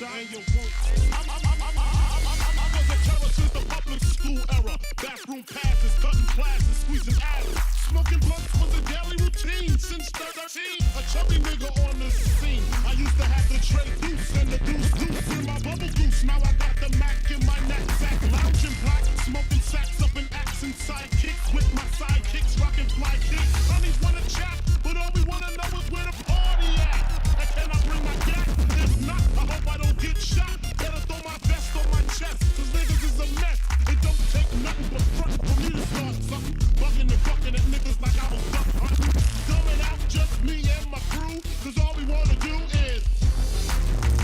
and you won't. I was a terror since the public school era. Bathroom passes, cutting classes, squeezing asses. Smoking blunts was a daily routine since 13. A chubby nigga on the scene. I used to have the tray deuce and the deuce in my bubble goose. Now I got the Mac in my knapsack, lounging black, smoking sacks up in accent sidekicks with my sidekicks, rocking fly kicks. Honeys wanna chat, but all we wanna know is where the party at. And can I bring my gat? If not, I hope I don't get shot. Better throw my vest on my chest, cause niggas is a mess. It don't take nothing but front for me to start something. Bugging and fucking at niggas like I was duck hunting. Dumbing out just me and my crew, cause all we wanna do is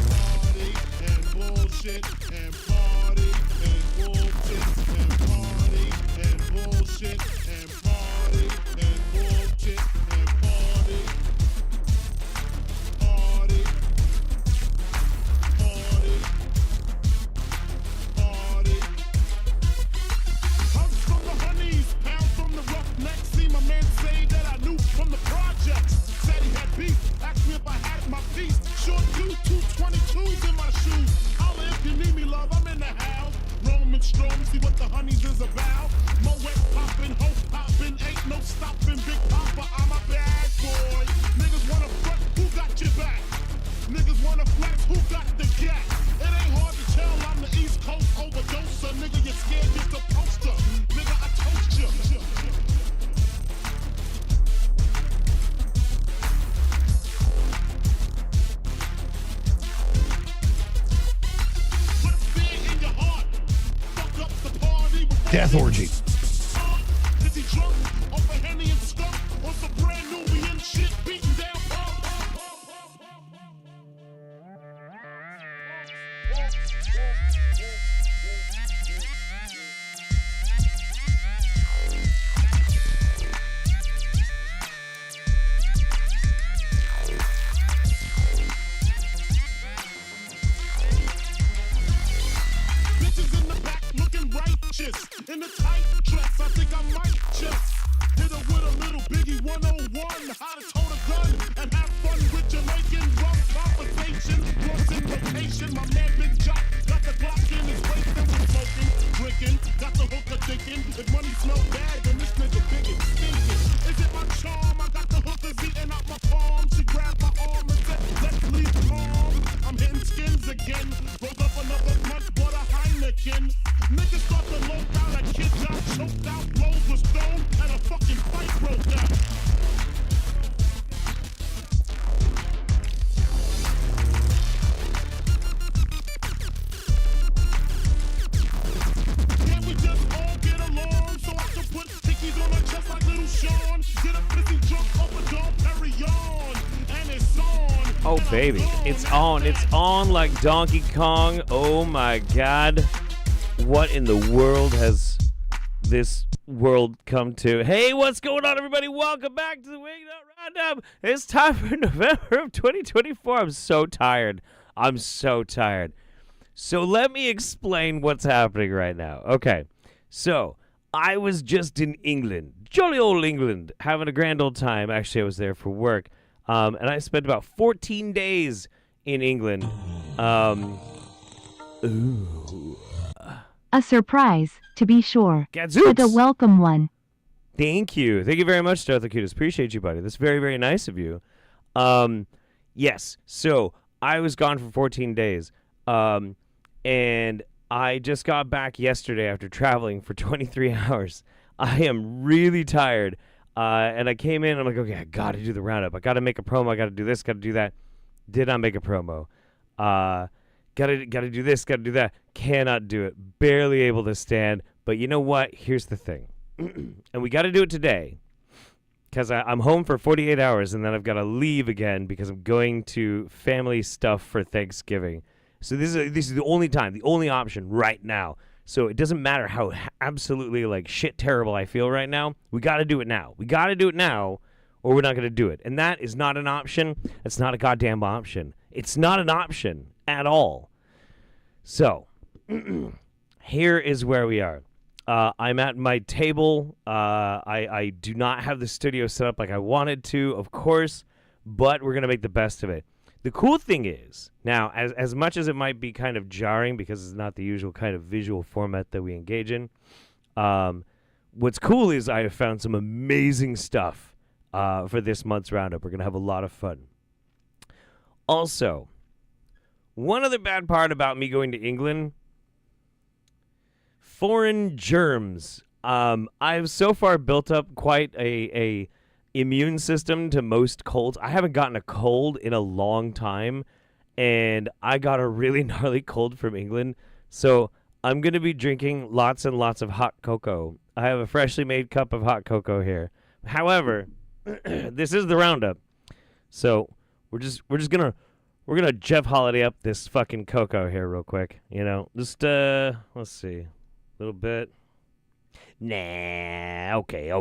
party and bullshit and party and bullshit and party and bullshit and party and bullshit and party. Party. Party. Party. Hugs from the honeys, pounds from the roughnecks. See my man say that I knew from the projects. Said he had beef, asked me if I had my piece. Short two 222s in my shoes. Holla if you need me, love, I'm in the house. Roman strong, see what the honeys is about. Moet poppin', hope poppin', ain't no stoppin'. Big Papa, I'm a bad boy. Niggas wanna front, who got your back? Niggas wanna flex, who got the gat? It ain't hard to tell, I'm the East Coast overdoser. Nigga, you scared just a poster. Nigga, I toast you. Put fear in your heart. Fuck up the party before Death orgy. Is he drunk? Off a Henny and skunk? Or some brand Nubian shit beating down pump? Bitches in the back looking righteous. In a tight dress, I think I might just hit her with a little Biggie 101. How to tote a gun and have fun with Jamaican rum conversation. Plus in rotation, my man Big Jock got the Glock in his waist and was smoking, drinking, got the hooker thinking. If money smell bad, then this nigga big and stinking. Is it my charm? I got the hookers eating out my palm. She grabbed my arm and said, let's leave calm. I'm hitting skins again. Rolled up another blunt, bought a Heineken. Niggas start to low down, a kid got choked out, blows was thrown, and a fucking fight broke out. Can't we just all get along so I can put stickies on her chest like little Sean? Get a pissy drunk over Dom Perignon, and it's on. Oh, baby. It's on. It's on like Donkey Kong. Oh, my God. What in the world has this world come to? Hey, what's going on, everybody? Welcome back to the Wingnut Roundup. It's time for November of 2024. I'm so tired. So let me explain what's happening right now. Okay, so I was just in England, jolly old England, having a grand old time. Actually, I was there for work, and I spent about 14 days in England. A surprise, to be sure, Gadzooks. but a welcome one. Thank you very much, Darthocutus. Appreciate you, buddy. That's very, very nice of you. Yes, so I was gone for 14 days, and I just got back yesterday after traveling for 23 hours. I am really tired, and I came in, I'm like, okay, I got to do the roundup. I got to make a promo. I got to do this, got to do that. Did not make a promo. Gotta do this, gotta do that. Cannot do it. Barely able to stand. But you know what? Here's the thing. And we gotta do it today. Because I'm home for 48 hours and then I've got to leave again because I'm going to family stuff for Thanksgiving. So this is the only time, the only option right now. So it doesn't matter how absolutely like shit terrible I feel right now. We got to do it now. We got to do it now or we're not going to do it. And that is not an option. It's not a goddamn option. It's not an option at all. So here is where we are. I'm at my table. I do not have the studio set up like I wanted to, of course, but we're going to make the best of it. The cool thing is, now, as much as it might be kind of jarring because it's not the usual kind of visual format that we engage in, what's cool is I have found some amazing stuff for this month's Roundup. We're going to have a lot of fun. Also, one other bad part about me going to England, foreign germs. I've so far built up quite a immune system to most colds. I haven't gotten a cold in a long time, and I got a really gnarly cold from England. So I'm going to be drinking lots and lots of hot cocoa. I have a freshly made cup of hot cocoa here. However, this is the Roundup. So we're gonna Jeff Holiday up this fucking cocoa here real quick. You know, just let's see, a little bit. Nah, okay.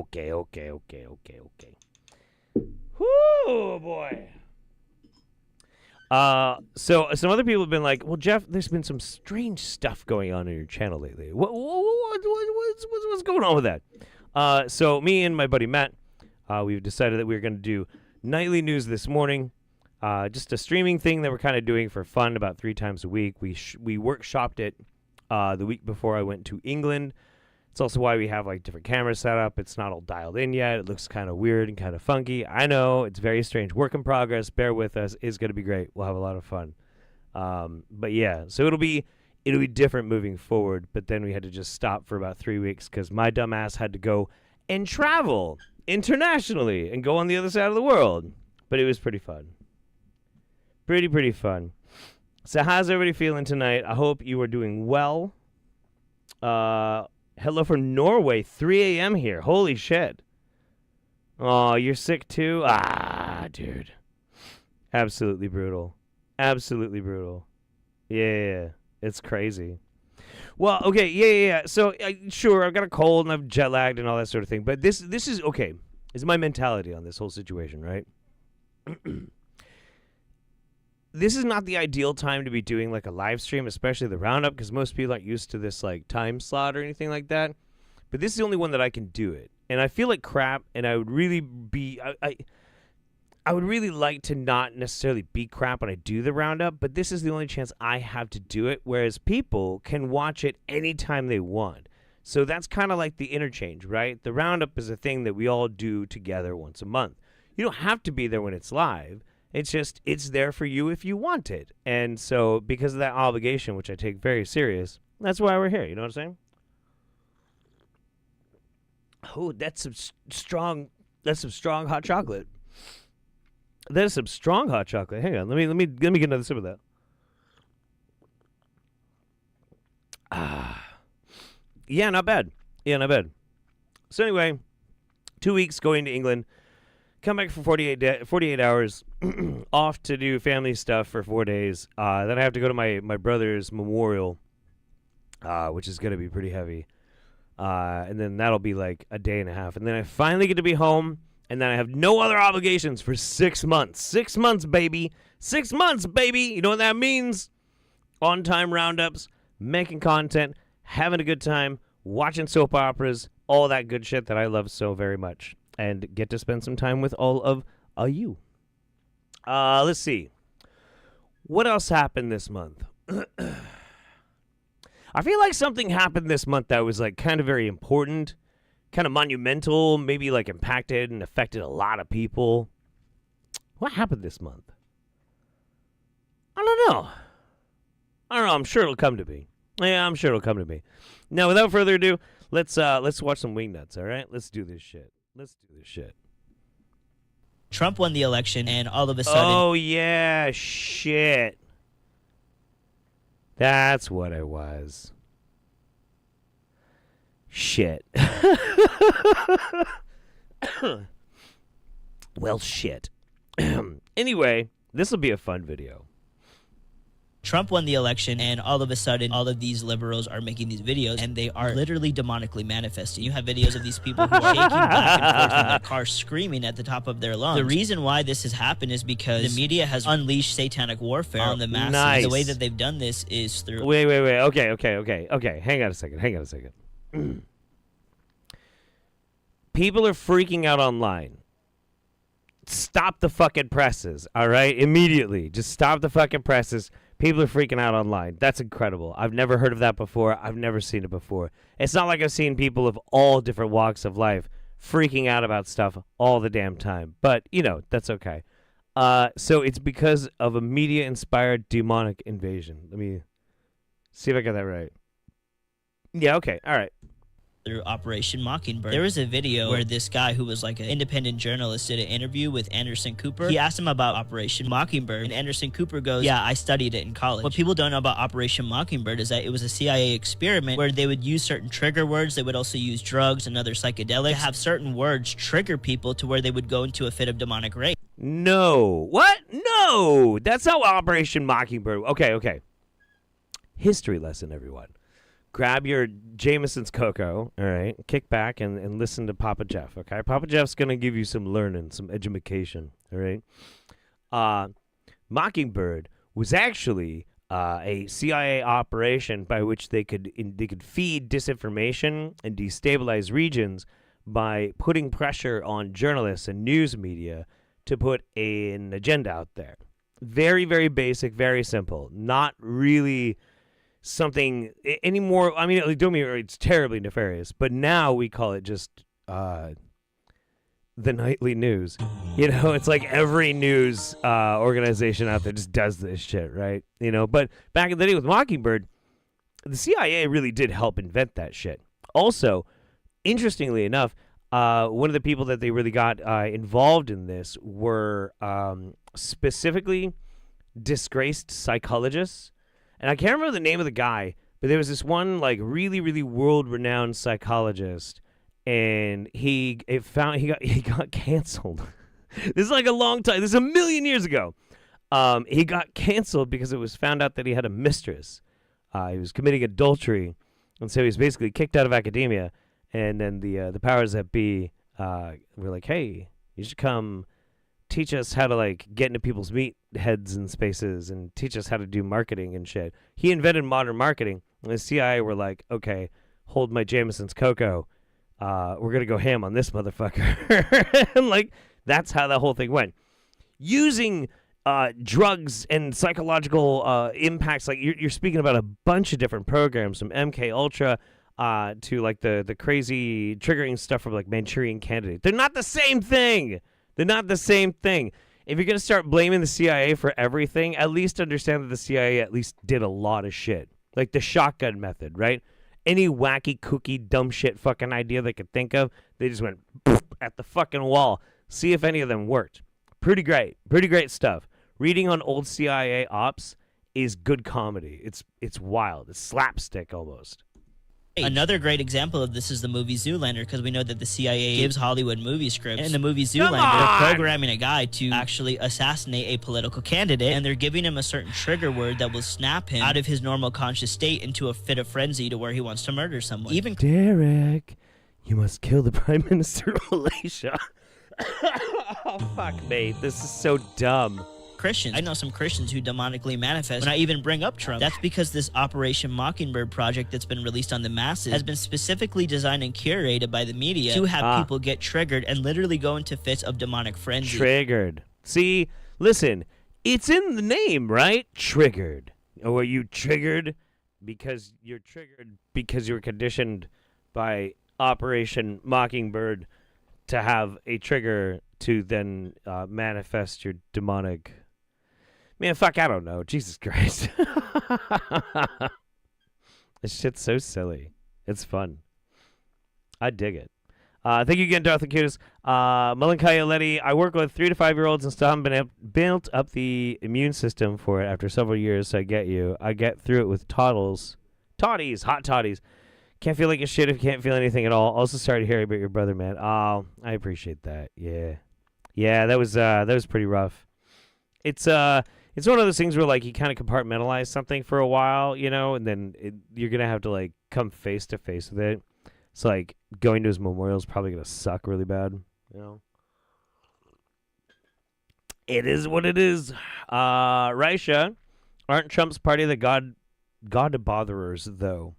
Whoo, boy. So some other people have been like, well, Jeff, there's been some strange stuff going on your channel lately. What's going on with that? So me and my buddy Matt, we've decided that we're going to do nightly news this morning. Just a streaming thing that we're kind of doing for fun about 3 times a week. We workshopped it the week before I went to England. It's also why we have like different cameras set up. It's not all dialed in yet. It looks kind of weird and kind of funky. I know, it's very strange. Work in progress. Bear with us. It's going to be great. We'll have a lot of fun. But yeah, so it'll be different moving forward. But then we had to just stop for about 3 weeks because my dumb ass had to go and travel internationally and go on the other side of the world. But it was pretty fun. Pretty fun. So how's everybody feeling tonight? I hope you are doing well. Hello from Norway, 3 a.m. here. Holy shit. Oh, you're sick too? Ah, dude. Absolutely brutal. Yeah, it's crazy. Well, okay, yeah. So, sure, I've got a cold and I've jet lagged and all that sort of thing. But this is, okay, this is my mentality on this whole situation, right? This is not the ideal time to be doing like a live stream, especially the Roundup, because most people aren't used to this like time slot or anything like that. But this is the only one that I can do it, and I feel like crap. And I would really be, I would really like to not necessarily be crap when I do the Roundup, but this is the only chance I have to do it. Whereas people can watch it anytime they want. So that's kind of like the interchange, right? The Roundup is a thing that we all do together once a month. You don't have to be there when it's live. It's just, it's there for you if you want it. And so because of that obligation, which I take very serious, that's why we're here. You know what I'm saying? Oh, that's some strong hot chocolate. That is some strong hot chocolate. Hang on. Let me get another sip of that. Yeah, not bad. So anyway, 2 weeks going to England. Come back for 48 hours, off to do family stuff for 4 days. Then I have to go to my brother's memorial, which is going to be pretty heavy. And then that'll be like a day and a half. And then I finally get to be home, and then I have no other obligations for 6 months. 6 months, baby. 6 months, baby. You know what that means? On-time roundups, making content, having a good time, watching soap operas, all that good shit that I love so very much. And get to spend some time with all of you. Let's see. What else happened this month? I feel like something happened this month that was like kind of very important, kind of monumental, maybe like impacted and affected a lot of people. What happened this month? I don't know. I'm sure it'll come to me. Yeah, I'm sure it'll come to me. Now, without further ado, let's watch some Wingnuts, all right? Let's do this shit. Trump won the election, and all of a sudden... Oh, yeah, shit. That's what it was. Shit. Well, shit. Anyway, this will be a fun video. Trump won the election, and all of a sudden, all of these liberals are making these videos, and they are literally demonically manifesting. You have videos of these people who are shaking back and forth in their car, screaming at the top of their lungs. The reason why this has happened is because the media has unleashed satanic warfare on the masses. Nice. The way that they've done this is through... Wait. Okay. Hang on a second. People are freaking out online. stop the fucking presses, all right? Immediately. Just stop the fucking presses. People are freaking out online. That's incredible. I've never heard of that before. I've never seen it before. It's not like I've seen people of all different walks of life freaking out about stuff all the damn time. But, that's okay. So it's because of a media-inspired demonic invasion. Let me see if I got that right. Yeah, okay. All right. Through Operation Mockingbird. There was a video where this guy who was like an independent journalist did an interview with Anderson Cooper. He asked him about Operation Mockingbird, and Anderson Cooper goes, yeah, I studied it in college. What people don't know about Operation Mockingbird is that it was a CIA experiment where they would use certain trigger words. They would also use drugs and other psychedelics to have certain words trigger people to where they would go into a fit of demonic rage. No. What? No. That's how Operation Mockingbird. Okay. History lesson, everyone. Grab your Jameson's cocoa, all right? Kick back and listen to Papa Jeff, okay? Papa Jeff's going to give you some learning, some education, all right? Mockingbird was actually a CIA operation by which they could feed disinformation and destabilize regions by putting pressure on journalists and news media to put an agenda out there. Very, very basic, very simple. Not really something anymore. I mean, don't me wrong, it's terribly nefarious, but now we call it just the nightly news. It's like every news organization out there just does this shit, right? But back in the day with Mockingbird, the CIA really did help invent that shit. Also, interestingly enough, one of the people that they really got involved in this were specifically disgraced psychologists. And I can't remember the name of the guy, but there was this one like really, really world-renowned psychologist, and he got canceled. This is like a long time. This is 1,000,000 years ago. He got canceled because it was found out that he had a mistress. He was committing adultery, and so he was basically kicked out of academia. And then the powers that be were like, "Hey, you should come teach us how to like get into people's meat heads and spaces and teach us how to do marketing and shit." He invented modern marketing, and the CIA were like, "Okay, hold my Jameson's cocoa. We're gonna go ham on this motherfucker." And like that's how the whole thing went. Using drugs and psychological impacts, like you're speaking about a bunch of different programs, from MK Ultra to like the crazy triggering stuff from like Manchurian Candidate. They're not the same thing. They're not the same thing. If you're going to start blaming the CIA for everything, at least understand that the CIA at least did a lot of shit. Like the shotgun method, right? Any wacky, kooky, dumb shit fucking idea they could think of, they just went at the fucking wall. See if any of them worked. Pretty great. Pretty great stuff. Reading on old CIA ops is good comedy. It's wild. It's slapstick almost. Another great example of this is the movie Zoolander, because we know that the CIA gives Hollywood movie scripts. And in the movie Zoolander, they're programming a guy to actually assassinate a political candidate, and they're giving him a certain trigger word that will snap him out of his normal conscious state into a fit of frenzy to where he wants to murder someone. Even Derek, you must kill the Prime Minister of Malaysia. Oh, fuck me. This is so dumb. Christians. I know some Christians who demonically manifest when I even bring up Trump. That's because this Operation Mockingbird project that's been released on the masses has been specifically designed and curated by the media to have people get triggered and literally go into fits of demonic frenzy. Triggered. See, listen, it's in the name, right? Triggered. Or are you triggered because you're conditioned by Operation Mockingbird to have a trigger to then manifest your demonic... Man, fuck, I don't know. Jesus Christ. This shit's so silly. It's fun. I dig it. Thank you again, Darth Acutis. Malankaya Letty, I work with 3 to 5 year olds and still haven't built up the immune system for it after several years, so I get you. I get through it with toddles. Toddies, hot toddies. Can't feel like a shit if you can't feel anything at all. Also sorry to hear about your brother, man. Oh, I appreciate that. Yeah. Yeah, that was pretty rough. It's one of those things where like you kind of compartmentalize something for a while, and then you're gonna have to like come face to face with it. So like going to his memorial is probably gonna suck really bad, It is what it is. Raisha, aren't Trump's party the God botherers though?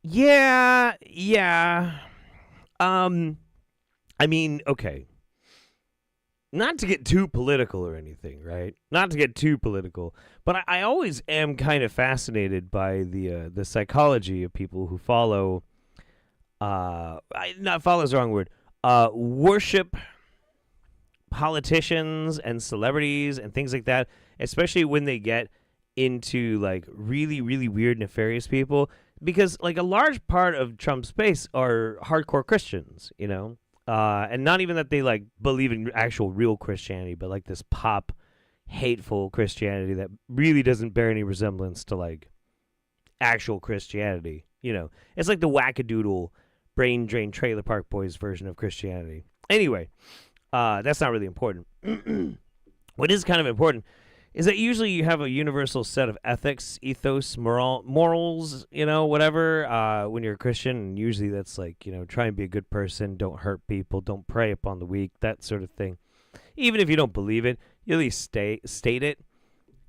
Yeah. I mean, okay. not to get too political or anything, right? Not to get too political, but I always am kind of fascinated by the psychology of people who follow. Not follow is the wrong word. Worship politicians and celebrities and things like that, especially when they get into like really, really weird, nefarious people. Because like a large part of Trump's base are hardcore Christians, you know. And not even that they like believe in actual real Christianity, but like this pop, hateful Christianity that really doesn't bear any resemblance to like actual Christianity. You know, it's like the wackadoodle, brain drain Trailer Park Boys version of Christianity. Anyway, that's not really important. What is kind of important is that usually you have a universal set of ethics, ethos, morals, you know, whatever, when you're a Christian. And usually that's like, you know, try and be a good person, don't hurt people, don't prey upon the weak, that sort of thing. Even if you don't believe it, you at least state it.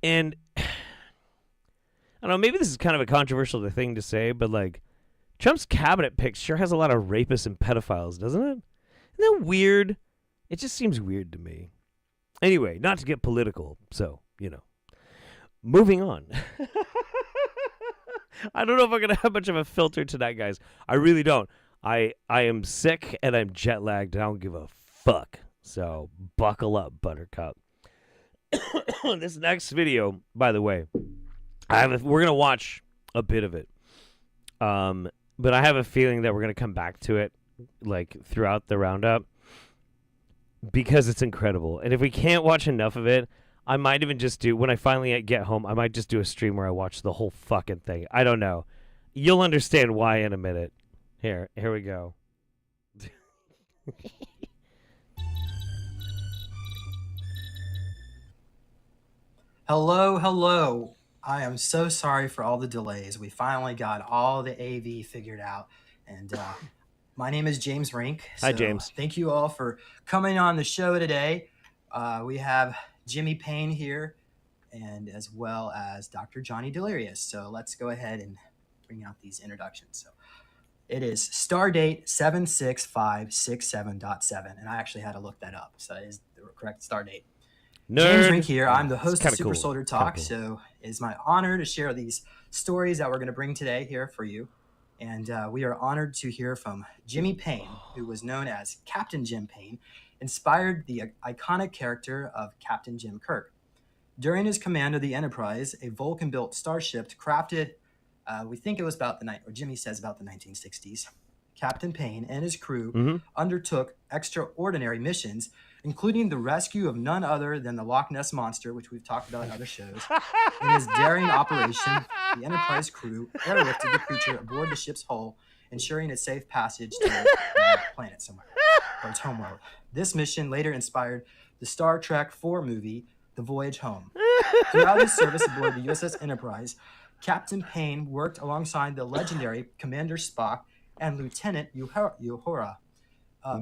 And I don't know, maybe this is kind of a controversial thing to say, but like Trump's cabinet pick sure has a lot of rapists and pedophiles, doesn't it? Isn't that weird? It just seems weird to me. Anyway, not to get political, so, you know. Moving on. I don't know if I'm going to have much of a filter tonight, guys. I really don't. I am sick and I'm jet lagged and I don't give a fuck. So, buckle up, Buttercup. This next video, by the way, we're going to watch a bit of it. But I have a feeling that we're going to come back to it like throughout the roundup, because it's incredible. And if we can't watch enough of it, I might even just do, when I finally get home, I might just do a stream where I watch the whole fucking thing. I don't know. You'll understand why in a minute. Here we go. Hello. I am so sorry for all the delays. We finally got all the AV figured out. And my name is James Rink. Hi, James. Thank you all for coming on the show today. We have Jimmy Payne here, and as well as Dr. Johnny Delirious. So let's go ahead and bring out these introductions. So it is Stardate 76567.7, and I actually had to look that up. So that is the correct Stardate. Nerd. James Rink here. I'm the host of Kinda Super cool. Soldier Talk. Kinda So it's my honor to share these stories that we're going to bring today here for you. And we are honored to hear from Jimmy Payne, who was known as Captain Jim Payne, inspired the iconic character of Captain Jim Kirk. During his command of the Enterprise, a Vulcan-built starship crafted, we think it was about Jimmy says about the 1960s, Captain Payne and his crew undertook extraordinary missions, including the rescue of none other than the Loch Ness Monster, which we've talked about in other shows. In his daring operation, the Enterprise crew airlifted the creature aboard the ship's hull, ensuring its safe passage to a planet somewhere, or its homeworld. This mission later inspired the Star Trek IV movie, The Voyage Home. Throughout his service aboard the USS Enterprise, Captain Payne worked alongside the legendary Commander Spock and Lieutenant Uhura.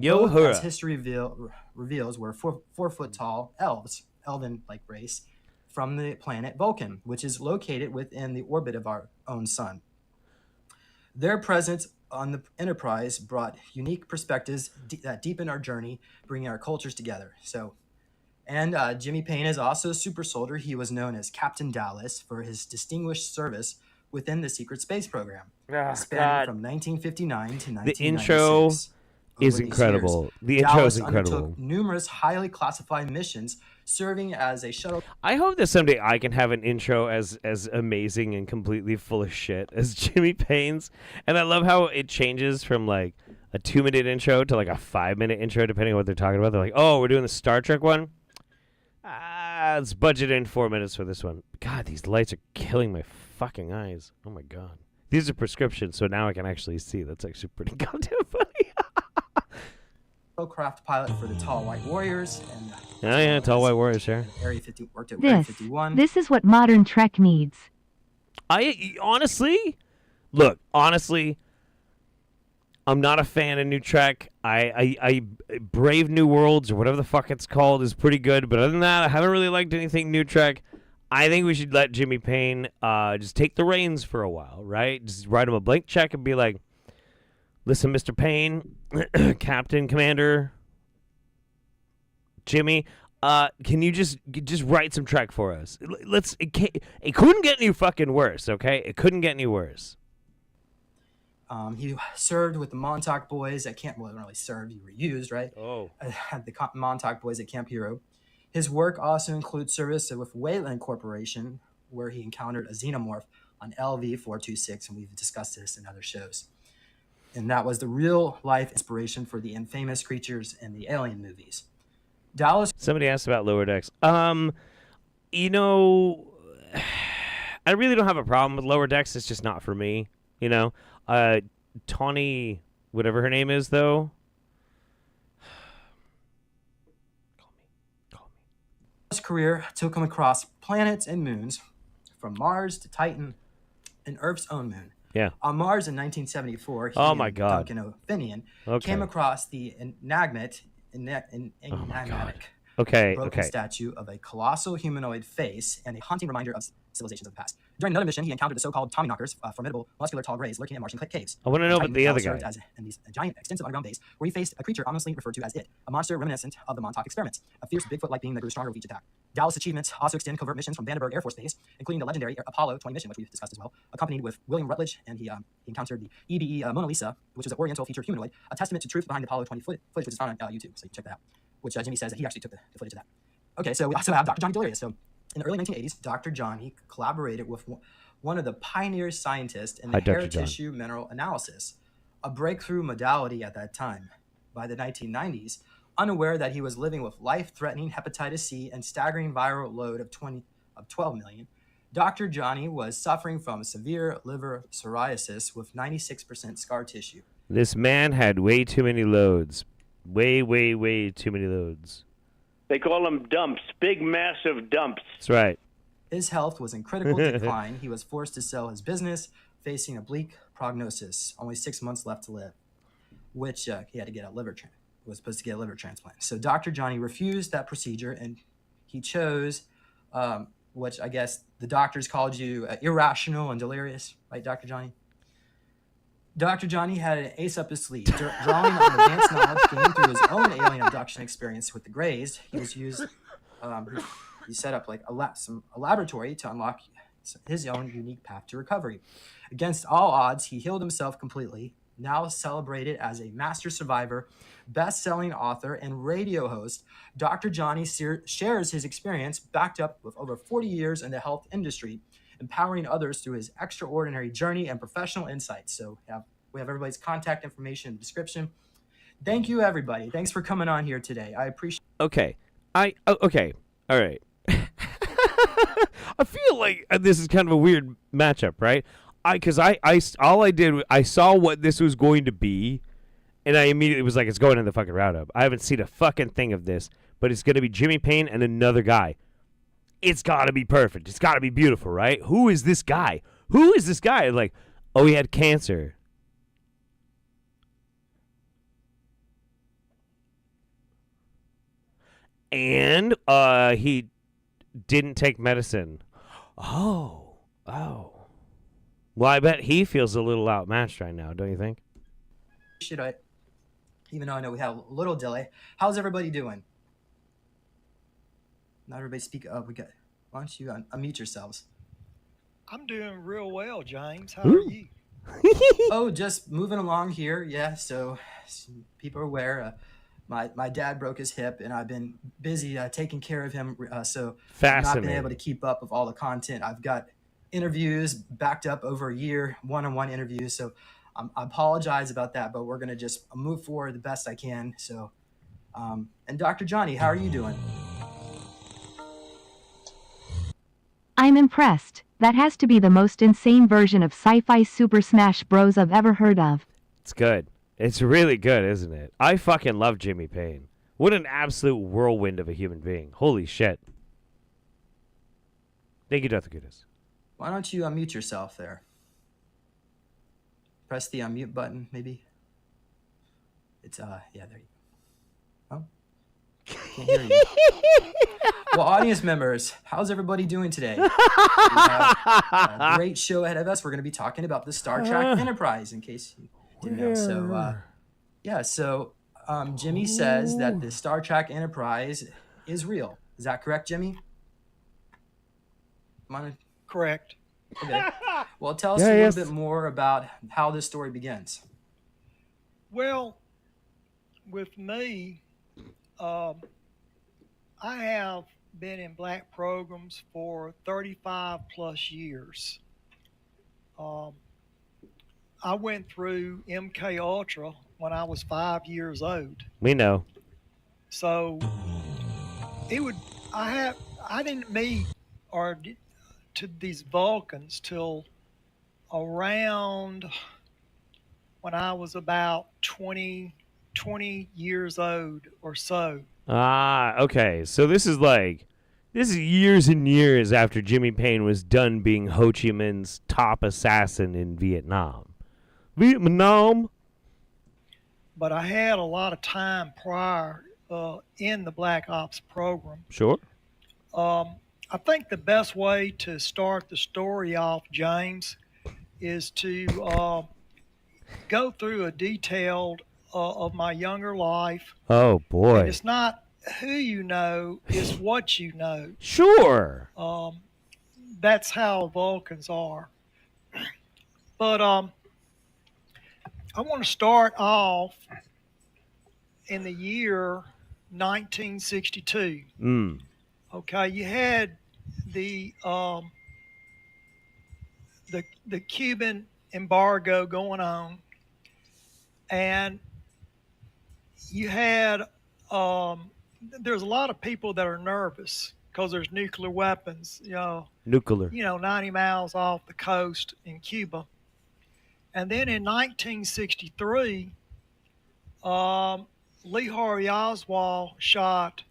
Both, as history reveals, were 4 foot tall elven-like race from the planet Vulcan, which is located within the orbit of our own sun. Their presence on the Enterprise brought unique perspectives that deepened our journey, bringing our cultures together. And Jimmy Payne is also a super soldier. He was known as Captain Dallas for his distinguished service within the secret space program, spanning from 1959 to 1996. The intro is incredible. The intro is incredible. Undertook numerous highly classified missions, serving as a shuttle. I hope that someday I can have an intro as amazing and completely full of shit as Jimmy Payne's. And I love how it changes from like a 2-minute intro to like a 5-minute intro, depending on what they're talking about. They're like, oh, we're doing the Star Trek one? Let's budget in 4 minutes for this one. God, these lights are killing my fucking eyes. Oh my God. These are prescriptions, so now I can actually see. That's actually pretty goddamn funny. Craft pilot for the Tall White Warriors. And, Tall White Warriors, sure. Worked at Area 51. This is what modern Trek needs. Honestly, I'm not a fan of New Trek. I Brave New Worlds or whatever the fuck it's called is pretty good, but other than that, I haven't really liked anything New Trek. I think we should let Jimmy Payne just take the reins for a while, right? Just write him a blank check and be like, listen, Mr. Payne, Captain, Commander, Jimmy, can you just write some Trek for us? It couldn't get any fucking worse, okay? It couldn't get any worse. He served with the Montauk boys at Camp. Well, he didn't really served. You were used, right? Oh. At the Montauk boys at Camp Hero. His work also includes service with Wayland Corporation, where he encountered a xenomorph on LV-426, and we've discussed this in other shows. And that was the real-life inspiration for the infamous creatures in the Alien movies. Dallas. Somebody asked about Lower Decks. You know, I really don't have a problem with Lower Decks. It's just not for me. You know, Tawny, whatever her name is, though. Call me. His career took him across planets and moons, from Mars to Titan and Earth's own moon. Yeah. On Mars in 1974, he Oh my and God. Duncan O'Finian Okay. came across the enigmatic Okay. broken Okay. statue of a colossal humanoid face and a haunting reminder of civilizations of the past. During another mission, he encountered the so-called Tommyknockers, formidable muscular tall greys lurking in Martian caves. I want to know about Titan the other served guy. in these giant, extensive underground base, where he faced a creature ominously referred to as It, a monster reminiscent of the Montauk experiments, a fierce Bigfoot-like being that grew stronger with each attack. Dallas' achievements also extend covert missions from Vandenberg Air Force Base, including the legendary Apollo 20 mission, which we've discussed as well, accompanied with William Rutledge, and he encountered the EBE Mona Lisa, which is an Oriental featured humanoid, a testament to truth behind the Apollo 20 footage, which is found on YouTube, so you can check that out, which Jimmy says that he actually took the footage of that. Okay, so we also have Dr. Johnny Delirious. So in the early 1980s, Dr. Johnny collaborated with one of the pioneer scientists in the hair tissue mineral analysis, a breakthrough modality at that time. By the 1990s, unaware that he was living with life-threatening hepatitis C and staggering viral load of 12 million, Dr. Johnny was suffering from severe liver psoriasis with 96% scar tissue. This man had way too many loads. Way too many loads. They call them dumps, big, massive dumps. That's right. His health was in critical decline. He was forced to sell his business, facing a bleak prognosis. Only 6 months left to live, which he had to get a was supposed to get a liver transplant. So Dr. Johnny refused that procedure, and he chose, which I guess the doctors called you irrational and delirious, right, Dr. Johnny? Dr. Johnny had an ace up his sleeve, drawing on advanced knowledge gained through his own alien abduction experience with the Greys. He set up like a laboratory to unlock his own unique path to recovery. Against all odds, he healed himself completely. Now celebrated as a master survivor, best-selling author, and radio host, Dr. Johnny shares his experience backed up with over 40 years in the health industry, empowering others through his extraordinary journey and professional insights. So we have everybody's contact information in the description. Thank you, everybody. Thanks for coming on here today. I appreciate. Okay. Okay. All right. I feel like this is kind of a weird matchup, right? I saw what this was going to be, and I immediately was like, it's going in the fucking Roundup. I haven't seen a fucking thing of this, but it's going to be Jimmy Payne and another guy. It's got to be perfect. It's got to be beautiful, right? Who is this guy? Like, oh, he had cancer. And he didn't take medicine. Oh. Well, I bet he feels a little outmatched right now, don't you think? Even though I know we have a little delay. How's everybody doing? Not everybody speak up. Why don't you unmute yourselves? I'm doing real well, James. How are you? Oh, just moving along here. Yeah, so people are aware. My dad broke his hip, and I've been busy taking care of him. So I've not been able to keep up with all the content. I've got interviews backed up over a year, one-on-one interviews. So I apologize about that, but we're going to just move forward the best I can. So, and Dr. Johnny, how are you doing? I'm impressed. That has to be the most insane version of Sci-Fi Super Smash Bros. I've ever heard of. It's good. It's really good, isn't it? I fucking love Jimmy Payne. What an absolute whirlwind of a human being. Holy shit. Thank you, Dr. Gudis. Why don't you unmute yourself there? Press the unmute button, maybe. It's, yeah, there you go. Oh, can't hear you. Well, audience members, how's everybody doing today? We have a great show ahead of us. We're going to be talking about the Star Trek Enterprise, in case you didn't know. So, yeah, so Jimmy says that the Star Trek Enterprise is real. Is that correct, Jimmy? Correct. Okay. Well, tell us Yeah, a little yes. bit more about how this story begins. Well, with me, I have been in black programs for 35 plus years. I went through MK Ultra when I was 5 years old. We know. So it would I didn't meet or to these Vulcans till around when I was about 20 years old or so. Ah, okay. So this is years and years after Jimmy Payne was done being Ho Chi Minh's top assassin in Vietnam. Vietnam. But I had a lot of time prior in the Black Ops program. Sure. I think the best way to start the story off, James, is to go through a detailed of my younger life. Oh boy. And it's not who you know, it's what you know. Sure. That's how Vulcans are. But I want to start off in the year 1962. Okay, you had the Cuban embargo going on, and you had there's a lot of people that are nervous because there's nuclear weapons, Nuclear. 90 miles off the coast in Cuba. And then in 1963, Lee Harvey Oswald shot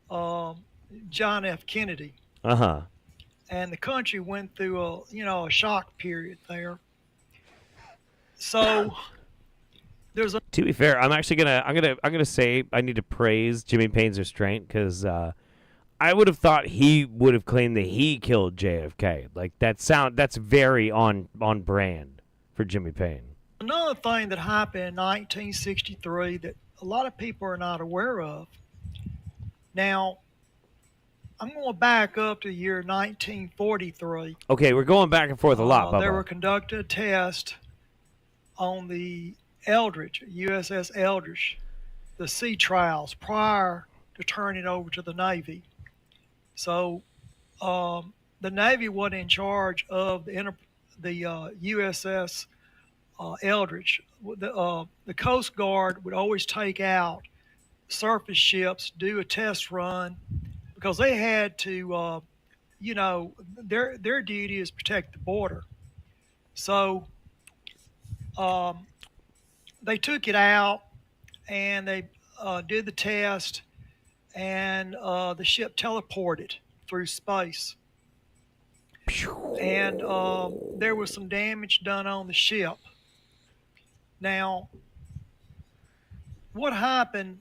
John F. Kennedy. Uh-huh. And the country went through a shock period there. So there's a To be fair, I'm gonna say I need to praise Jimmy Payne's restraint because I would have thought he would have claimed that he killed JFK. Like that's very on brand for Jimmy Payne. another thing that happened in 1963 that a lot of people are not aware of. Now, I'm going to back up to the year 1943. Okay, we're going back and forth a lot, Bubba. They were conducting a test on the Eldridge, USS Eldridge, the sea trials prior to turning over to the Navy. So the Navy wasn't in charge of the USS Eldridge. The Coast Guard would always take out surface ships, do a test run, because they had to, their duty is protect the border. So they took it out and they did the test, and the ship teleported through space. And there was some damage done on the ship. Now, what happened,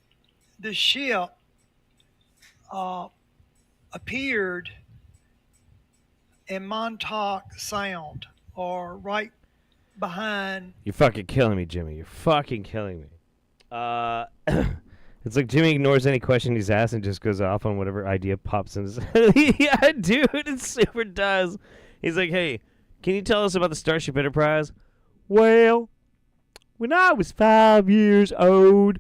the ship appeared in Montauk Sound, or right behind. You're fucking killing me, Jimmy. You're fucking killing me. It's like Jimmy ignores any question he's asked and just goes off on whatever idea pops in his head. Yeah, dude, it super does. He's like, hey, can you tell us about the Starship Enterprise? Well, when I was 5 years old,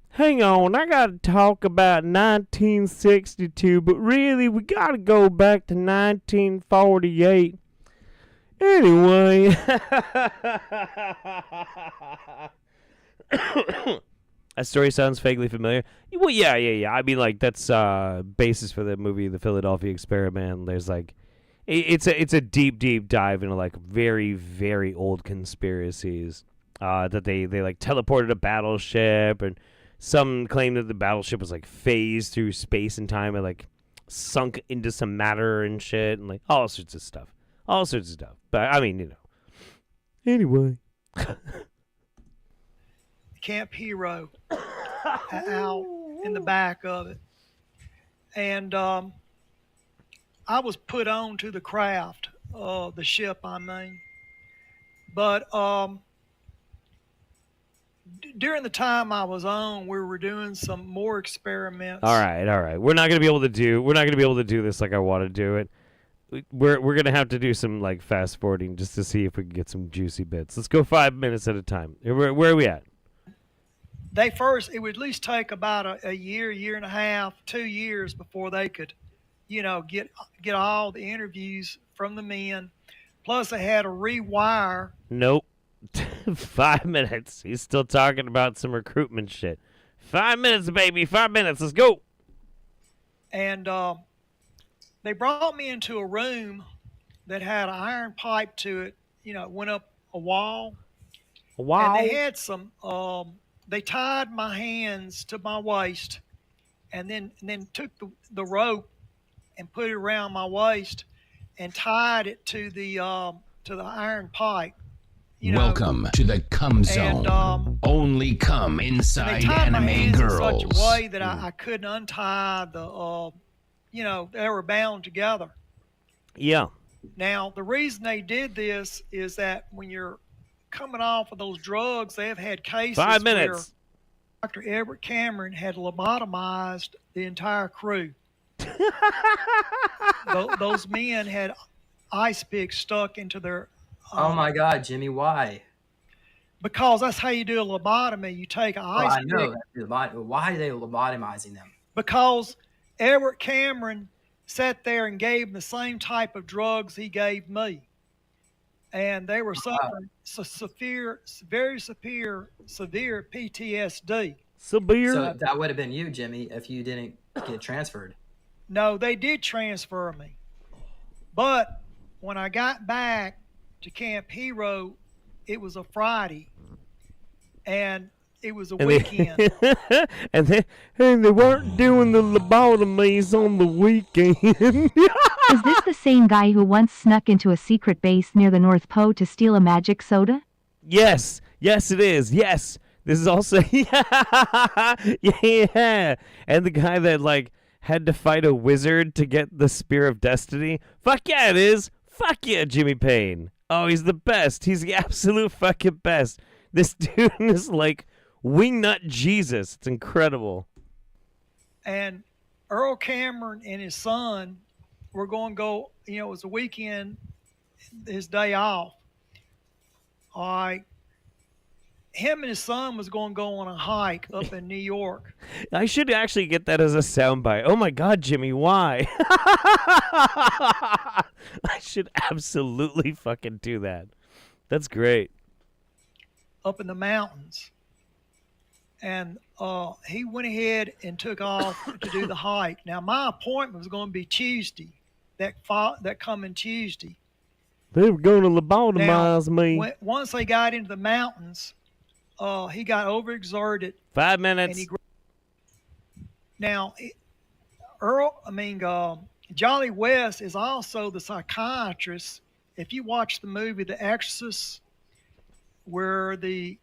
hang on, I gotta talk about 1962, but really, we gotta go back to 1948. Anyway. That story sounds vaguely familiar. Well, yeah. I mean, like, that's basis for the movie The Philadelphia Experiment. There's, like, it's a deep dive into, like, very, very old conspiracies that they like, teleported a battleship, and some claim that the battleship was, like, phased through space and time and, like, sunk into some matter and shit, and, like, all sorts of stuff. But, I mean, Anyway. Camp Hero out in the back of it. And I was put on to the craft, the ship, I mean. But during the time I was on, we were doing some more experiments. All right. We're not gonna be able to do this like I want to do it. We're gonna have to do some like fast forwarding just to see if we can get some juicy bits. Let's go 5 minutes at a time. Where are we at? It would at least take about a year and a half, 2 years before they could, get all the interviews from the men. Plus, they had to rewire. Nope. 5 minutes. He's still talking about some recruitment shit. 5 minutes, baby. 5 minutes. Let's go. And they brought me into a room that had an iron pipe to it. It went up a wall. Wow. And they had some. They tied my hands to my waist, and then took the rope and put it around my waist, and tied it to the iron pipe. Welcome to the cum zone. And, only cum inside they tied my anime hands girls. in such a way that I couldn't untie the. They were bound together. Yeah. Now the reason they did this is that when you're coming off of those drugs, they have had cases 5 minutes. where Dr. Everett Cameron had lobotomized the entire crew. Those men had ice picks stuck into their. Oh my God, Jimmy, why? Because that's how you do a lobotomy. You take an ice I know pick. that. Why are they lobotomizing them? Because Everett Cameron sat there and gave them the same type of drugs he gave me. And they were suffering very severe PTSD. Severe. So that would have been you, Jimmy, if you didn't get transferred. No, they did transfer me. But when I got back to Camp Hero, it was a Friday. And it was a weekend. and they weren't doing the lobotomies on the weekend. Is this the same guy who once snuck into a secret base near the North Pole to steal a magic soda? Yes, it is. Yes, this is also yeah. And the guy that had to fight a wizard to get the Spear of Destiny. Fuck yeah, it is. Fuck yeah, Jimmy Payne. Oh, he's the best. He's the absolute fucking best. This dude is like Wingnut Jesus. It's incredible. And Earl Cameron and his son were going to go, it was a weekend, his day off. All right. Him and his son was going to go on a hike up in New York. I should actually get that as a soundbite. Oh my God, Jimmy, why? I should absolutely fucking do that. That's great. Up in the mountains. And he went ahead and took off to do the hike. Now, my appointment was going to be Tuesday, that coming Tuesday. They were going to lobotomize me. Once they got into the mountains, he got overexerted. 5 minutes. Jolly West is also the psychiatrist. If you watch the movie The Exorcist, where the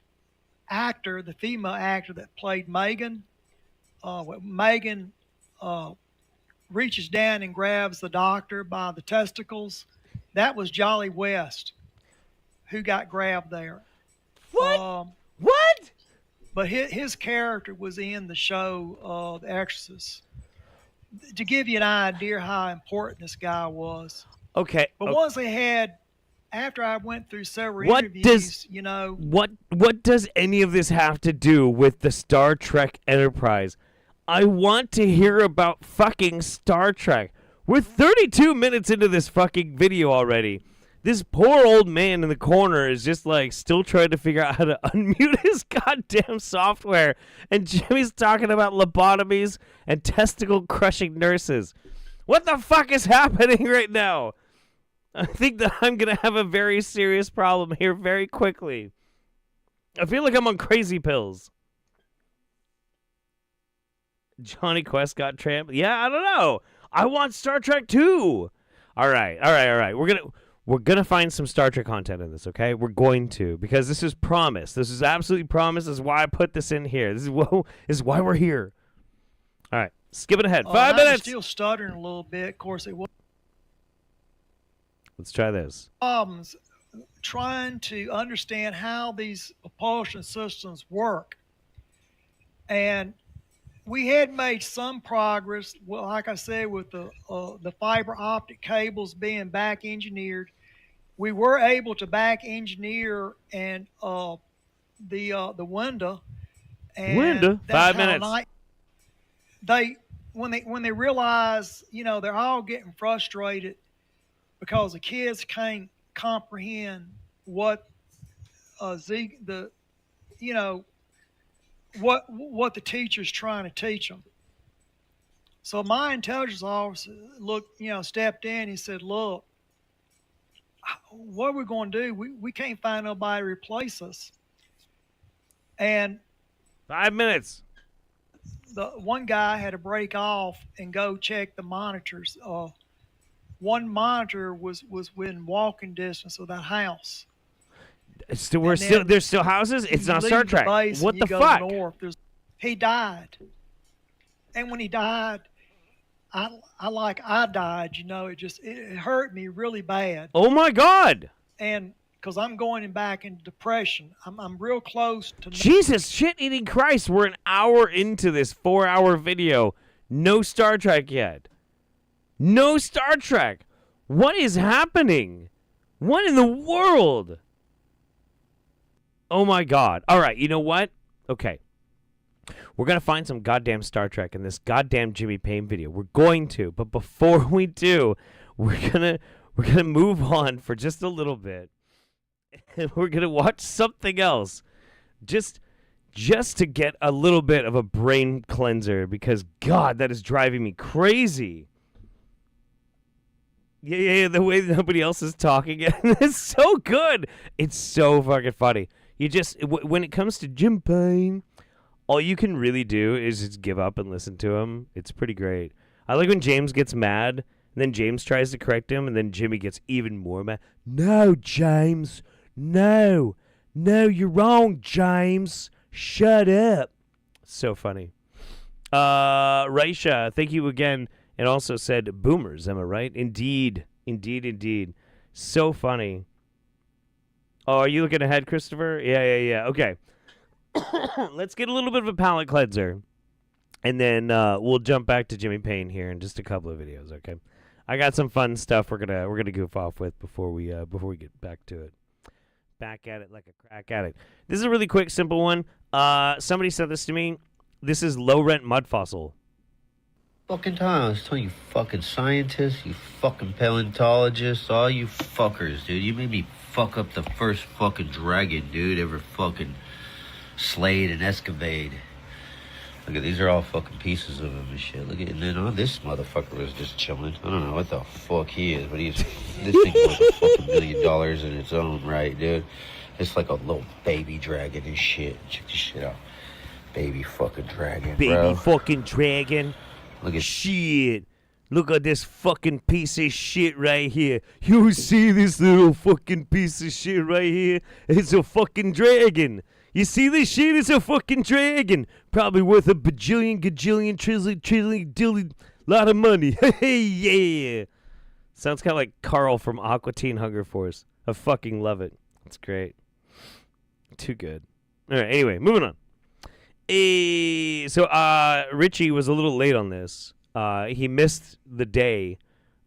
female actor that played Megan, reaches down and grabs the doctor by the testicles. That was Jolly West who got grabbed there. What? What? But his character was in the show The Exorcist. To give you an idea how important this guy was. Okay. But once they had, after I went through several interviews, What does any of this have to do with the Star Trek Enterprise? I want to hear about fucking Star Trek. We're 32 minutes into this fucking video already. This poor old man in the corner is just still trying to figure out how to unmute his goddamn software. And Jimmy's talking about lobotomies and testicle crushing nurses. What the fuck is happening right now? I think that I'm going to have a very serious problem here very quickly. I feel like I'm on crazy pills. Johnny Quest got trampled. Yeah, I don't know. I want Star Trek too. All right. We're gonna find some Star Trek content in this, okay? We're going to, because this is promise. This is absolutely promise. This is why I put this in here. This is why we're here. All right, skip it ahead. 5 minutes. I'm still stuttering a little bit. Of course, it was Let's try this. problems. trying to understand how these propulsion systems work. And we had made some progress. Well, like I said, with the fiber optic cables being back engineered, we were able to back engineer and the window. And Window? that's 5 how minutes. when they realize, they're all getting frustrated because the kids can't comprehend what what the teacher's trying to teach them. So my intelligence officer stepped in. He said, "Look, what are we going to do? We can't find nobody to replace us." And 5 minutes. the one guy had to break off and go check the monitors. One monitor was within walking distance of that house. There's still houses. It's not Star Trek. What the fuck? He died, and when he died, I died. It hurt me really bad. Oh my God! And because I'm going back into depression, I'm real close to. Jesus, shit-eating Christ! We're an hour into this 4-hour video. No Star Trek yet. No Star Trek. What is happening? What in the world? Oh my God. All right, you know what? Okay. We're going to find some goddamn Star Trek in this goddamn Jimmy Payne video. We're going to. But before we do, we're going to move on for just a little bit. And we're going to watch something else. Just to get a little bit of a brain cleanser, because God, that is driving me crazy. Yeah, the way nobody else is talking. It's so good. It's so fucking funny. You just, when it comes to Jim Payne, all you can really do is just give up and listen to him. It's pretty great. I like when James gets mad, and then James tries to correct him, and then Jimmy gets even more mad. No, James. No, you're wrong, James. Shut up. So funny. Raisha, thank you again. And also said, boomers, am I right? Indeed. So funny. Oh, are you looking ahead, Christopher? Yeah. Okay. Let's get a little bit of a palate cleanser. And then we'll jump back to Jimmy Payne here in just a couple of videos, okay? I got some fun stuff we're gonna goof off with before we get back to it. Back at it like a crack at it. This is a really quick, simple one. Somebody said this to me. This is low rent mud fossil. Fucking time. I was telling you fucking scientists, you fucking paleontologists, all you fuckers, dude. You made me fuck up the first fucking dragon, dude, ever fucking slayed and excavated. Look at these are all fucking pieces of him and shit. Look at and then this motherfucker was just chilling. I don't know what the fuck he is, but this thing was a fucking $1 million in its own right, dude. It's like a little baby dragon and shit. Check this shit out. Baby fucking dragon, bro. Baby fucking dragon. Look at shit. Look at this fucking piece of shit right here. You see this little fucking piece of shit right here? It's a fucking dragon. You see this shit? It's a fucking dragon. Probably worth a bajillion, gajillion, trillion, dilly, lot of money. Hey, yeah. Sounds kind of like Carl from Aqua Teen Hunger Force. I fucking love it. It's great. Too good. All right, anyway, moving on. So Richie was a little late on this. He missed the day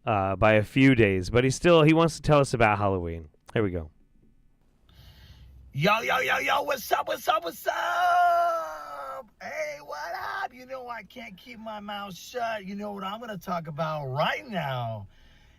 by a few days, but he wants to tell us about Halloween. Here we go. Yo, what's up? Hey, what up? You know I can't keep my mouth shut. You know what I'm going to talk about right now.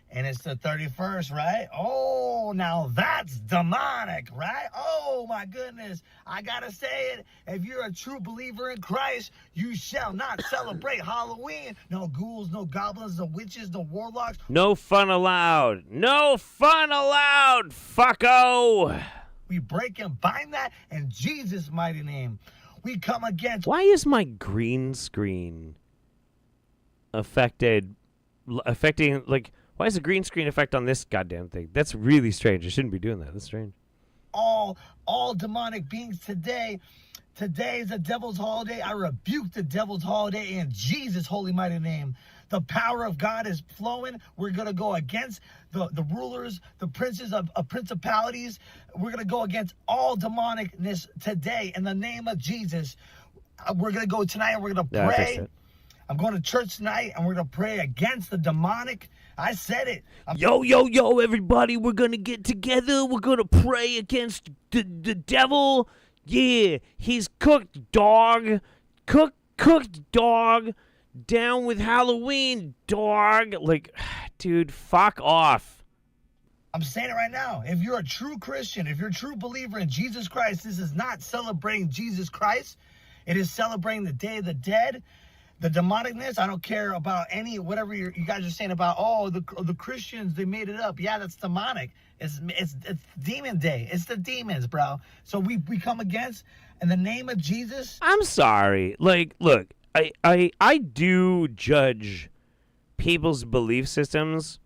And it's the 31st, right? Oh, now that's demonic, right? Oh, my goodness. I got to say it. If you're a true believer in Christ, you shall not celebrate Halloween. No ghouls, no goblins, no witches, no warlocks. No fun allowed. No fun allowed, fucko. We break and bind that in Jesus' mighty name. We come against... Why is my green screen affecting, like... Why is the green screen effect on this goddamn thing? That's really strange. I shouldn't be doing that. That's strange. All demonic beings today. Today is the devil's holiday. I rebuke the devil's holiday in Jesus' holy mighty name. The power of God is flowing. We're going to go against the rulers, the princes of principalities. We're going to go against all demonicness today in the name of Jesus. We're going to go tonight and we're going to Yeah, I fixed pray. it. I'm going to church tonight and we're going to pray against the demonic. I said it. Yo, everybody, we're going to get together. We're going to pray against the devil. Yeah, he's cooked, dog. Cooked, dog. Down with Halloween, dog. Like, dude, fuck off. I'm saying it right now. If you're a true Christian, if you're a true believer in Jesus Christ, this is not celebrating Jesus Christ. It is celebrating the Day of the Dead, the demonicness. I don't care about any, whatever you guys are saying about, the Christians, they made it up. Yeah, that's demonic. It's demon day. It's the demons, bro. So we come against, in the name of Jesus. I'm sorry. Like, look, I do judge people's belief systems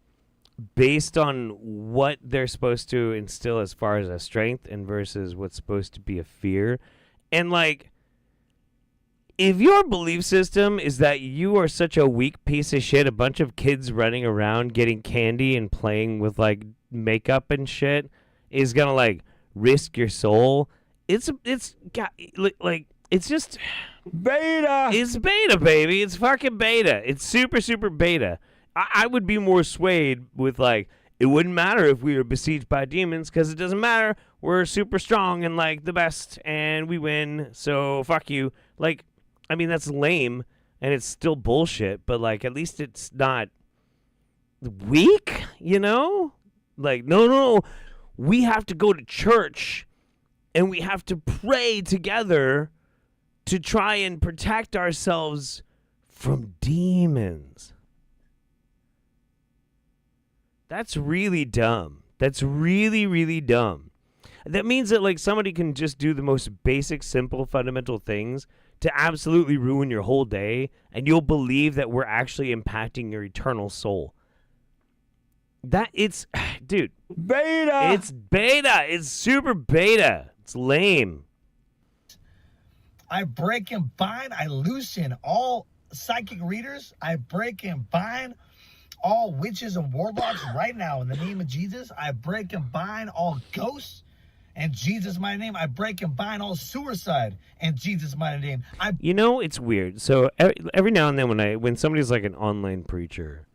based on what they're supposed to instill as far as a strength and versus what's supposed to be a fear. And, like, if your belief system is that you are such a weak piece of shit, a bunch of kids running around getting candy and playing with, like, makeup and shit is gonna, like, risk your soul, it's just beta. It's beta, baby. It's fucking beta. It's super, super beta. I would be more swayed with, like, it wouldn't matter if we were besieged by demons because it doesn't matter. We're super strong and, like, the best and we win, so fuck you. Like, I mean, that's lame and it's still bullshit, but, like, at least it's not weak, you know? Like, no. We have to go to church and we have to pray together to try and protect ourselves from demons. That's really dumb. That's really, really dumb. That means that, like, somebody can just do the most basic, simple, fundamental things to absolutely ruin your whole day, and you'll believe that we're actually impacting your eternal soul. Dude. Beta. It's beta. It's super beta. It's lame. I break and bind. I loosen all psychic readers. I break and bind all witches and warlocks right now in the name of Jesus. I break and bind all ghosts in Jesus' mighty name. I break and bind all suicide in Jesus' mighty name. You know, it's weird. So every now and then when somebody's like an online preacher,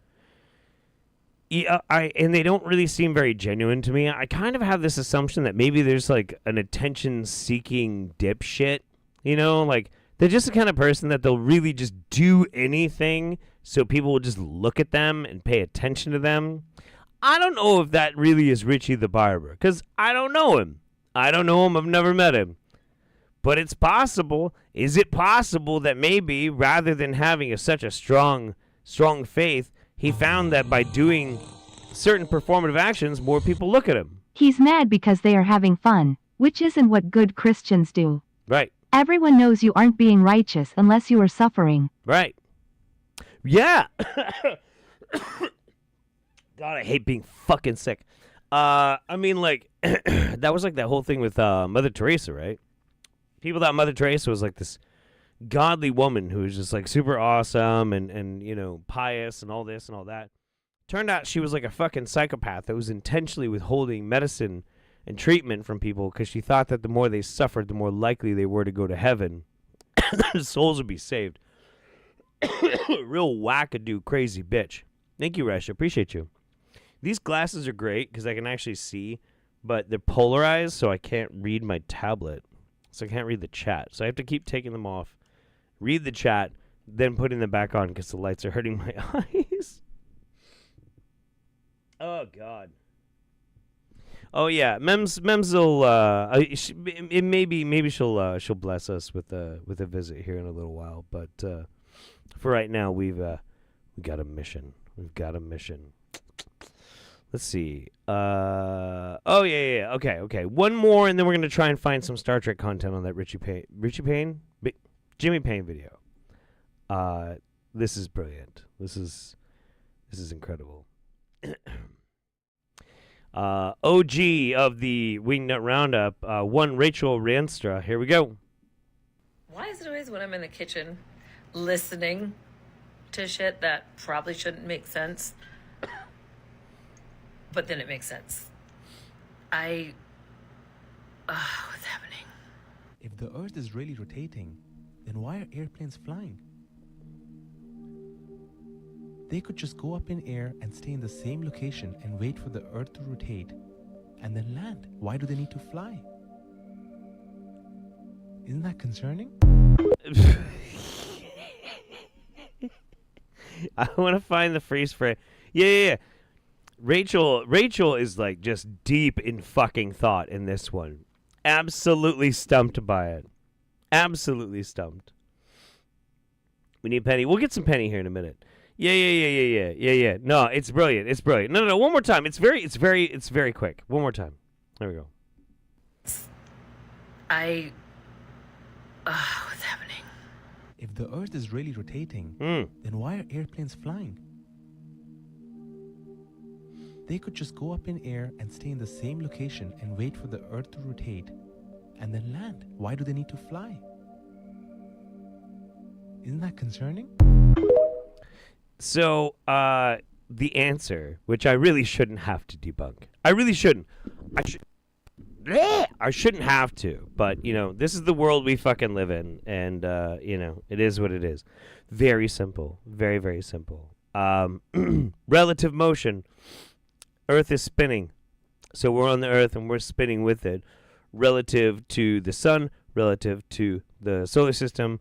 and they don't really seem very genuine to me, I kind of have this assumption that maybe there's like an attention-seeking dipshit, you know? Like, they're just the kind of person that they'll really just do anything so people will just look at them and pay attention to them. I don't know if that really is Richie the Barber, because I don't know him. I've never met him. But it's possible. Is it possible that maybe rather than having such a strong faith, he found that by doing certain performative actions, more people look at him? He's mad because they are having fun, which isn't what good Christians do. Right. Everyone knows you aren't being righteous unless you are suffering. Right. Yeah. God, I hate being fucking sick. I mean, like, that was like that whole thing with Mother Teresa, right? People thought Mother Teresa was like this godly woman who was just like super awesome and you know, pious and all this and all that. Turned out she was like a fucking psychopath that was intentionally withholding medicine and treatment from people because she thought that the more they suffered, the more likely they were to go to heaven. Their souls would be saved. Real wackadoo crazy bitch. Thank you, Resh. I appreciate you. These glasses are great because I can actually see, but they're polarized, so I can't read my tablet. So I can't read the chat. So I have to keep taking them off, read the chat, then putting them back on because the lights are hurting my eyes. Oh, God. Oh, yeah. Mems will, maybe she'll bless us with a visit here in a little while. But for right now, we got a mission. We've got a mission. Let's see. Yeah. Okay. One more, and then we're gonna try and find some Star Trek content on that Jimmy Payne video. This is brilliant. This is incredible. OG of the Wingnut Roundup, one Rachel Ranstra. Here we go. Why is it always when I'm in the kitchen listening to shit that probably shouldn't make sense, but then it makes sense. What's happening? If the Earth is really rotating, then why are airplanes flying? They could just go up in air and stay in the same location and wait for the Earth to rotate and then land. Why do they need to fly? Isn't that concerning? I want to find the freeze frame. Yeah. Rachel is like just deep in fucking thought in this one. Absolutely stumped by it. Absolutely stumped. We need Penny. We'll get some Penny here in a minute. Yeah. No, it's brilliant. It's brilliant. No. One more time. It's very quick. One more time. There we go. What's happening? If the Earth is really rotating, then why are airplanes flying? They could just go up in air and stay in the same location and wait for the Earth to rotate and then land. Why do they need to fly? Isn't that concerning? So, the answer, which I really shouldn't have to debunk. I really shouldn't. I shouldn't have to, but, this is the world we fucking live in, and, it is what it is. Very simple. Very, very simple. Relative motion. Earth is spinning. So we're on the Earth, and we're spinning with it. Relative to the sun, relative to the solar system.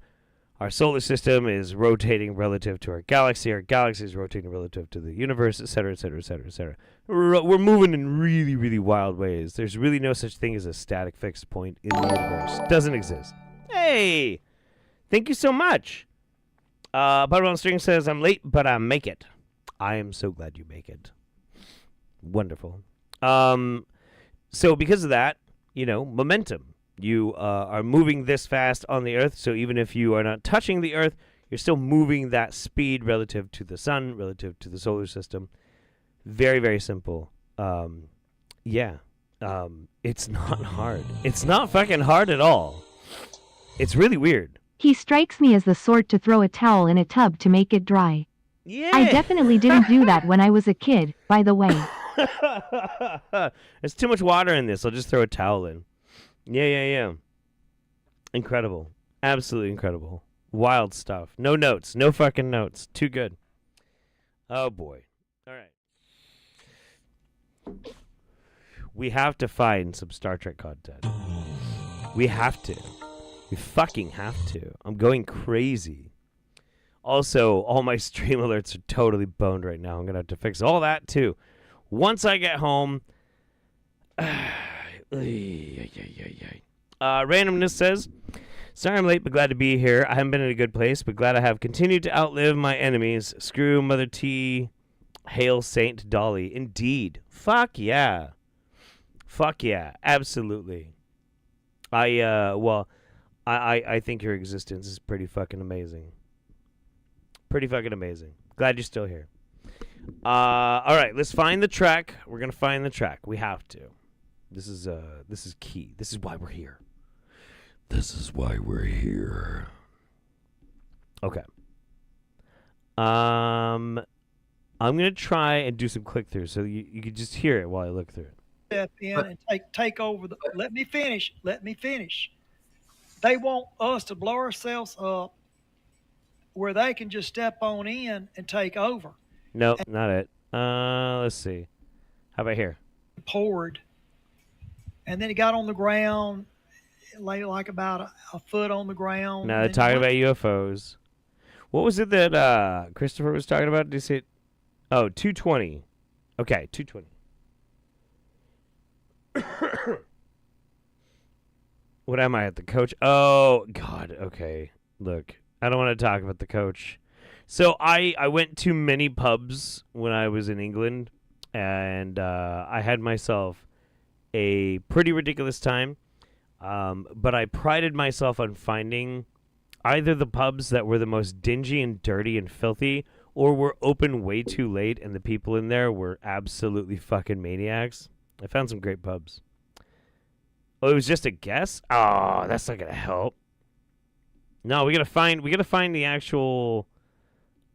Our solar system is rotating relative to our galaxy is rotating relative to the universe, etc., etc., etc., etc. We're moving in really, really wild ways. There's really no such thing as a static fixed point in the universe. Doesn't exist. Hey! Thank you so much. Button on String says, I'm late, but I make it. I am so glad you make it. Wonderful. So because of that, momentum. You are moving this fast on the Earth, so even if you are not touching the Earth, you're still moving that speed relative to the sun, relative to the solar system. Very, very simple. It's not hard. It's not fucking hard at all. It's really weird. He strikes me as the sort to throw a towel in a tub to make it dry. Yeah. I definitely didn't do that when I was a kid, by the way. There's too much water in this. I'll just throw a towel in. Yeah. Incredible. Absolutely incredible. Wild stuff. No notes. No fucking notes. Too good. Oh, boy. All right. We have to find some Star Trek content. We have to. We fucking have to. I'm going crazy. Also, all my stream alerts are totally boned right now. I'm going to have to fix all that, too. Once I get home... Randomness says, sorry I'm late, but glad to be here. I haven't been in a good place, but glad I have continued to outlive my enemies. Screw Mother T. Hail Saint Dolly. Indeed. Fuck yeah. Absolutely. I think your existence is pretty fucking amazing. Glad you're still here. All right, let's find the track. We're gonna find the track. We have to. This is key. This is why we're here. Okay. I'm gonna try and do some click through so you can just hear it while I look through it. Step in and take over the. Let me finish. They want us to blow ourselves up where they can just step on in and take over. No, not it. Let's see. How about here? Poured. And then he got on the ground, lay like about a foot on the ground. Now they're talking about UFOs. What was it that Christopher was talking about? Did you see it? Oh, 220. Okay, 220. What am I at the coach? Oh, God. Okay. Look, I don't want to talk about the coach. So I went to many pubs when I was in England, and I had myself a pretty ridiculous time. But I prided myself on finding either the pubs that were the most dingy and dirty and filthy, or were open way too late and the people in there were absolutely fucking maniacs. I found some great pubs. Oh, it was just a guess? Oh, that's not gonna help. No, we gotta find the actual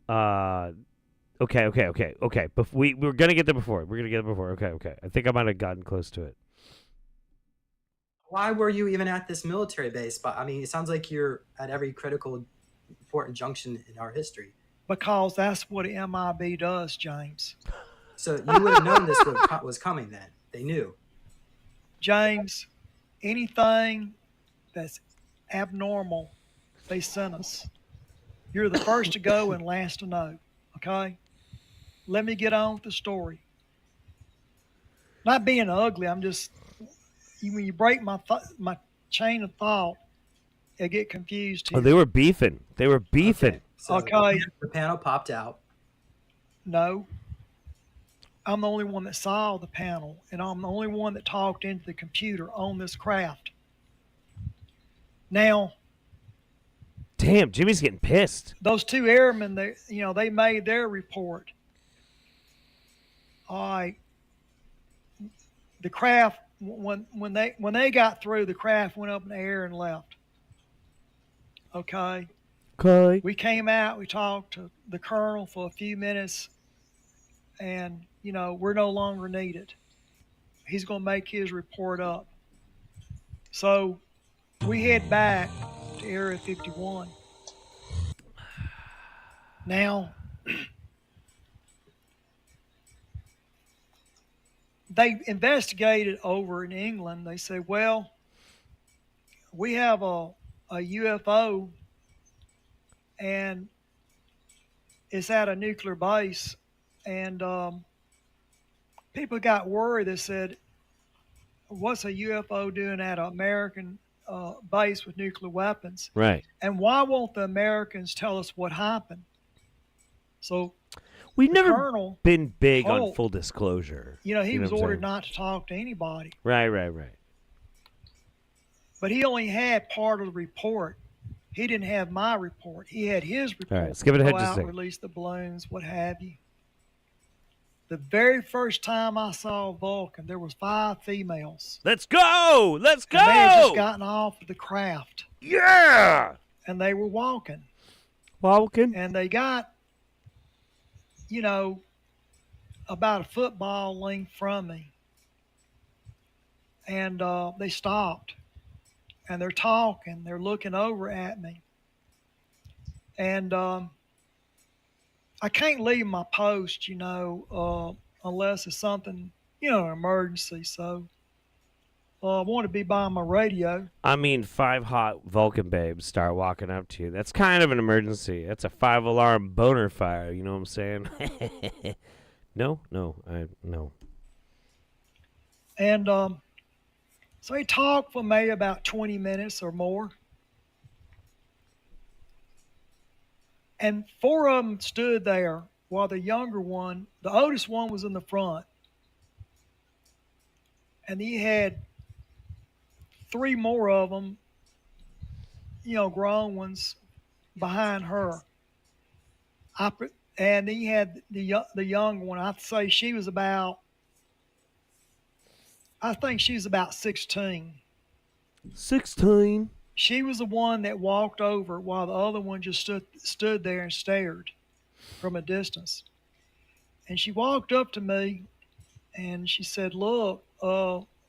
Okay. We're gonna get there before. Okay. I think I might have gotten close to it. Why were you even at this military base? But I mean, it sounds like you're at every critical, important junction in our history. Because that's what MIB does, James. So you would have known this was coming then. They knew. James, anything that's abnormal, they sent us. You're the first to go and last to know, okay? Let me get on with the story. Not being ugly, I'm just, when you break my chain of thought, I get confused here. Oh, they were beefing. Okay. So Okay. The panel popped out. No. I'm the only one that saw the panel, and I'm the only one that talked into the computer on this craft. Now, damn, Jimmy's getting pissed. Those two airmen, they made their report. All right. The craft, when they got through, the craft went up in the air and left. Okay. We came out, we talked to the colonel for a few minutes, and we're no longer needed. He's going to make his report up. So we head back to Area 51. Now, they investigated over in England. They said, well, we have a UFO, and it's at a nuclear base, and people got worried. They said, what's a UFO doing at an American base with nuclear weapons? Right. And why won't the Americans tell us what happened? So we've never colonel, been big Holt, on full disclosure. He was ordered not to talk to anybody. Right. But he only had part of the report. He didn't have my report. He had his report. All right, let's give it a head Go just a out, second. release the balloons, what have you. The very first time I saw Vulcan, there was 5 females. Let's go! And they had just gotten off of the craft. Yeah! And they were walking. And they got, about a football length from me. And they stopped. And they're talking. They're looking over at me. And I can't leave my post, unless it's something, an emergency. So I want to be by my radio. I mean, 5 hot Vulcan babes start walking up to you. That's kind of an emergency. That's a 5-alarm boner fire. You know what I'm saying? No. And so he talked for maybe about 20 minutes or more. And 4 of them stood there while the younger one, the oldest one, was in the front. And he had 3 more of them, grown ones, behind her. And he had the young one. I'd say she was about, I think she was about 16. 16? She was the one that walked over while the other one just stood there and stared from a distance. And she walked up to me and she said, look,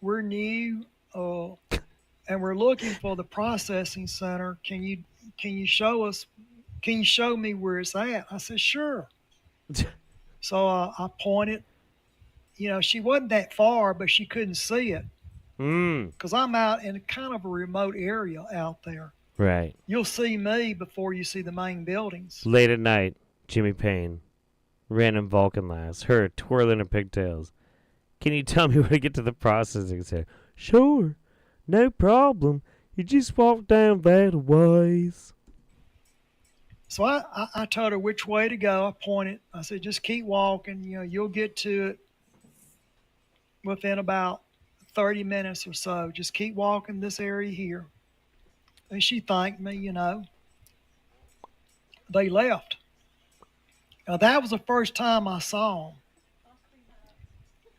we're new and we're looking for the processing center. Can you show me where it's at? I said, sure. So I pointed. She wasn't that far, but she couldn't see it. Because I'm out in kind of a remote area out there. Right. You'll see me before you see the main buildings. Late at night, Jimmy Payne, random Vulcan lass, her twirling her pigtails. Can you tell me where to get to the processing center? Sure, no problem. You just walk down that ways. So I told her which way to go. I pointed. I said, just keep walking. You'll get to it within about 30 minutes or so. Just keep walking this area here. And she thanked me, They left. Now, that was the first time I saw them.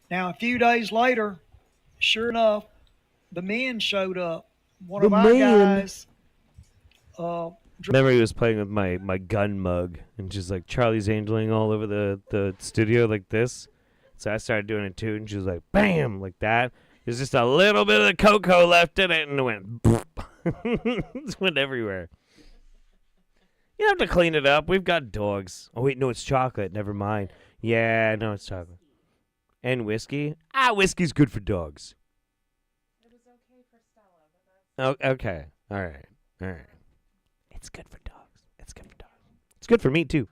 Now, a few days later, sure enough, the men showed up. One of our guys, Remember, he was playing with my gun mug and just like Charlie's Angeling all over the studio like this. So I started doing it too, and she was like, bam, like that. There's just a little bit of the cocoa left in it, and it went boop. It went everywhere. You have to clean it up. We've got dogs. Oh, wait, no, it's chocolate. Never mind. Yeah, no, it's chocolate. And whiskey? Whiskey's good for dogs. It was okay for Stella, but that's... Oh, okay. All right. It's good for dogs. It's good for dogs. It's good for me, too.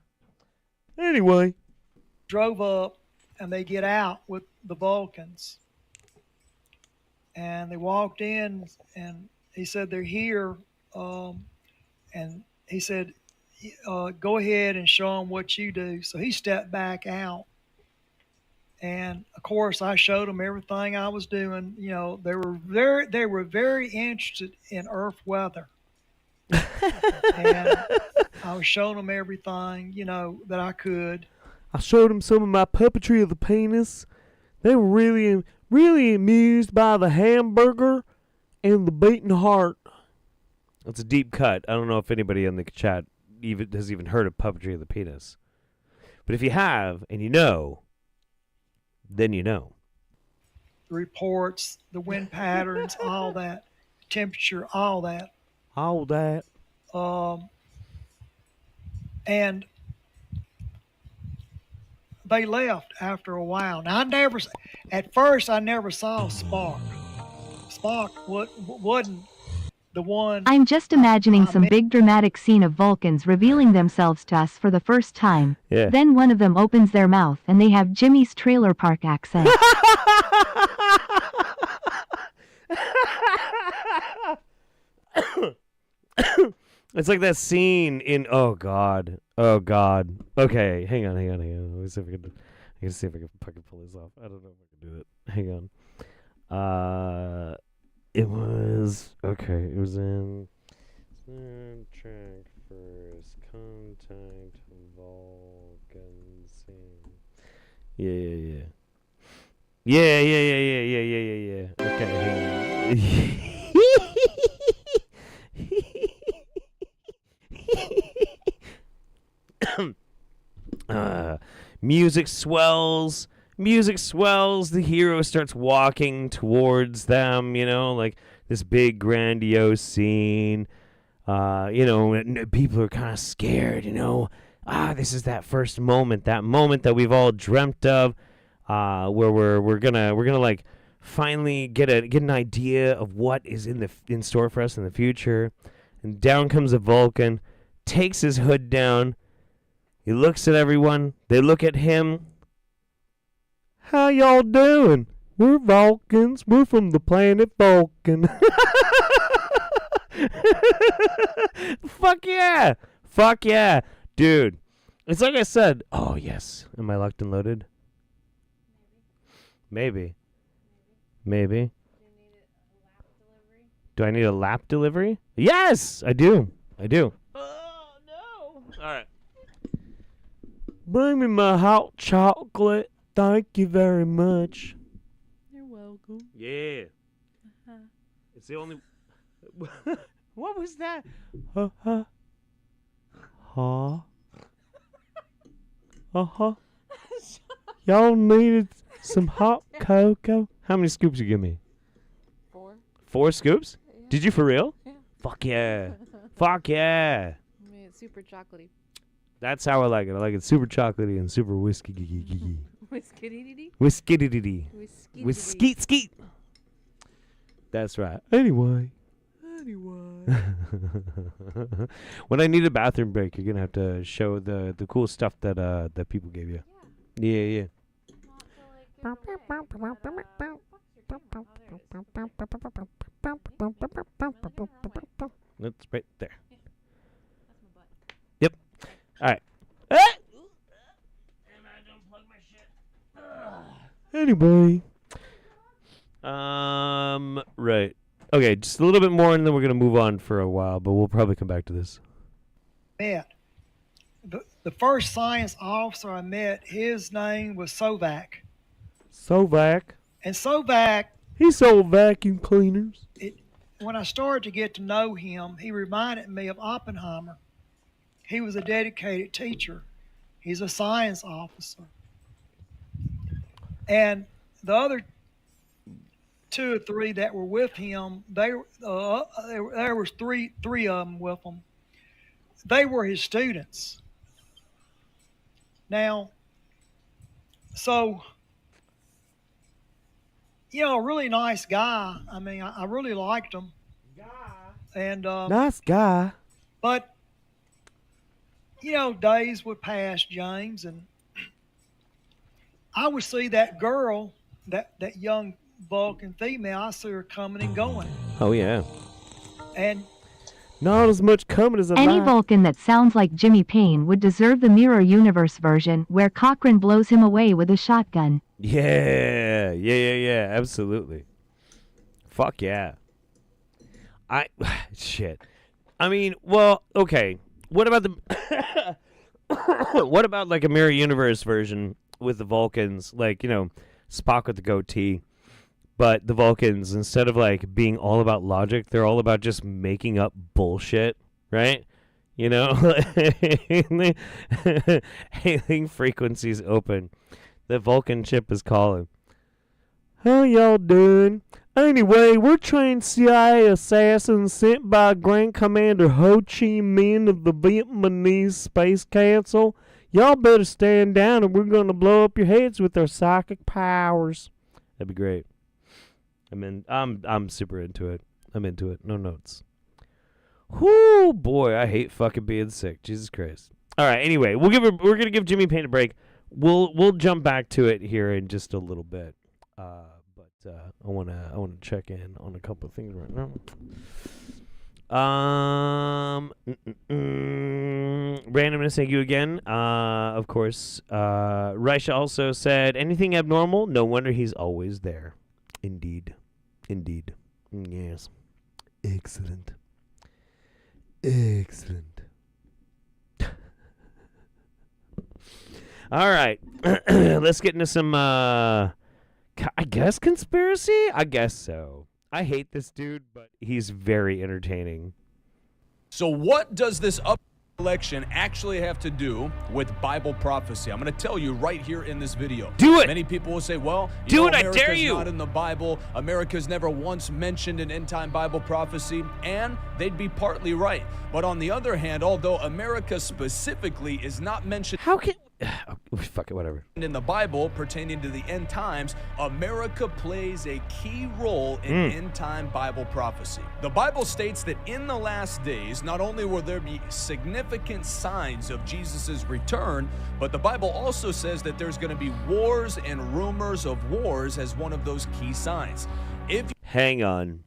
Anyway. Drove up, and they get out with the Vulcans. And they walked in, and he said, they're here. And he said, go ahead and show them what you do. So he stepped back out. And of course, I showed them everything I was doing. You know, they were very interested in Earth weather. And I was showing them everything, you know, that I could. I showed them some of my puppetry of the penis. They were really amused by the hamburger and the beating heart. That's a deep cut. I don't know if anybody in the chat has even heard of puppetry of the penis. But if you have, and you know, then you know. The reports, the wind patterns, all that, temperature, all that. All that. And they left after a while. Now, at first, I never saw Spock. Spock wasn't the one. I'm just imagining some big dramatic scene of Vulcans revealing themselves to us for the first time. Yeah. Then one of them opens their mouth and they have Jimmy's trailer park accent. It's like that scene in oh god. Okay, hang on. Let me see if I can fucking pull this off. I don't know if I can do it. Hang on. It was in track first contact Vulcan scene. Yeah. Okay, hang on. Music swells. The hero starts walking towards them, you know, like this big grandiose scene. You know, people are kind of scared, you know. This is that first moment, that we've all dreamt of, where we're gonna like finally get an idea of what is in store for us in the future. And down comes a Vulcan, takes his hood down. He looks at everyone. They look at him. How y'all doing? We're Vulcans. We're from the planet Vulcan. Fuck yeah. Dude, it's like I said. Oh, yes. Am I locked and loaded? Maybe. Do I need a lap delivery? Yes, I do. Oh, no. All right. Bring me my hot chocolate. Thank you very much. You're welcome. Yeah. Uh-huh. It's the only... What was that? Y'all needed some hot cocoa? How many scoops you give me? 4. 4 scoops? Yeah. Did you for real? Yeah. Fuck yeah. Fuck yeah. I mean, it's super chocolatey. That's how I like it. I like it super chocolatey and super whiskey. Whiskey-dee-dee-dee? Whiskey-dee-dee. Whiskey-skeet. That's right. Anyway. When I need a bathroom break, you're gonna have to show the cool stuff that people gave you. Yeah. That's right there. Yep. All right. Anyway. Right. Okay, just a little bit more, and then we're gonna move on for a while, but we'll probably come back to this. Met. The first science officer I met, his name was Sovak. Sovak. And Sovak... He sold vacuum cleaners. when I started to get to know him, he reminded me of Oppenheimer. He was a dedicated teacher. He's a science officer. And the other 2 or 3 that were with him, there was three of them with him. They were his students. Now, so, a really nice guy. I mean, I really liked him. And Nice guy. but days would pass, James, and I would see that girl, that young Vulcan female. I see her coming and going, Oh yeah. and Not as much coming as I Any like. Vulcan that sounds like Jimmy Payne would deserve the Mirror Universe version where Cochrane blows him away with a shotgun. Yeah. Absolutely. Fuck yeah. Shit. I mean, well, okay. What about the what about like a Mirror Universe version with the Vulcans, like, Spock with the goatee, but the Vulcans, instead of like being all about logic, they're all about just making up bullshit, right? Hailing frequencies open. The Vulcan ship is calling. How y'all doing? Anyway, we're trained CIA assassins sent by Grand Commander Ho Chi Minh of the Vietnamese Space Council. Y'all better stand down, or we're gonna blow up your heads with our psychic powers. That'd be great. I'm super into it. I'm into it. No notes. Whoo, boy, I hate fucking being sick. Jesus Christ. All right. Anyway, we're gonna give Jimmy Payne a break. We'll jump back to it here in just a little bit. But I wanna check in on a couple of things right now. Randomness, thank you again. Of course. Raisha also said, anything abnormal? No wonder he's always there. Indeed. Yes. Excellent. All right. Let's get into some, I guess, conspiracy? I guess so. I hate this dude, but he's very entertaining. So what does this election actually have to do with Bible prophecy? I'm going to tell you right here in this video. Do it! Many people will say, well, I dare you! not in the Bible. America's never once mentioned an end-time Bible prophecy, and they'd be partly right. But on the other hand, although America specifically is not mentioned... How can... Fuck it, whatever. In the Bible pertaining to the end times, America plays a key role in end-time Bible prophecy. The Bible states that in the last days, not only will there be significant signs of Jesus' return, but the Bible also says that there's going to be wars and rumors of wars as one of those key signs. Hang on.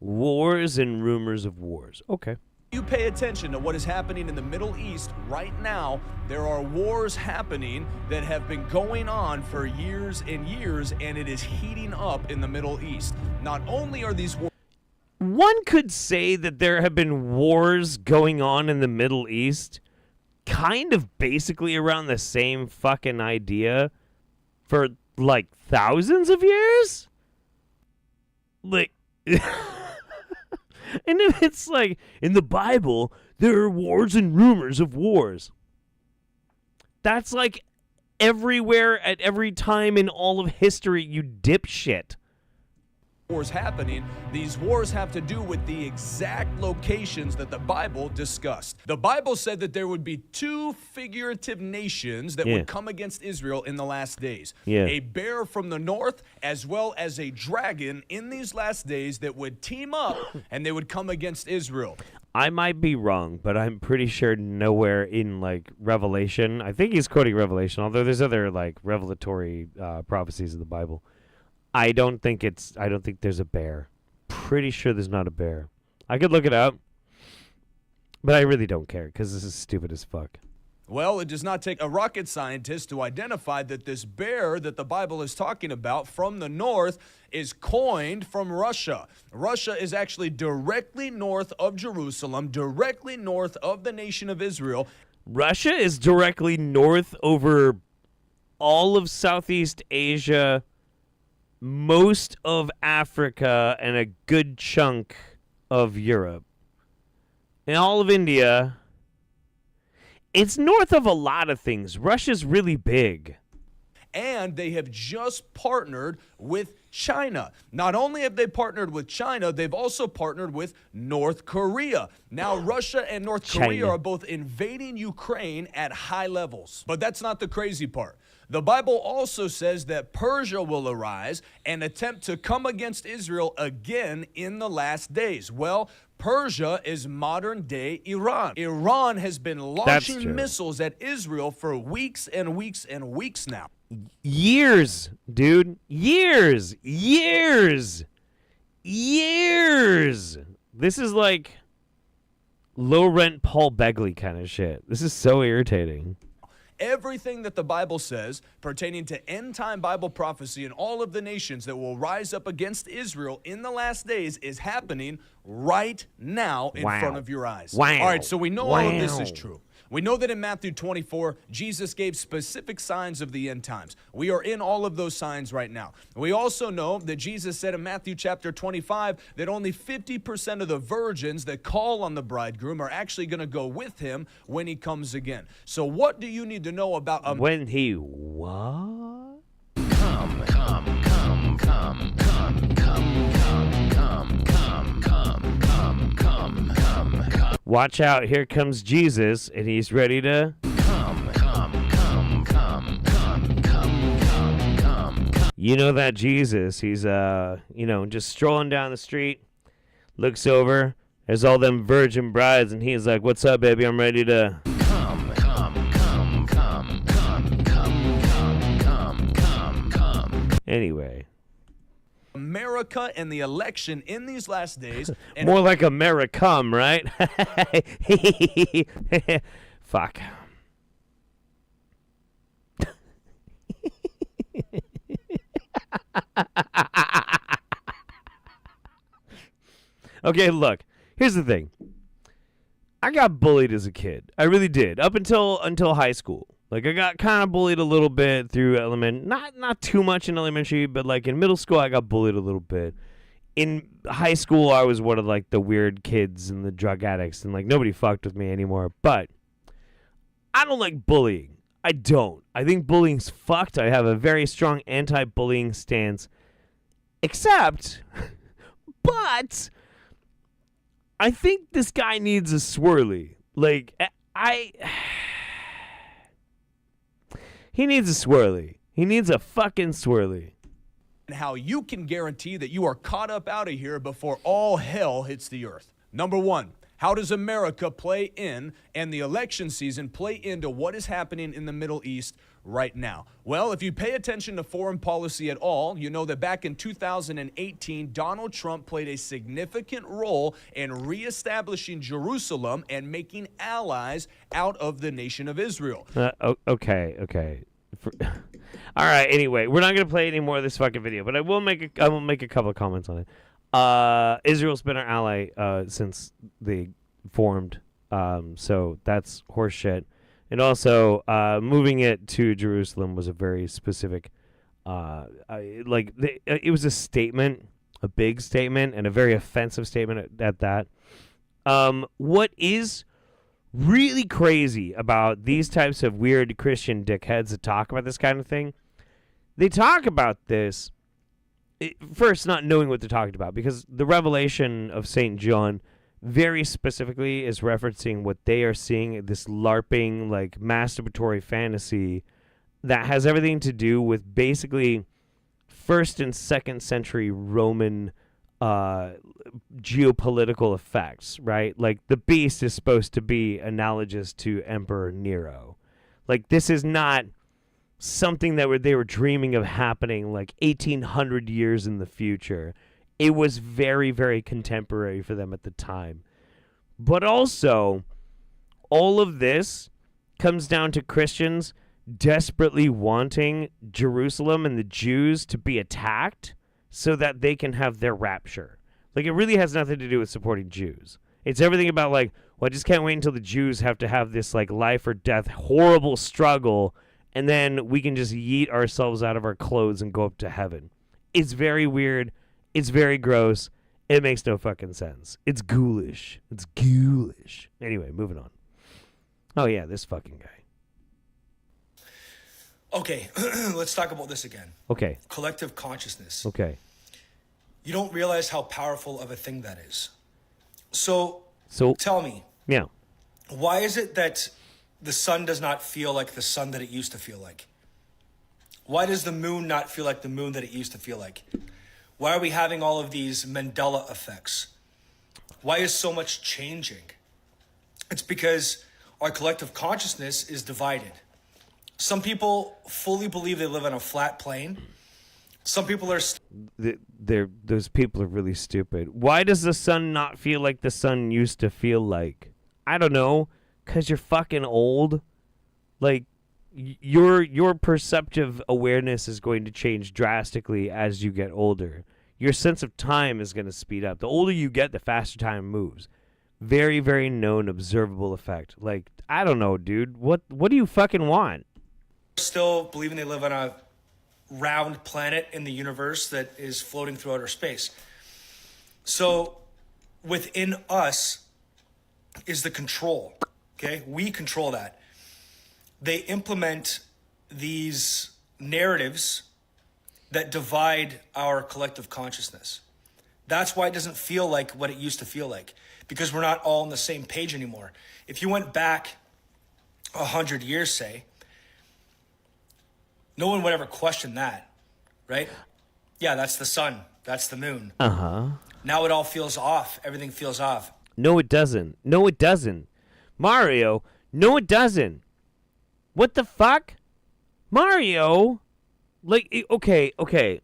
Wars and rumors of wars. Okay. You pay attention to what is happening in the Middle East right now. There are wars happening that have been going on for years and years, and it is heating up in the Middle East. Not only are these wars... One could say that there have been wars going on in the Middle East, kind of basically around the same fucking idea for, like, thousands of years? Like... And if it's like, in the Bible, there are wars and rumors of wars. That's like everywhere at every time in all of history, you dipshit. Wars happening, these wars have to do with the exact locations that the Bible discussed. The Bible said that there would be 2 figurative nations that would come against Israel in the last days. A bear from the north, as well as a dragon in these last days that would team up and they would come against Israel. I might be wrong, but I'm pretty sure nowhere in, like, Revelation, I think he's quoting Revelation, although there's other, like, revelatory prophecies of the Bible. I don't think there's a bear. Pretty sure there's not a bear. I could look it up, but I really don't care because this is stupid as fuck. Well, it does not take a rocket scientist to identify that this bear that the Bible is talking about from the north is coined from Russia. Russia is actually directly north of Jerusalem, directly north of the nation of Israel. Russia is directly north over all of Southeast Asia most of Africa and a good chunk of Europe. And all of India. It's north of a lot of things. Russia's really big. And they have just partnered with China. Not only have they partnered with China, they've also partnered with North Korea. Now, Russia and North Korea are both invading Ukraine at high levels. But that's not the crazy part. The Bible also says that Persia will arise and attempt to come against Israel again in the last days. Well, Persia is modern-day Iran. Iran has been launching missiles at Israel for weeks and weeks and weeks now. Years, dude. Years. This is like low-rent Paul Begley kind of shit. This is so irritating. Everything that the Bible says pertaining to end-time Bible prophecy and all of the nations that will rise up against Israel in the last days is happening right now in front of your eyes. Wow. All right, so we know all of this is true. We know that in Matthew 24, Jesus gave specific signs of the end times. We are in all of those signs right now. We also know that Jesus said in Matthew chapter 25 that only 50% of the virgins that call on the bridegroom are actually going to go with him when he comes again. So what do you need to know about when he what? Watch out, here comes Jesus, and he's ready to come. You know that Jesus, he's, just strolling down the street, looks over, there's all them virgin brides, and he's like, what's up, baby, I'm ready to Anyway. America and the election in these last days. And more like Americum, right? Fuck. Okay, look. Here's the thing. I got bullied as a kid. I really did. Up until high school. Like, I got kind of bullied a little bit through not too much in elementary, but, like, in middle school, I got bullied a little bit. In high school, I was one of, like, the weird kids and the drug addicts, and, like, nobody fucked with me anymore. But I don't like bullying. I don't. I think bullying's fucked. I have a very strong anti-bullying stance. Except, but I think this guy needs a swirly. Like, he needs a swirly. He needs a fucking swirly. And how you can guarantee that you are caught up out of here before all hell hits the earth. Number one, how does America play in and the election season play into what is happening in the Middle East right now? Well, if you pay attention to foreign policy at all, you know that back in 2018, Donald Trump played a significant role in reestablishing Jerusalem and making allies out of the nation of Israel. Okay. All right, anyway, we're not going to play any more of this fucking video, but I will make a couple of comments on it. Israel's been our ally since they formed, so that's horseshit. And also, moving it to Jerusalem was a very specific, it was a statement, a big statement, and a very offensive statement at that. What is really crazy about these types of weird Christian dickheads that talk about this kind of thing, they talk about this, first not knowing what they're talking about, because the revelation of St. John very specifically is referencing what they are seeing, this LARPing, like, masturbatory fantasy that has everything to do with basically 1st and 2nd century Roman geopolitical effects, right? Like, the beast is supposed to be analogous to Emperor Nero. Like, this is not something that they were dreaming of happening like 1800 years in the future. It was very, very contemporary for them at the time. But also, all of this comes down to Christians desperately wanting Jerusalem and the Jews to be attacked so that they can have their rapture. Like, it really has nothing to do with supporting Jews. It's everything about, like, well, I just can't wait until the Jews have to have this, like, life or death horrible struggle, and then we can just yeet ourselves out of our clothes and go up to heaven. It's very weird. It's very gross. It makes no fucking sense. It's ghoulish. It's ghoulish. Anyway, moving on. Oh, yeah, this fucking guy. Okay, let's talk about this again. Okay. Collective consciousness. Okay. You don't realize how powerful of a thing that is. So tell me. Yeah. Why is it that the sun does not feel like the sun that it used to feel like? Why does the moon not feel like the moon that it used to feel like? Why are we having all of these Mandela effects? Why is so much changing? It's because our collective consciousness is divided. Some people fully believe they live on a flat plane. Some people are... Those people are really stupid. Why does the sun not feel like the sun used to feel like? I don't know. Because you're fucking old. Like, your perceptive awareness is going to change drastically as you get older. Your sense of time is going to speed up. The older you get, the faster time moves. Very, very known observable effect. Like, I don't know, dude. What do you fucking want? Still believing they live on a round planet in the universe that is floating through outer space. So within us is the control. Okay, we control that. They implement these narratives that divide our collective consciousness. That's why it doesn't feel like what it used to feel like, because we're not all on the same page anymore. If you went back 100 years, say, no one would ever question that, right? Yeah, that's the sun. That's the moon. Uh-huh. Now it all feels off. Everything feels off. No, it doesn't. No, it doesn't. Mario, no, it doesn't. What the fuck? Mario? Like, okay.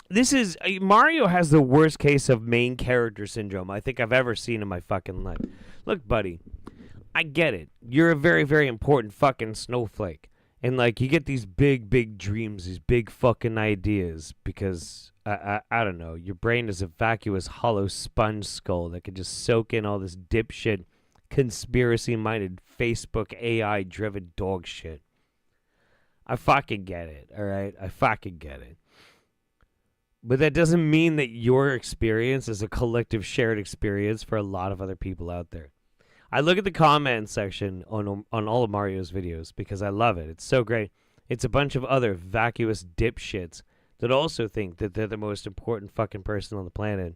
This is... Mario has the worst case of main character syndrome I think I've ever seen in my fucking life. Look, buddy, I get it. You're a very, very important fucking snowflake. And, like, you get these big, big dreams, these big fucking ideas because, I don't know, your brain is a vacuous, hollow sponge skull that can just soak in all this dipshit, conspiracy-minded, Facebook AI-driven dog shit. I fucking get it, all right? I fucking get it. But that doesn't mean that your experience is a collective shared experience for a lot of other people out there. I look at the comment section on all of Mario's videos because I love it. It's so great. It's a bunch of other vacuous dipshits that also think that they're the most important fucking person on the planet.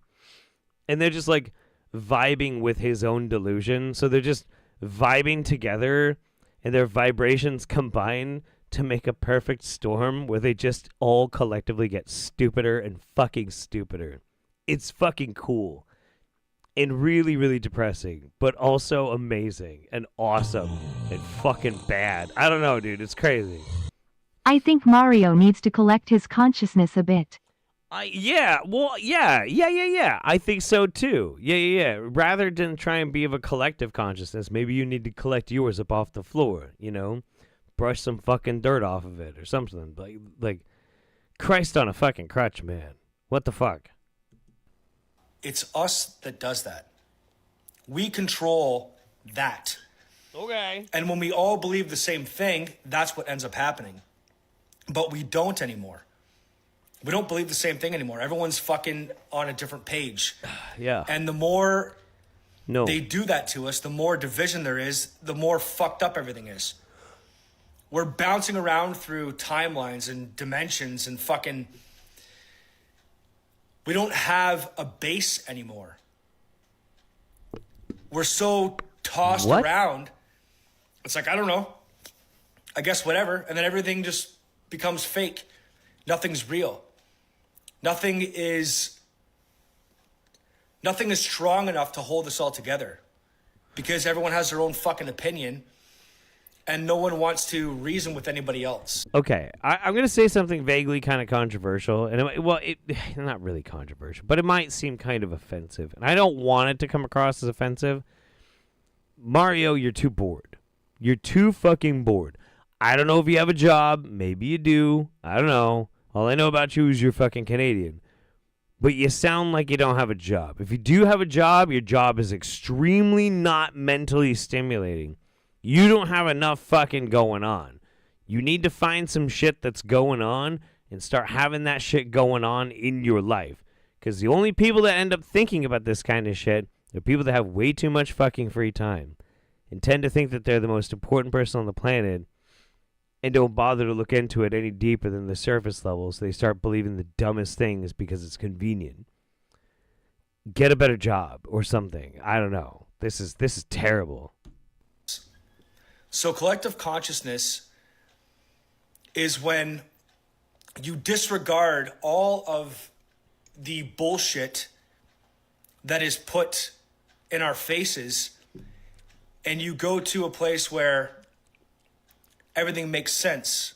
And they're just like vibing with his own delusion. So they're just vibing together and their vibrations combine to make a perfect storm where they just all collectively get stupider and fucking stupider. It's fucking cool. And really, really depressing, but also amazing and awesome and fucking bad. I don't know, dude. It's crazy. I think Mario needs to collect his consciousness a bit. Yeah. I think so, too. Yeah. Rather than try and be of a collective consciousness, maybe you need to collect yours up off the floor, you know? Brush some fucking dirt off of it or something. Like Christ on a fucking crutch, man. What the fuck? It's us that does that. We control that. Okay. And when we all believe the same thing, that's what ends up happening. But we don't anymore. We don't believe the same thing anymore. Everyone's fucking on a different page. Yeah. And the more they do that to us, the more division there is, the more fucked up everything is. We're bouncing around through timelines and dimensions and fucking... We don't have a base anymore. We're so tossed around. It's like, I don't know. I guess whatever. And then everything just becomes fake. Nothing's real. Nothing is strong enough to hold us all together. Because everyone has their own fucking opinion. And no one wants to reason with anybody else. Okay, I'm going to say something vaguely kind of controversial. And not really controversial, but it might seem kind of offensive. And I don't want it to come across as offensive. Mario, you're too bored. You're too fucking bored. I don't know if you have a job. Maybe you do. I don't know. All I know about you is you're fucking Canadian. But you sound like you don't have a job. If you do have a job, your job is extremely not mentally stimulating. You don't have enough fucking going on. You need to find some shit that's going on and start having that shit going on in your life. Because the only people that end up thinking about this kind of shit are people that have way too much fucking free time and tend to think that they're the most important person on the planet and don't bother to look into it any deeper than the surface level, so they start believing the dumbest things because it's convenient. Get a better job or something. I don't know. This is terrible. So collective consciousness is when you disregard all of the bullshit that is put in our faces, and you go to a place where everything makes sense.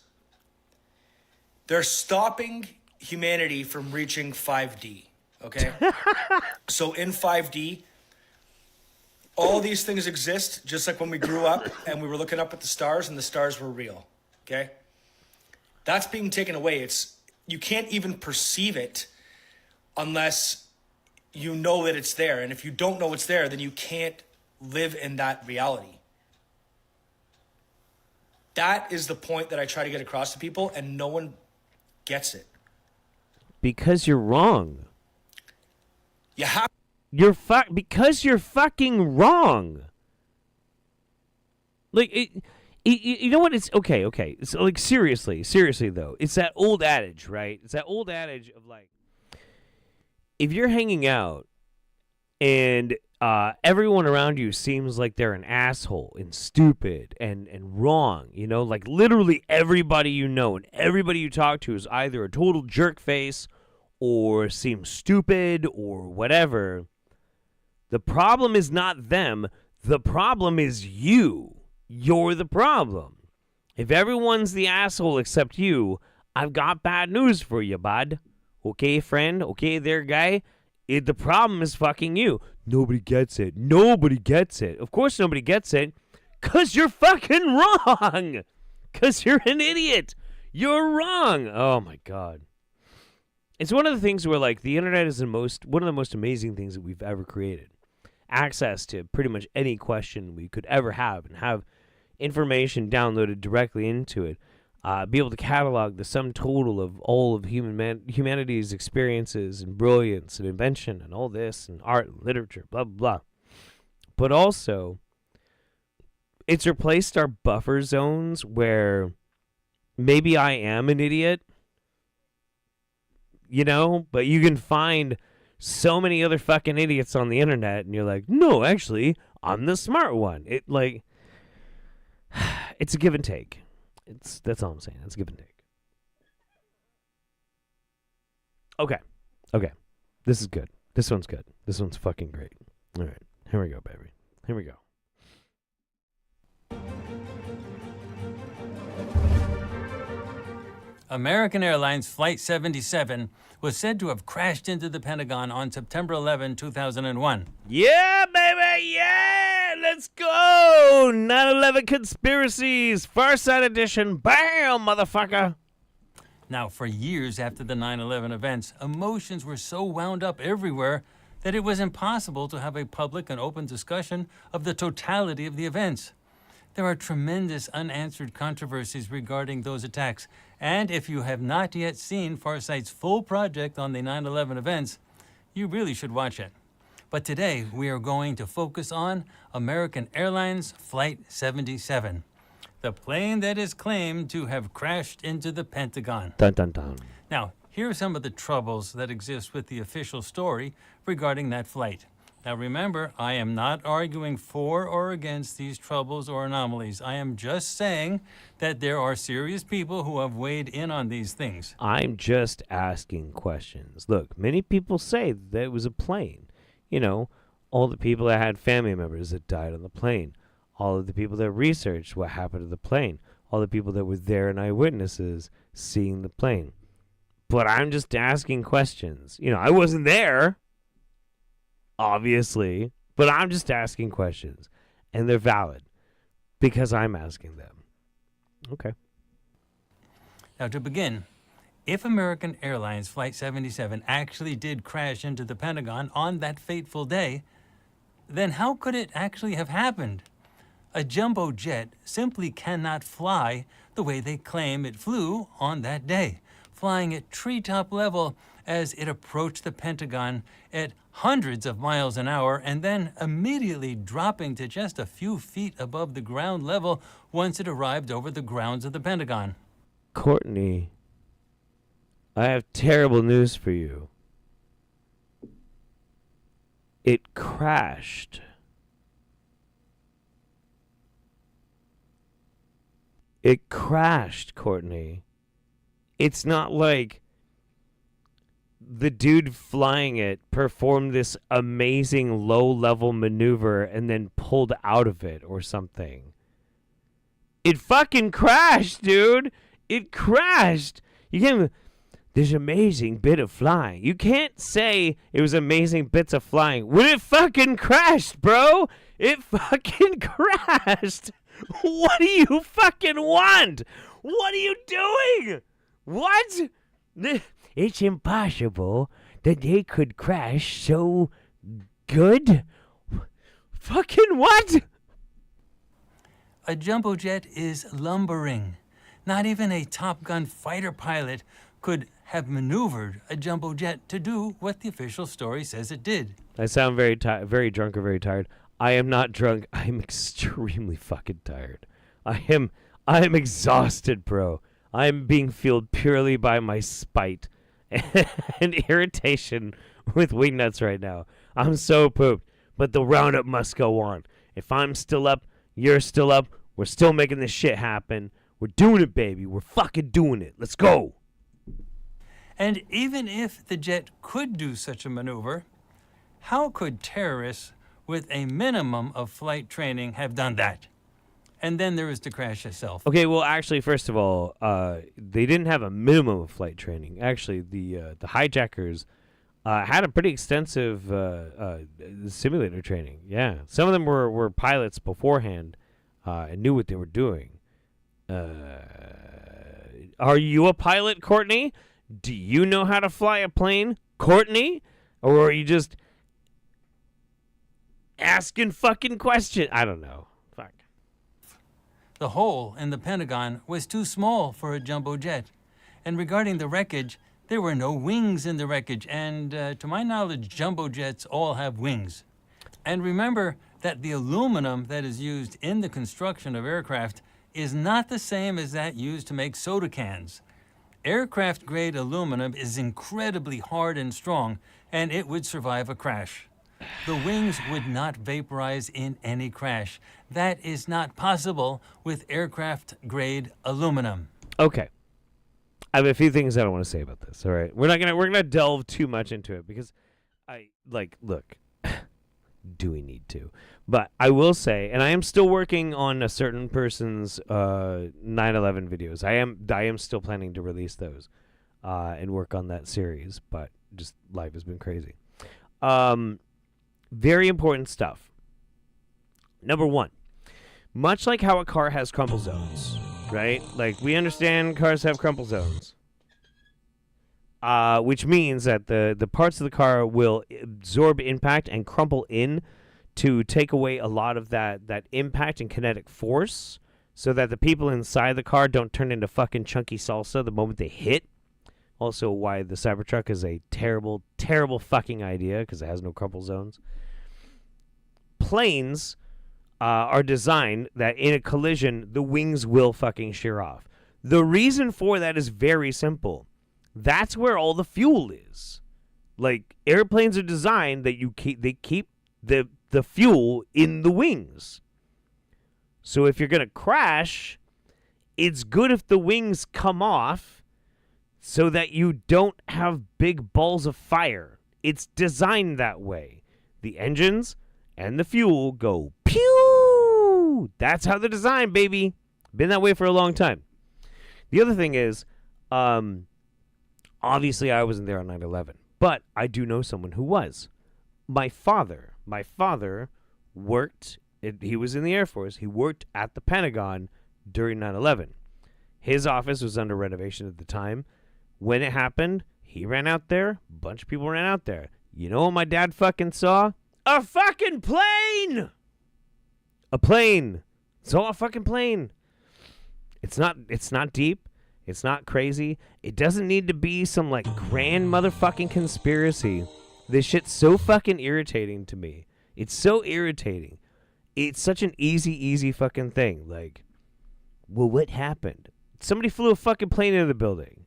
They're stopping humanity from reaching 5D, okay? So in 5D, all these things exist just like when we grew up and we were looking up at the stars and the stars were real, okay? That's being taken away. You can't even perceive it unless you know that it's there. And if you don't know it's there, then you can't live in that reality. That is the point that I try to get across to people, and no one gets it. Because you're wrong. You have... Because you're fucking wrong. Like, you know what? It's okay. It's like, seriously though. It's that old adage, right? It's that old adage of like, if you're hanging out and everyone around you seems like they're an asshole and stupid and wrong, you know, like literally everybody you know and everybody you talk to is either a total jerk face or seems stupid or whatever. The problem is not them. The problem is you. You're the problem. If everyone's the asshole except you, I've got bad news for you, bud. Okay, friend? Okay, there, guy? The problem is fucking you. Nobody gets it. Nobody gets it. Of course nobody gets it. Because you're fucking wrong. Because you're an idiot. You're wrong. Oh, my God. It's one of the things where, like, the internet is one of the most amazing things that we've ever created. Access to pretty much any question we could ever have and have information downloaded directly into it. Be able to catalog the sum total of all of humanity's experiences and brilliance and invention and all this and art and literature, blah, blah, blah. But also, it's replaced our buffer zones where maybe I am an idiot, you know, but you can find so many other fucking idiots on the internet and you're like, no, actually, I'm the smart one. It's a give and take. That's all I'm saying. It's give and take. Okay. This is good. This one's good. This one's fucking great. All right. Here we go, baby. Here we go. American Airlines Flight 77 was said to have crashed into the Pentagon on September 11, 2001. Yeah, baby, yeah! Let's go! 9/11 conspiracies, Far Side edition. Bam, motherfucker! Now, for years after the 9/11 events, emotions were so wound up everywhere that it was impossible to have a public and open discussion of the totality of the events. There are tremendous unanswered controversies regarding those attacks, and if you have not yet seen Farsight's full project on the 9/11 events, you really should watch it. But today, we are going to focus on American Airlines Flight 77, the plane that is claimed to have crashed into the Pentagon. Dun, dun, dun. Now, here are some of the troubles that exist with the official story regarding that flight. Now remember, I am not arguing for or against these troubles or anomalies. I am just saying that there are serious people who have weighed in on these things. I'm just asking questions. Look, many people say that it was a plane. You know, all the people that had family members that died on the plane. All of the people that researched what happened to the plane. All the people that were there and eyewitnesses seeing the plane. But I'm just asking questions. You know, I wasn't there, obviously, but I'm just asking questions. And they're valid because I'm asking them. Okay. Now, to begin, if American Airlines Flight 77 actually did crash into the Pentagon on that fateful day, then how could it actually have happened? A jumbo jet simply cannot fly the way they claim it flew on that day. flying at treetop level as it approached the Pentagon at hundreds of miles an hour and then immediately dropping to just a few feet above the ground level once it arrived over the grounds of the Pentagon. Courtney, I have terrible news for you. It crashed. It crashed, Courtney. It's not like the dude flying it performed this amazing low-level maneuver and then pulled out of it or something. It fucking crashed, dude. It crashed. You can't... This amazing bit of flying. You can't say it was amazing bits of flying when it fucking crashed, bro. It fucking crashed. What do you fucking want? What are you doing? What? It's impossible that they could crash so good. Fucking what? A jumbo jet is lumbering. Not even a Top Gun fighter pilot could have maneuvered a jumbo jet to do what the official story says it did. I sound very drunk or very tired. I am not drunk. I am extremely fucking tired. I am exhausted, bro. I am being fueled purely by my spite and irritation with Wingnuts right now. I'm so pooped, but the roundup must go on. If I'm still up, you're still up. We're still making this shit happen. We're doing it, baby. We're fucking doing it. Let's go. And even if the jet could do such a maneuver, how could terrorists with a minimum of flight training have done that? And then there is the crash itself. Okay, well, actually, first of all, they didn't have a minimum of flight training. Actually, the hijackers had a pretty extensive simulator training. Yeah, some of them were pilots beforehand and knew what they were doing. Are you a pilot, Courtney? Do you know how to fly a plane, Courtney? Or are you just asking fucking questions? I don't know. Fuck. The hole in the Pentagon was too small for a jumbo jet. And regarding the wreckage, there were no wings in the wreckage. And to my knowledge, jumbo jets all have wings. And remember that the aluminum that is used in the construction of aircraft is not the same as that used to make soda cans. Aircraft-grade aluminum is incredibly hard and strong, and it would survive a crash. The wings would not vaporize in any crash. That is not possible with aircraft-grade aluminum. Okay. I have a few things I don't want to say about this, all right? We're gonna delve too much into it because look, do we need to? But I will say, and I am still working on a certain person's 9/11 videos. I am still planning to release those and work on that series, but just life has been crazy. Very important stuff. Number one, much like how a car has crumple zones, right? Like, we understand cars have crumple zones, which means that the parts of the car will absorb impact and crumple in to take away a lot of that impact and kinetic force so that the people inside the car don't turn into fucking chunky salsa the moment they hit. Also why the Cybertruck is a terrible, terrible fucking idea because it has no crumple zones. Planes are designed that in a collision, the wings will fucking shear off. The reason for that is very simple. That's where all the fuel is. Like, airplanes are designed that they keep the fuel in the wings. So if you're going to crash, it's good if the wings come off so that you don't have big balls of fire. It's designed that way. The engines and the fuel go pew! That's how they're designed, baby. Been that way for a long time. The other thing is, obviously I wasn't there on 9/11, but I do know someone who was. My father worked, he was in the Air Force, he worked at the Pentagon during 9/11. His office was under renovation at the time. When it happened, he ran out there, a bunch of people ran out there. You know what my dad fucking saw? A fucking plane! A plane. Saw a fucking plane. It's not deep. It's not crazy. It doesn't need to be some like grand motherfucking conspiracy. This shit's so fucking irritating to me. It's so irritating. It's such an easy fucking thing. Like, well, what happened? Somebody flew a fucking plane into the building.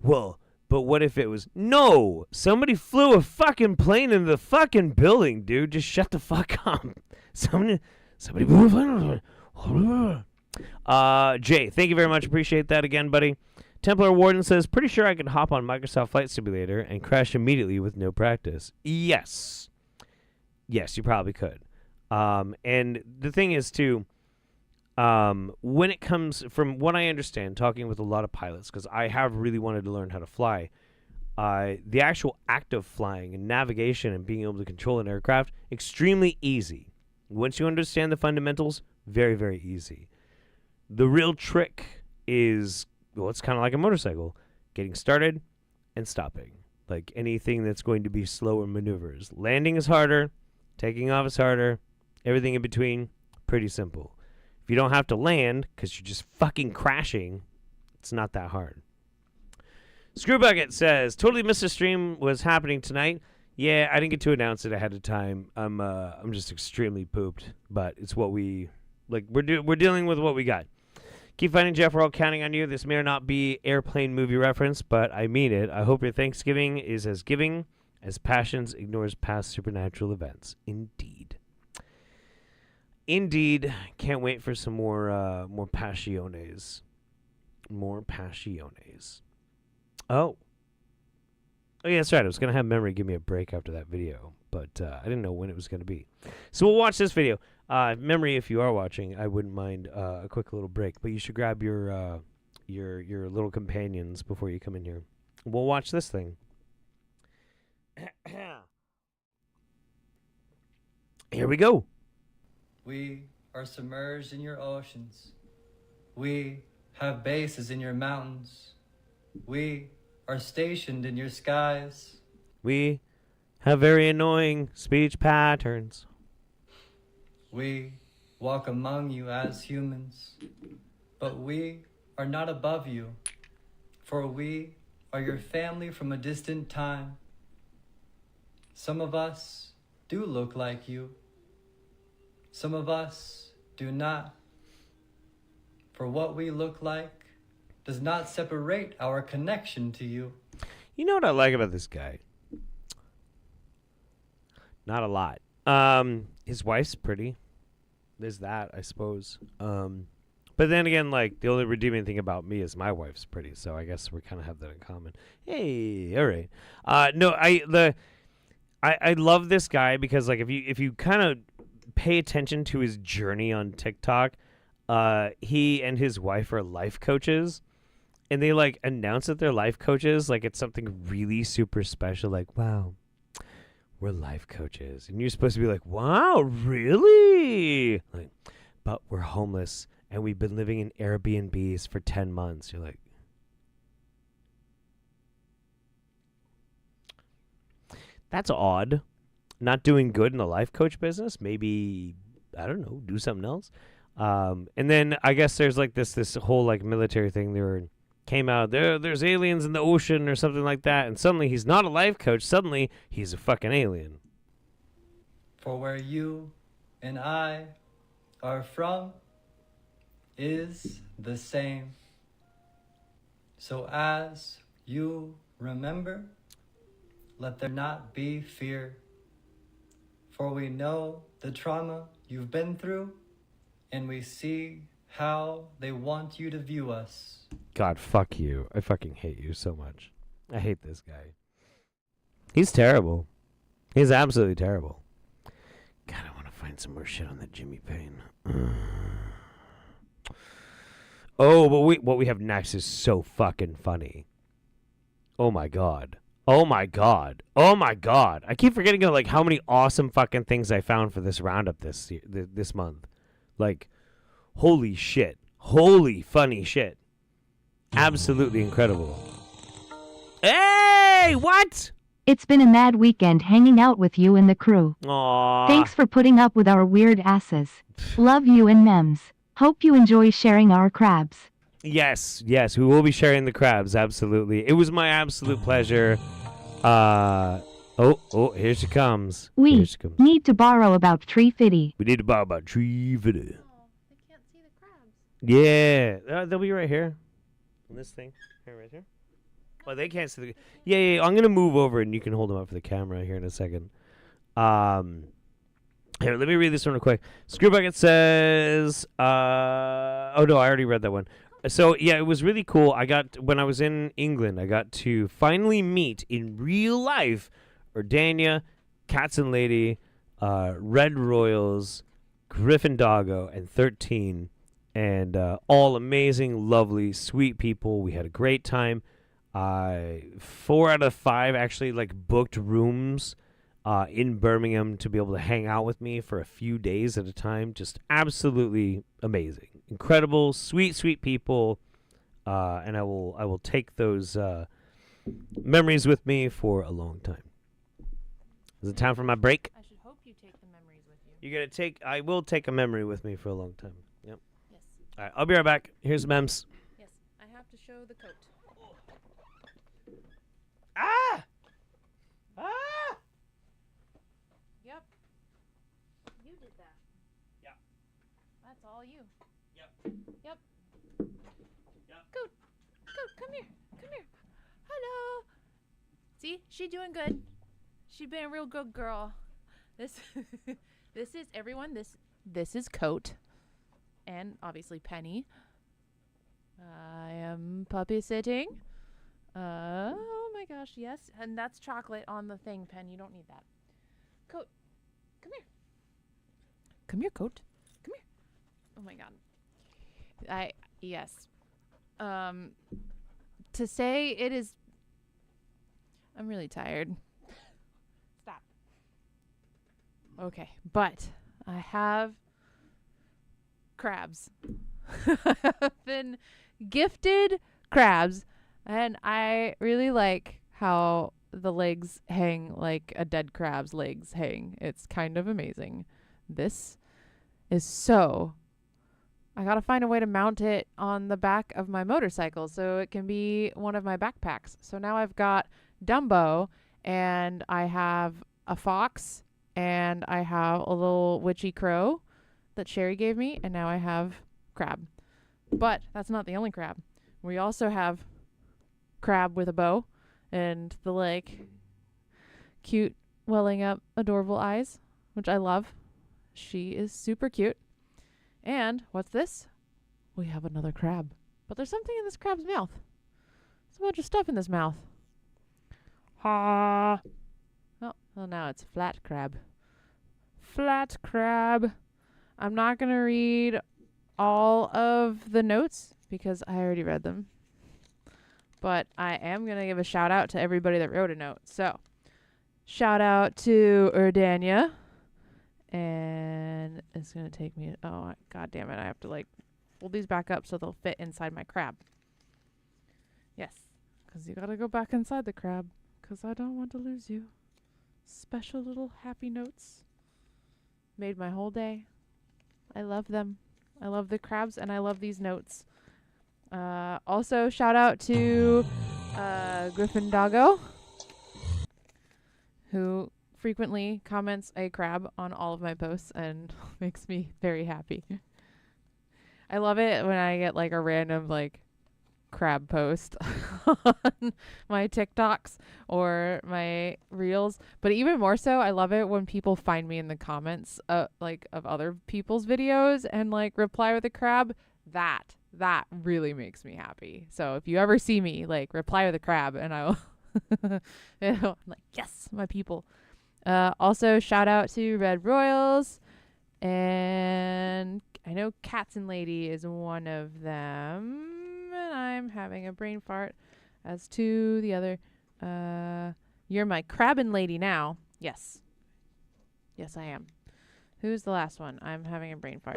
Well, but what if it was... No! Somebody flew a fucking plane into the fucking building, dude. Just shut the fuck up. Somebody flew a plane. Jay, thank you very much. Appreciate that again, buddy. Templar Warden says, pretty sure I could hop on Microsoft Flight Simulator and crash immediately with no practice. Yes. Yes, you probably could. And the thing is, too, when it comes, from what I understand, talking with a lot of pilots, because I have really wanted to learn how to fly, the actual act of flying and navigation and being able to control an aircraft, extremely easy. Once you understand the fundamentals, very, very easy. The real trick is, well, it's kind of like a motorcycle, getting started and stopping. Like anything that's going to be slower maneuvers. Landing is harder, taking off is harder, everything in between, pretty simple. If you don't have to land because you're just fucking crashing, it's not that hard. Screwbucket says, totally missed the stream was happening tonight. Yeah, I didn't get to announce it ahead of time. I'm just extremely pooped, but it's what we like. We're dealing with what we got. Keep fighting, Jeff. We're all counting on you. This may or not be airplane movie reference, but I mean it. I hope your Thanksgiving is as giving as Passions ignores past supernatural events. Indeed. Indeed. Can't wait for some more passiones. More passiones. Oh, yeah, that's right. I was going to have Memory give me a break after that video, but I didn't know when it was going to be. So we'll watch this video. Memory, if you are watching, I wouldn't mind a quick little break, but you should grab your little companions before you come in here. We'll watch this thing. Here we go. We are submerged in your oceans. We have bases in your mountains. We are stationed in your skies. We have very annoying speech patterns. We walk among you as humans, but we are not above you, for we are your family from a distant time. Some of us do look like you. Some of us do not. For what we look like does not separate our connection to you. You know what I like about this guy? Not a lot. His wife's pretty. There's that, I suppose. But then again, like, the only redeeming thing about me is my wife's pretty, so I guess we kind of have that in common. Hey, all right. No, I love this guy because, like, if you kind of pay attention to his journey on TikTok, he and his wife are life coaches, and they like announce that they're life coaches like it's something really super special. Like, wow, we're life coaches, and you're supposed to be like, wow, really? Like, but we're homeless and we've been living in Airbnbs for 10 months. You're like, that's odd. Not doing good in the life coach business. Maybe, I don't know, do something else. And then I guess there's like this whole like military thing. Came out there's aliens in the ocean or something like that, and suddenly he's not a life coach. Suddenly he's a fucking alien. For where you and I are from is the same. So as you remember, let there not be fear. For we know the trauma you've been through, and we see how they want you to view us. God, fuck you. I fucking hate you so much. I hate this guy. He's terrible. He's absolutely terrible. God, I want to find some more shit on that Jimmy Payne. Oh, but what we have next is so fucking funny. Oh my god. Oh my god. Oh my god. I keep forgetting like how many awesome fucking things I found for this roundup this month. Like, holy shit. Holy funny shit. Absolutely incredible. Hey, what? It's been a mad weekend hanging out with you and the crew. Aww. Thanks for putting up with our weird asses. Love you and Mems. Hope you enjoy sharing our crabs. Yes, we will be sharing the crabs. Absolutely, it was my absolute pleasure. Here she comes. We need to borrow about tree fitty. We need to borrow about tree fitty. Yeah, they'll be right here. On this thing, right here. Oh, they can't see the. Yeah. I'm gonna move over and you can hold them up for the camera here in a second. Here, let me read this one real quick. Screwbucket says, oh no, I already read that one. So yeah, it was really cool. When I was in England, I got to finally meet in real life Urdania, Cats and Lady, Red Royals, Griffin Doggo, and 13, and all amazing, lovely, sweet people. We had a great time. 4 out of 5 actually booked rooms in Birmingham to be able to hang out with me for a few days at a time. Just absolutely amazing, incredible, sweet people, and I will take those memories with me for a long time. Is it time for my break? I should hope you take the memories with you. I will take a memory with me for a long time. Yep. Yes. All right, I'll be right back. Here's Mems. Yes, I have to show the coat. Ah! Yep. You did that. Yep. That's all you. Yep. Yep. Coot, come here. Hello. See, she doing good. She been a real good girl. This is everyone. This is Coat, and obviously Penny. I am puppy sitting. Oh my gosh, yes, and that's chocolate on the thing. Pen, you don't need that. Coat, come here. Come here, Coat. Come here. Oh my god. Yes. To say it is. I'm really tired. Stop. Okay, but I have crabs. I've been gifted crabs, and I really like how the legs hang like a dead crab's legs hang. It's kind of amazing. This is so... I gotta find a way to mount it on the back of my motorcycle so it can be one of my backpacks. So now I've got Dumbo, and I have a fox, and I have a little witchy crow that Sherry gave me, and now I have crab. But that's not the only crab. We also have crab with a bow and the cute welling up adorable eyes, which I love. She is super cute. And what's this? We have another crab. But there's something in this crab's mouth. There's a bunch of stuff in this mouth. Ha! Oh, well now it's flat crab. Flat crab. I'm not going to read all of the notes because I already read them. But I am going to give a shout out to everybody that wrote a note. So, shout out to Urdania. And it's going to take me... Oh, god damn it. I have to, fold these back up so they'll fit inside my crab. Yes. Because you got to go back inside the crab. Because I don't want to lose you. Special little happy notes. Made my whole day. I love them. I love the crabs, and I love these notes. Also, shout out to Griffin Doggo, who frequently comments a crab on all of my posts and makes me very happy. I love it when I get a random crab post on my TikToks or my reels, but even more so I love it when people find me in the comments of other people's videos and reply with a crab. That really makes me happy. So if you ever see me reply with a crab, and I will I'm yes, my people. Also, shout out to Red Royals, and I know Cats and Lady is one of them, and I'm having a brain fart as to the other. You're my crabbin' lady now. Yes, I am. Who's the last one? I'm having a brain fart.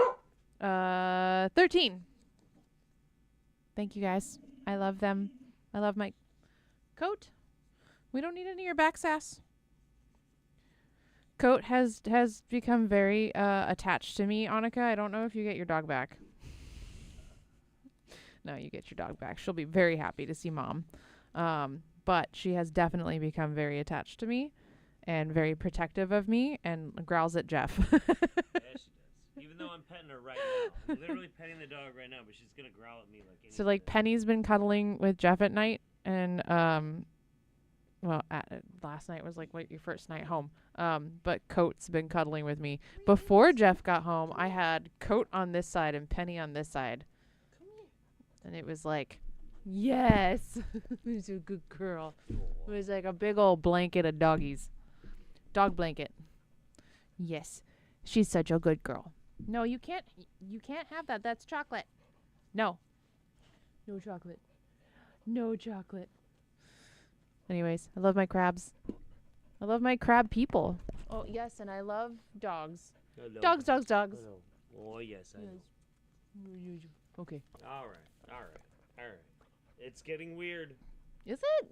13. Thank you guys. I love them. I love my Coat. We don't need any of your back sass. Coat has become very attached to me, Annika. I don't know if you get your dog back. no, you get your dog back. She'll be very happy to see mom. But she has definitely become very attached to me and very protective of me and growls at Jeff. Yeah, she does. Even though I'm petting her right now. I'm literally petting the dog right now, but she's going to growl at me like anything. So, like, Penny's been cuddling with Jeff at night, and, last night was, like, your first night home. But Coat's been cuddling with me. Before Jeff got home, I had Coat on this side and Penny on this side. And it was like, yes, who's a good girl. It was like a big old blanket of doggies. Dog blanket. Yes, she's such a good girl. No, you can't have that. That's chocolate. No. No chocolate. No chocolate. Anyways, I love my crabs. I love my crab people. Oh, yes, and I love dogs. Hello. Dogs. Hello. Oh, yes, I know. Okay. All right. It's getting weird. Is it?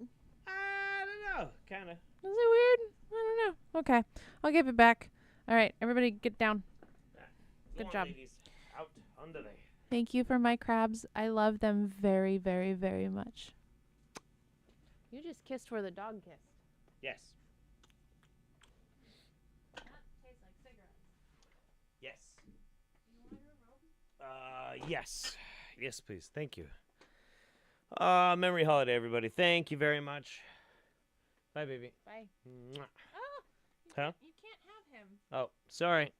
I don't know. Kind of. Is it weird? I don't know. Okay. I'll give it back. All right. Everybody get down. Good job. Ladies, out under there. Thank you for my crabs. I love them very, very, very much. You just kissed where the dog kissed. Yes. Yes. Yes. Yes, please. Thank you. Memory holiday, everybody. Thank you very much. Bye, baby. Bye. Mwah. Oh, Huh? you can't have him. Oh, sorry.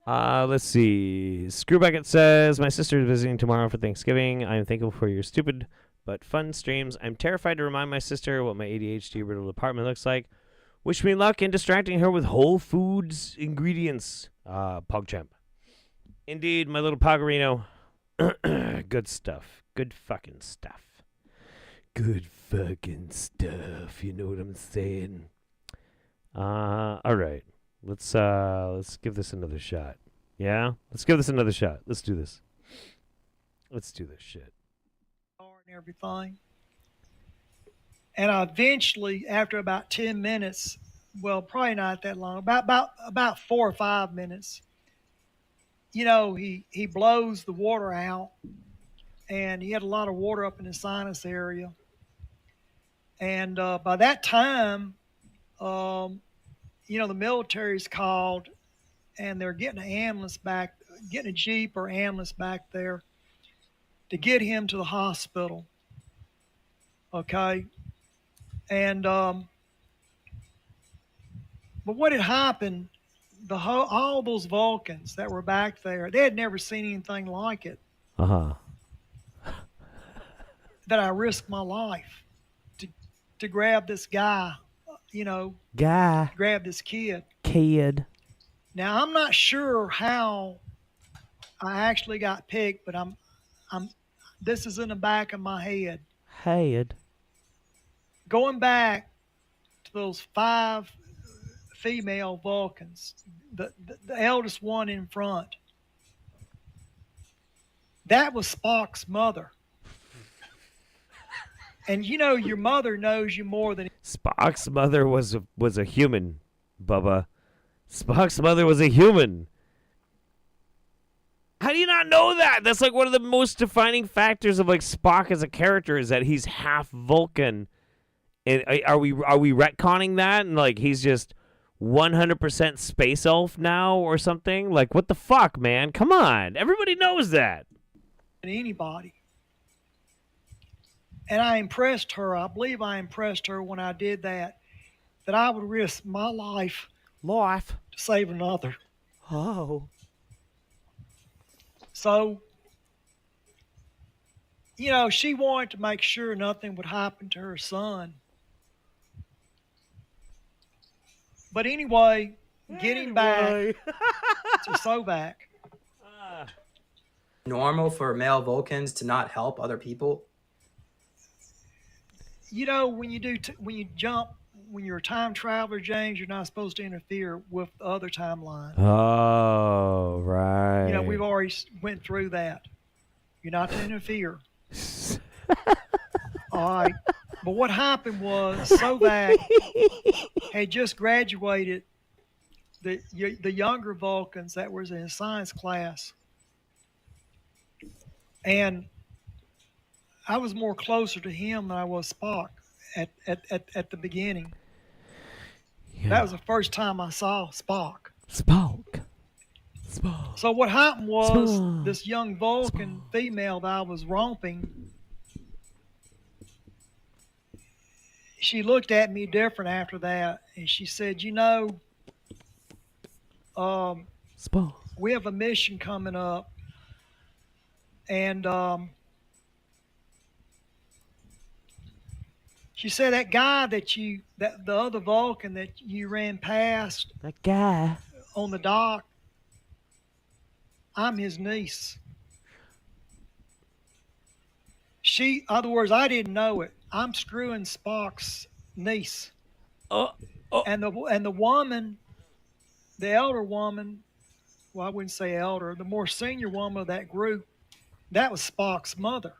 Let's see. Screwbucket says, my sister is visiting tomorrow for Thanksgiving. I am thankful for your stupid but fun streams. I'm terrified to remind my sister what my ADHD riddled apartment looks like. Wish me luck in distracting her with Whole Foods ingredients. PogChamp. Indeed, my little Poggerino. Good stuff. Good fucking stuff. Good fucking stuff. You know what I'm saying? All right. Let's give this another shot. Yeah? Let's give this another shot. Let's do this. Let's do this shit. And everything. And I eventually, after about 10 minutes, well, probably not that long, about 4 or 5 minutes, you know, he blows the water out, and he had a lot of water up in his sinus area. And by that time, you know, the military's called, and they're getting an ambulance back, getting a Jeep or ambulance back there to get him to the hospital. Okay. And, but what had happened, all those Vulcans that were back there, they had never seen anything like it. Uh-huh. That I risked my life to grab this guy, you know, grab this kid. Now, I'm not sure how I actually got picked, but this is in the back of my head. Going back to those 5 female Vulcans, the eldest one in front, that was Spock's mother. And you know, your mother knows you more than... Spock's mother was a human, Bubba. Spock's mother was a human. How do you not know that? That's like one of the most defining factors of like Spock as a character is that he's half Vulcan. And are we retconning that? And like he's just 100% space elf now or something? Like what the fuck, man? Come on. Everybody knows that. Anybody. And I impressed her. I believe I impressed her when I did that I would risk my life to save another. Oh. So, you know, she wanted to make sure nothing would happen to her son. But anyway, getting back to Sovak. Normal for male Vulcans to not help other people? You know, when you're a time traveler, James, you're not supposed to interfere with the other timeline. Oh, right. You know, we've already went through that. You're not to interfere. All right. But what happened was Sovak had just graduated the younger Vulcans that was in his science class. And I was more closer to him than I was Spock at the beginning. That was the first time I saw Spock. Spock. So what happened was this young Vulcan female that I was romping, she looked at me different after that, and she said, you know, we have a mission coming up, and she said that guy that the other Vulcan that you ran past, that guy on the dock, I'm his niece. Other words, I didn't know it. I'm screwing Spock's niece. And the woman, the elder woman, well, I wouldn't say elder, the more senior woman of that group, that was Spock's mother.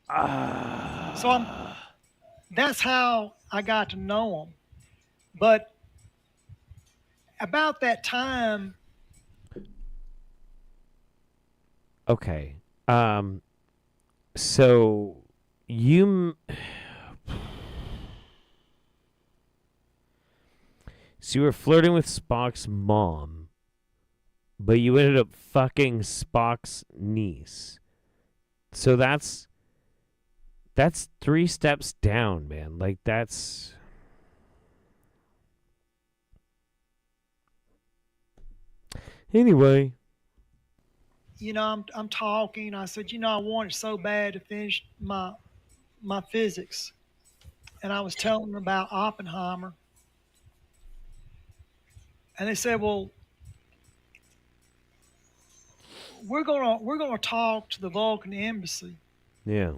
So that's how I got to know him. But about that time. Okay. So you. So you were flirting with Spock's mom, but you ended up fucking Spock's niece. So that's 3 steps down, man. Like that's. Anyway. You know, I'm talking. I said, you know, I wanted so bad to finish my physics, and I was telling them about Oppenheimer, and they said, well, we're gonna talk to the Vulcan embassy. Yeah.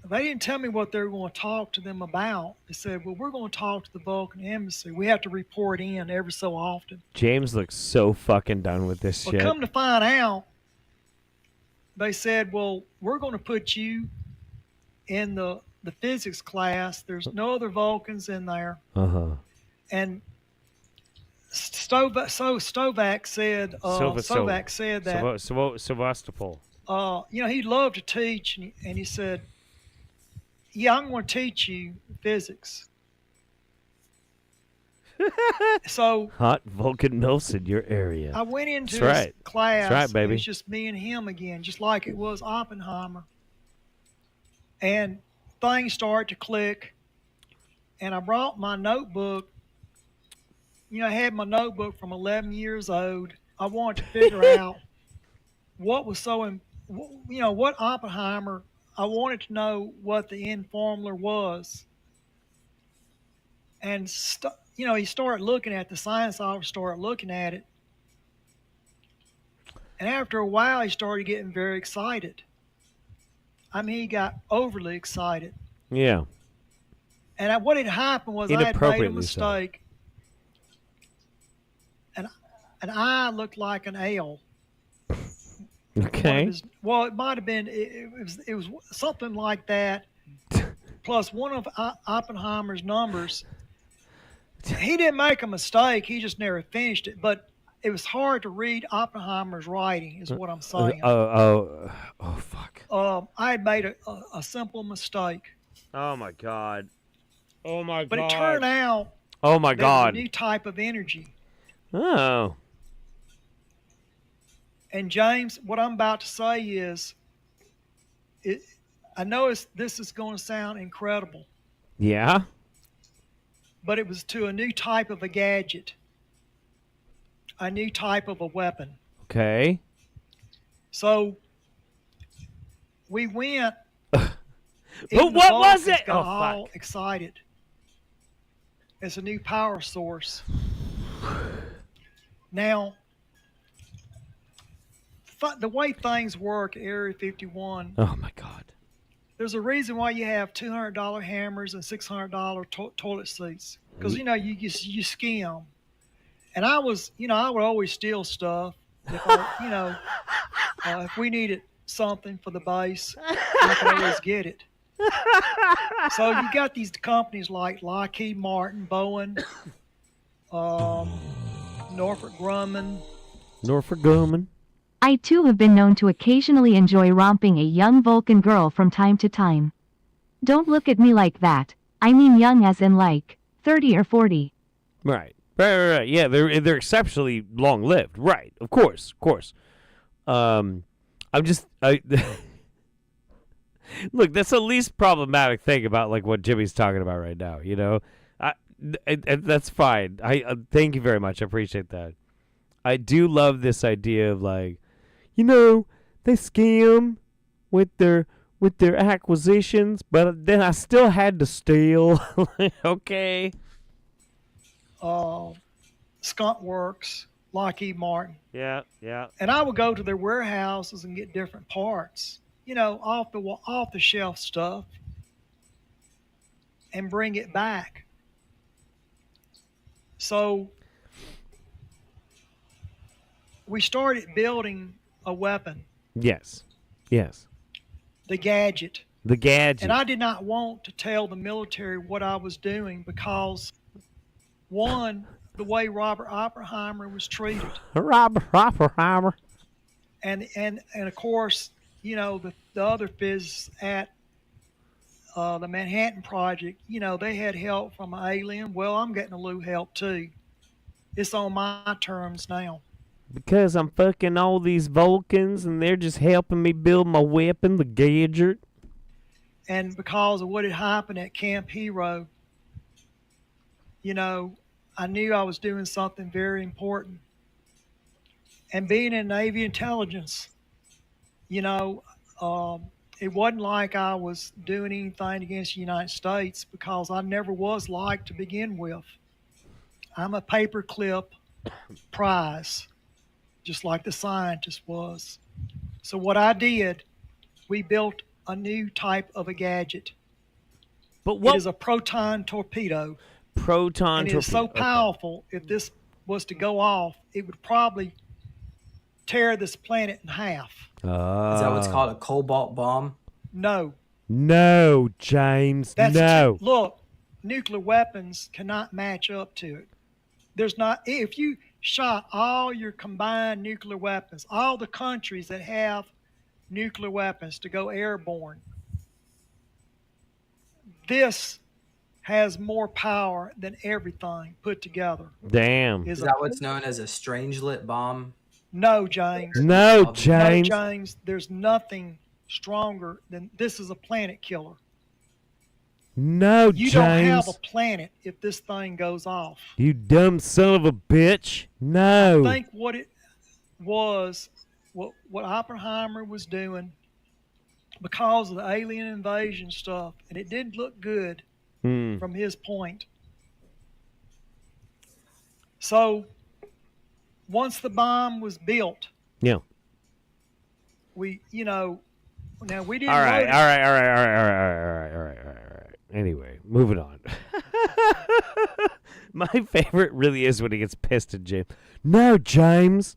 They didn't tell me what they were going to talk to them about. They said, well, we're going to talk to the Vulcan embassy. We have to report in every so often. James looks so fucking done with this shit. Well, come to find out, they said, well, we're going to put you in the physics class. There's no other Vulcans in there. Uh-huh. And Stovak said that Sevastopol. You know, he'd love to teach, and he said, yeah, I'm going to teach you physics. So hot Vulcan milfs in your area. I went into That's his class. That's right, baby. It was just me and him again, just like it was Oppenheimer. And things started to click. And I brought my notebook. You know, I had my notebook from 11 years old. I wanted to figure out what was what Oppenheimer. I wanted to know what the end formula was. And, he started looking at the science officer, started looking at it. And after a while, he started getting very excited. I mean, he got overly excited. Yeah. And what had happened was I had made a mistake. And I looked like an L. Okay. It might have been. It was something like that. Plus one of Oppenheimer's numbers. He didn't make a mistake. He just never finished it. But it was hard to read Oppenheimer's writing, is what I'm saying. Fuck. I had made a simple mistake. Oh my god. Oh my god. But it turned out. Oh my god. There was a new type of energy. Oh. And James, what I'm about to say is, I know this is going to sound incredible. Yeah? But it was to a new type of a gadget. A new type of a weapon. Okay. So, we went. But what was it? Got all excited. It's a new power source. Now, the way things work at Area 51. Oh my god. There's a reason why you have $200 hammers and $600 toilet seats. Because, you skim. And I would always steal stuff. If we needed something for the base, I could always get it. So you got these companies like Lockheed Martin, Boeing, Northrop Grumman. I too have been known to occasionally enjoy romping a young Vulcan girl from time to time. Don't look at me like that. I mean young as in like 30 or 40. Right. Right. Yeah, they're exceptionally long-lived. Right. Of course. I'm just look. That's the least problematic thing about like what Jimmy's talking about right now. You know, that's fine. I thank you very much. I appreciate that. I do love this idea of like, you know, they scam with their acquisitions, but then I still had to steal. Okay. Skunk Works, Lockheed Martin. Yeah. And I would go to their warehouses and get different parts, you know, off the shelf stuff, and bring it back. So we started building a weapon. Yes. The gadget. And I did not want to tell the military what I was doing because, one, the way Robert Oppenheimer was treated. Robert Oppenheimer. And of course, you know, the other physicists at the Manhattan Project, you know, they had help from an alien. Well, I'm getting a little help too. It's on my terms now. Because I'm fucking all these Vulcans and they're just helping me build my weapon, the gadget. And because of what had happened at Camp Hero, you know, I knew I was doing something very important. And being in Navy intelligence, you know, it wasn't like I was doing anything against the United States because I never was liked to begin with. I'm a paperclip prize, just like the scientist was. So what I did, we built a new type of a gadget. But what? It is a proton torpedo. And it is so powerful, if this was to go off, it would probably tear this planet in half. Is that what's called a cobalt bomb? No. No, James. No. Look, nuclear weapons cannot match up to it. There's not. If you shot all your combined nuclear weapons, all the countries that have nuclear weapons to go airborne, this has more power than everything put together. Damn. Is that what's known as a strangelet bomb? No, James. No, James. No, James. There's nothing stronger than this. Is a planet killer. No, You James. don't have a planet if this thing goes off. You dumb son of a bitch. No. I think what it was, what Oppenheimer was doing, because of the alien invasion stuff, and it didn't look good from his point. So once the bomb was built, we, you know, now we didn't. All right. Anyway, moving on. My favorite really is when he gets pissed at James. No, James.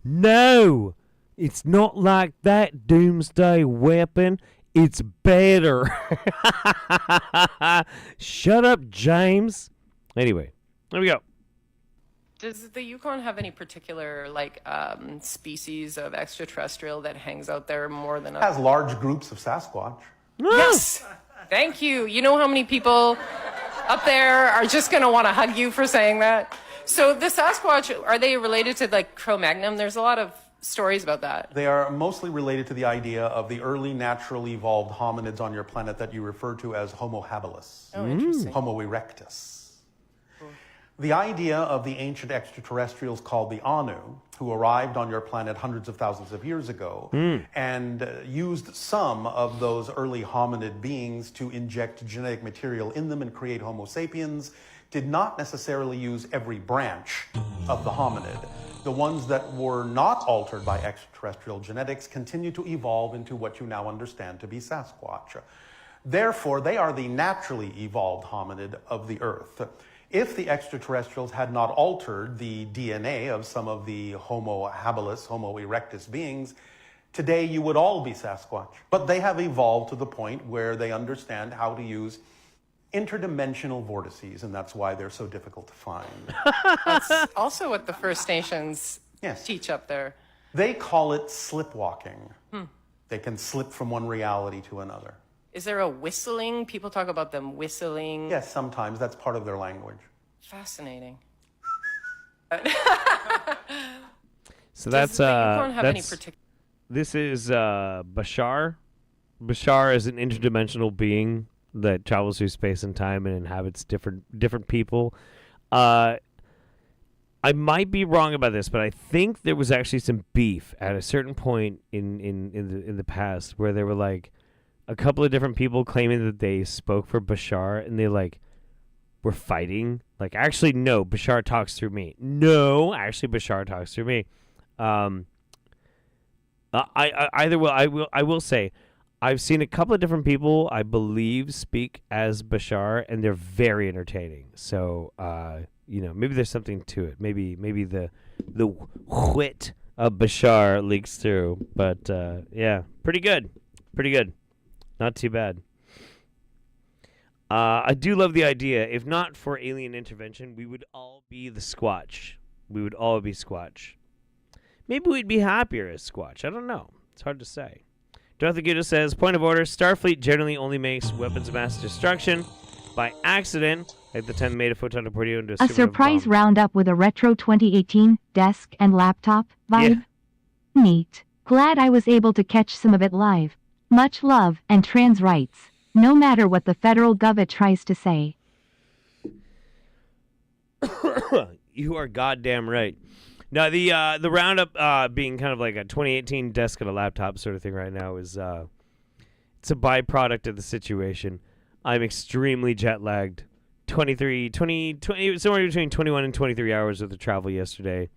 No. It's not like that doomsday weapon. It's better. Shut up, James. Anyway, there we go. Does the Yukon have any particular species of extraterrestrial that hangs out there more than others? Has large groups of Sasquatch. Yes. Thank you. You know how many people up there are just going to want to hug you for saying that? So the Sasquatch, are they related to Cro-Magnon? There's a lot of stories about that. They are mostly related to the idea of the early naturally evolved hominids on your planet that you refer to as Homo habilis. Oh, interesting. Homo erectus. The idea of the ancient extraterrestrials called the Anu, who arrived on your planet hundreds of thousands of years ago and used some of those early hominid beings to inject genetic material in them and create Homo sapiens, did not necessarily use every branch of the hominid. The ones that were not altered by extraterrestrial genetics continue to evolve into what you now understand to be Sasquatch. Therefore, they are the naturally evolved hominid of the Earth. If the extraterrestrials had not altered the DNA of some of the Homo habilis, Homo erectus beings, today you would all be Sasquatch. But they have evolved to the point where they understand how to use interdimensional vortices, and that's why they're so difficult to find. That's also what the First Nations teach up there. They call it slipwalking. Hmm. They can slip from one reality to another. Is there a whistling? People talk about them whistling. Yes, sometimes that's part of their language. Fascinating. So that's unicorn have any that's this is Bashar. Bashar is an interdimensional being that travels through space and time and inhabits different people. I might be wrong about this, but I think there was actually some beef at a certain point in the past where there were like a couple of different people claiming that they spoke for Bashar, and they like were fighting. Like, actually, no, Bashar talks through me. No, actually, Bashar talks through me. I will say, I've seen a couple of different people, I believe, speak as Bashar, and they're very entertaining. So, maybe there's something to it. Maybe the wit of Bashar leaks through. But yeah, pretty good. Not too bad. I do love the idea. If not for alien intervention, we would all be the Squatch. We would all be Squatch. Maybe we'd be happier as Squatch. I don't know. It's hard to say. Dorothy Guda says, point of order, Starfleet generally only makes weapons of mass destruction by accident, like the time they made a photon torpedo into A surprise roundup with a retro 2018 desk and laptop vibe. Yeah. Neat. Glad I was able to catch some of it live. Much love and trans rights. No matter what the federal government tries to say. You are goddamn right. Now, the roundup being kind of like a 2018 desk and a laptop sort of thing right now is it's a byproduct of the situation. I'm extremely jet lagged. 20, somewhere between 21 and 23 hours of the travel yesterday.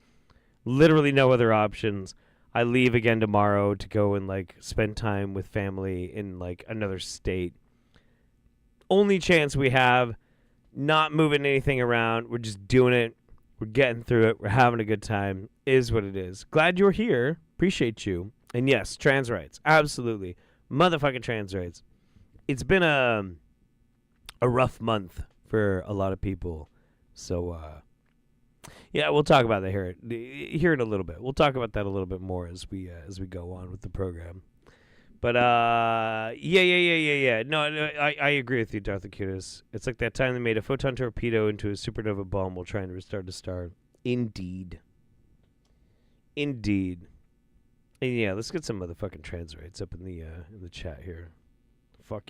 Literally no other options. I leave again tomorrow to go and like spend time with family in like another state. Only chance we have, not moving anything around. We're just doing it. We're getting through it. We're having a good time. Is what it is. Glad you're here. Appreciate you. And yes, trans rights. Absolutely. Motherfucking trans rights. It's been a rough month for a lot of people. So, yeah, we'll talk about that here in a little bit. We'll talk about that a little bit more as we go on with the program. But, yeah. No, I agree with you, Darth Acutis. It's like that time they made a photon torpedo into a supernova bomb while trying to restart a star. Indeed. And yeah, let's get some motherfucking trans rights up in the chat here. Fuck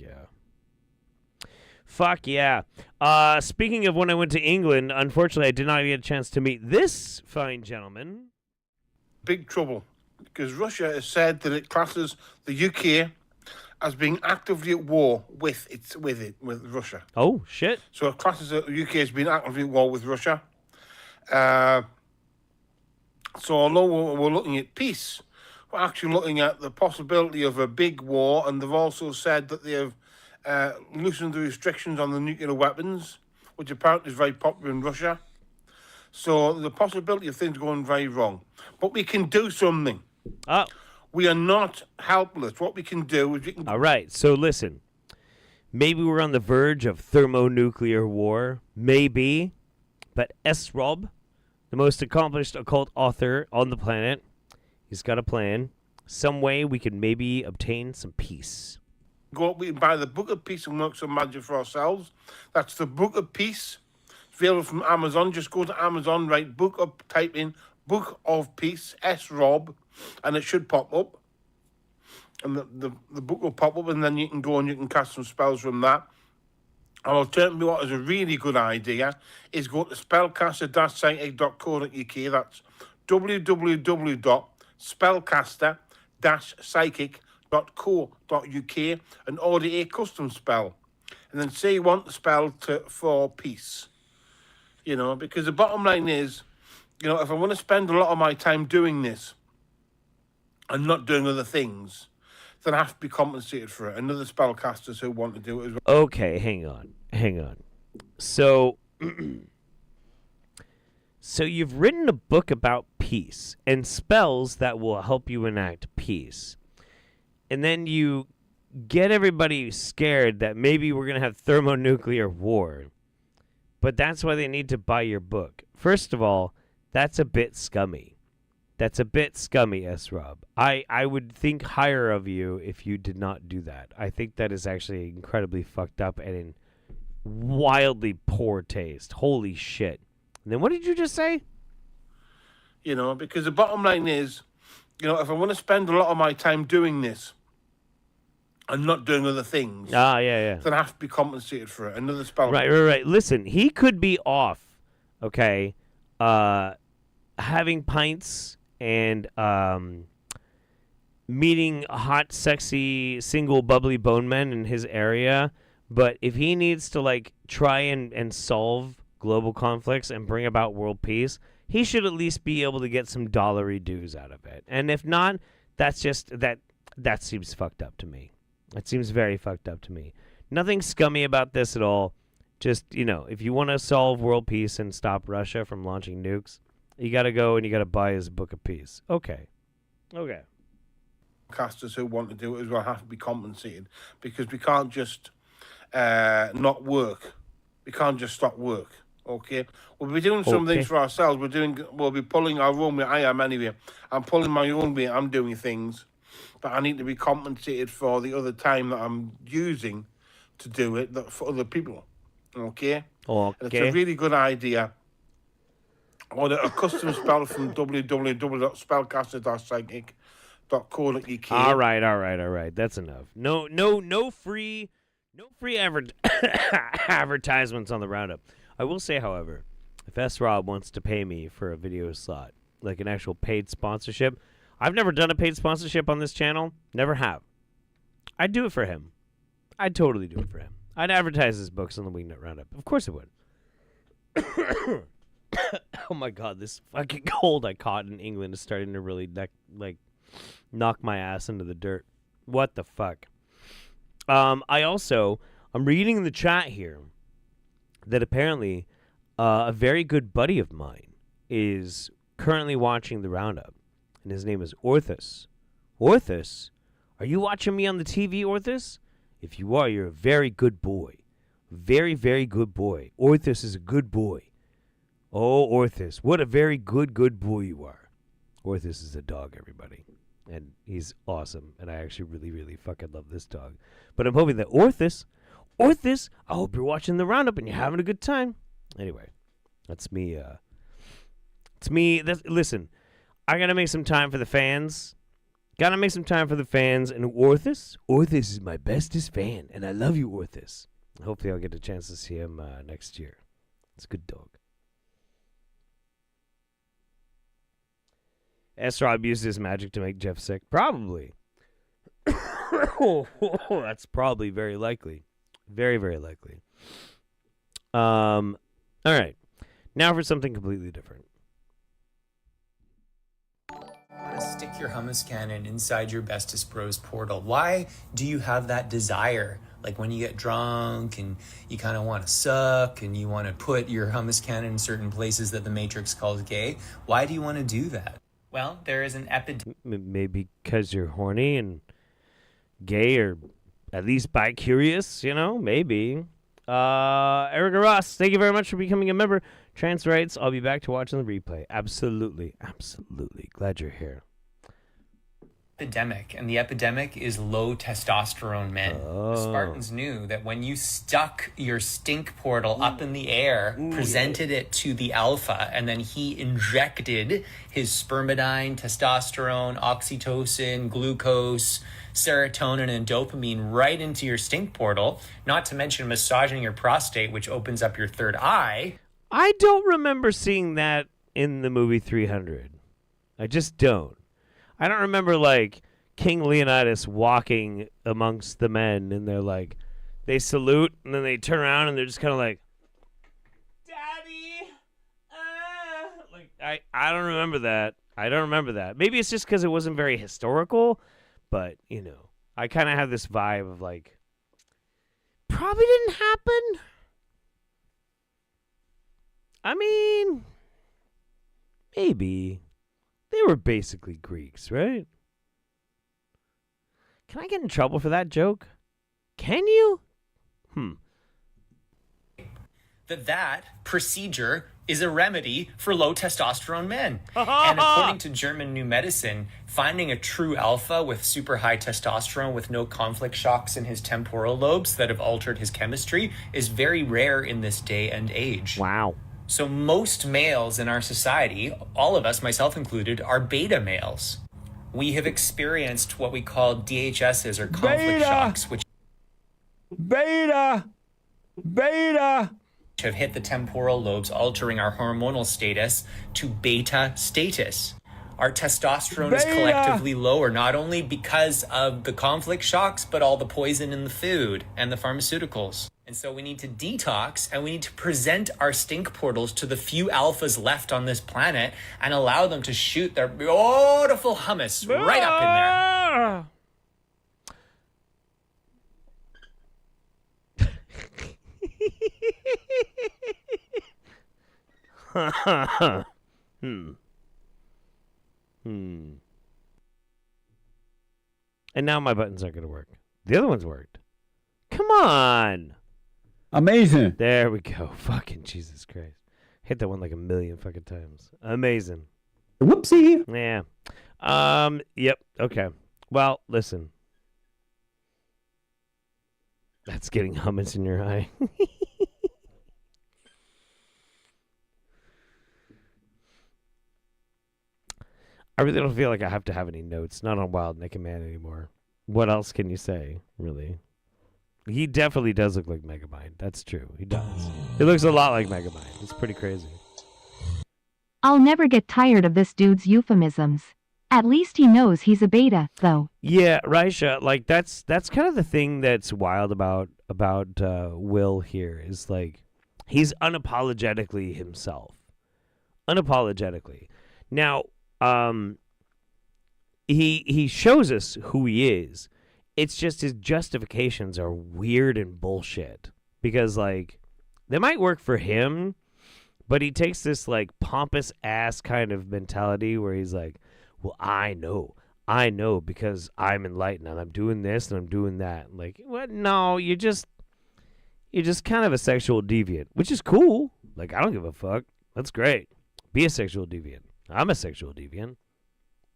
yeah. Speaking of when I went to England, unfortunately, I did not get a chance to meet this fine gentleman. Big trouble, because Russia has said that it classes the UK as being actively at war with Russia. Oh, shit. So it classes the UK as being actively at war with Russia. So although we're looking at peace, we're actually looking at the possibility of a big war, and they've also said that they have loosened the restrictions on the nuclear weapons, which apparently is very popular in Russia. So the possibility of things going very wrong. But we can do something. We are not helpless. What we can do is we can... All right, so listen. Maybe we're on the verge of thermonuclear war. Maybe. But S. Rob, the most accomplished occult author on the planet, he's got a plan. Some way we can maybe obtain some peace. Go up, we can buy the Book of Peace and work some magic for ourselves. That's the Book of Peace. It's available from Amazon. Just go to Amazon, type in Book of Peace, S. Rob, and it should pop up. And the book will pop up, and then you can go and you can cast some spells from that. Or alternatively, what is a really good idea is go to spellcaster-psychic.co.uk. That's www.spellcaster-psychic.co.uk and order a custom spell. And then say you want the spell for peace. Because the bottom line is, if I want to spend a lot of my time doing this and not doing other things, then I have to be compensated for it. And other spellcasters who want to do it as well. Okay, hang on. So, so you've written a book about peace and spells that will help you enact peace. And then you get everybody scared that maybe we're going to have thermonuclear war. But that's why they need to buy your book. First of all, that's a bit scummy. That's a bit scummy, S. Rob. I would think higher of you if you did not do that. I think that is actually incredibly fucked up and in wildly poor taste. Holy shit. And then what did you just say? You know, because the bottom line is, you know, if I want to spend a lot of my time doing this and not doing other things, then I have to be compensated for it. Another spell. Right. Listen, he could be off, okay, having pints and meeting hot, sexy, single, bubbly bone men in his area. But if he needs to, like, try and solve global conflicts and bring about world peace, he should at least be able to get some dollary dues out of it. And if not, that's just, that seems fucked up to me. That seems very fucked up to me. Nothing scummy about this at all. Just, you know, if you want to solve world peace and stop Russia from launching nukes, you got to go and you got to buy his book of peace. Okay. Casters who want to do it as well have to be compensated, because we can't just not work. We can't just stop work. Okay, we'll be doing some things for ourselves. We'll be pulling our own weight. I am anyway. I'm pulling my own weight. I'm doing things, but I need to be compensated for the other time that I'm using to do it for other people. Okay. And it's a really good idea. Order a custom spell from www.spellcaster.psychic.co.uk. All right. That's enough. No free advertisements on the Roundup. I will say, however, if S. Rob wants to pay me for a video slot, like an actual paid sponsorship, I've never done a paid sponsorship on this channel. Never have. I'd do it for him. I'd totally do it for him. I'd advertise his books on the Wingnut Roundup. Of course I would. Oh my god, this fucking cold I caught in England is starting to really knock my ass into the dirt. What the fuck? I'm reading in the chat here that apparently a very good buddy of mine is currently watching the Roundup, and his name is Orthus. Orthus? Are you watching me on the TV, Orthus? If you are, you're a very good boy. Very, very good boy. Orthus is a good boy. Oh, Orthus, what a very good boy you are. Orthus is a dog, everybody. And he's awesome. And I actually really, really fucking love this dog. But I'm hoping that Orthus, I hope you're watching the Roundup and you're having a good time. Anyway, that's me. Listen, I got to make some time for the fans. And Orthus is my bestest fan. And I love you, Orthus. Hopefully I'll get a chance to see him next year. It's a good dog. S-Rob used his magic to make Jeff sick. Probably. That's probably very likely. Very, very likely. All right. Now for something completely different. Want to stick your hummus cannon inside your Bestest Bros portal. Why do you have that desire? Like when you get drunk and you kind of want to suck and you want to put your hummus cannon in certain places that the Matrix calls gay. Why do you want to do that? Well, there is an epidemic. Maybe because you're horny and gay, or at least bi-curious, you know? Maybe. Erica Ross, thank you very much for becoming a member. Trans rights, I'll be back to watching the replay. Absolutely. Glad you're here. Epidemic, and the epidemic is low testosterone men. The Spartans knew that when you stuck your stink portal up in the air, presented it to the alpha, and then he injected his spermidine, testosterone, oxytocin, glucose, serotonin, and dopamine right into your stink portal, not to mention massaging your prostate, which opens up your third eye. I don't remember seeing that in the movie 300. I just don't. I don't remember, like, King Leonidas walking amongst the men, and they're like, they salute, and then they turn around, and they're just kind of like, Daddy! I don't remember that. Maybe it's just because it wasn't very historical, but, you know, I kind of have this vibe of, like, probably didn't happen. I mean, maybe. They were basically Greeks, right? Can I get in trouble for that joke? Can you? that procedure is a remedy for low testosterone men. And according to German New Medicine, finding a true alpha with super high testosterone with no conflict shocks in his temporal lobes that have altered his chemistry is very rare in this day and age. Wow. So most males in our society, all of us, myself included, are beta males. We have experienced what we call DHSs or conflict shocks, which Beta have hit the temporal lobes, altering our hormonal status to beta status. Our testosterone is collectively lower, not only because of the conflict shocks, but all the poison in the food and the pharmaceuticals. And so we need to detox, and we need to present our stink portals to the few alphas left on this planet and allow them to shoot their beautiful hummus right up in there. And now my buttons aren't going to work. The other ones worked. Come on. Amazing. There we go. Fucking Jesus Christ. Hit that one like a million fucking times. Amazing. Whoopsie. Yeah. Yep. Okay. Well, listen. That's getting hummus in your eye. I really don't feel like I have to have any notes. Not on Wild Naked Man anymore. What else can you say, really? He definitely does look like Megamind. That's true. He does. He looks a lot like Megamind. It's pretty crazy. I'll never get tired of this dude's euphemisms. At least he knows he's a beta, though. Yeah, Raisha, like that's kind of the thing that's wild about Will here is like he's unapologetically himself. Unapologetically. Now, he shows us who he is. It's just his justifications are weird and bullshit because like they might work for him, but he takes this like pompous ass kind of mentality where he's like, well, I know because I'm enlightened and I'm doing this and I'm doing that. I'm like, what? No, you're just kind of a sexual deviant, which is cool. Like, I don't give a fuck. That's great. Be a sexual deviant. I'm a sexual deviant.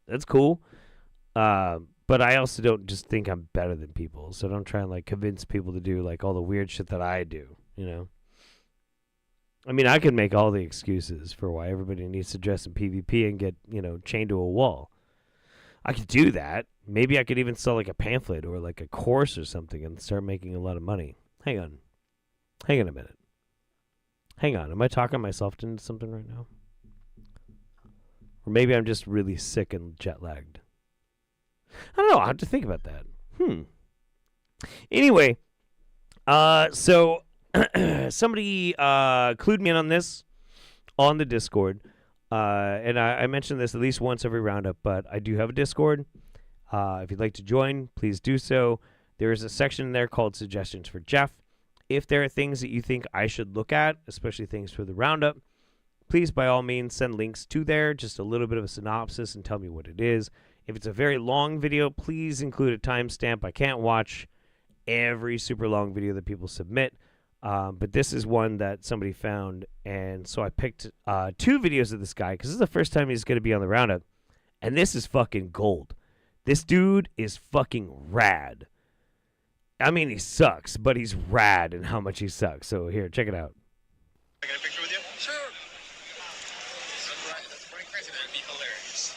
That's cool. But I also don't just think I'm better than people. So don't try and like convince people to do like all the weird shit that I do, you know? I mean, I could make all the excuses for why everybody needs to dress in PvP and get, you know, chained to a wall. I could do that. Maybe I could even sell like a pamphlet or like a course or something and start making a lot of money. Hang on a minute. Hang on. Am I talking myself into something right now? Or maybe I'm just really sick and jet lagged. I don't know. I have to think about that. Anyway, so somebody clued me in on this on the Discord. And I mention this at least once every roundup, but I do have a Discord. If you'd like to join, please do so. There is a section there called Suggestions for Jeff. If there are things that you think I should look at, especially things for the roundup, please, by all means, send links to there, just a little bit of a synopsis and tell me what it is. If it's a very long video, please include a timestamp. I can't watch every super long video that people submit, but this is one that somebody found, and so I picked 2 videos of this guy, because this is the first time he's going to be on the roundup, and this is fucking gold. This dude is fucking rad. I mean, he sucks, but he's rad in how much he sucks. So here, check it out. Can I get a picture with you? Sure. That's pretty crazy. That'd be hilarious.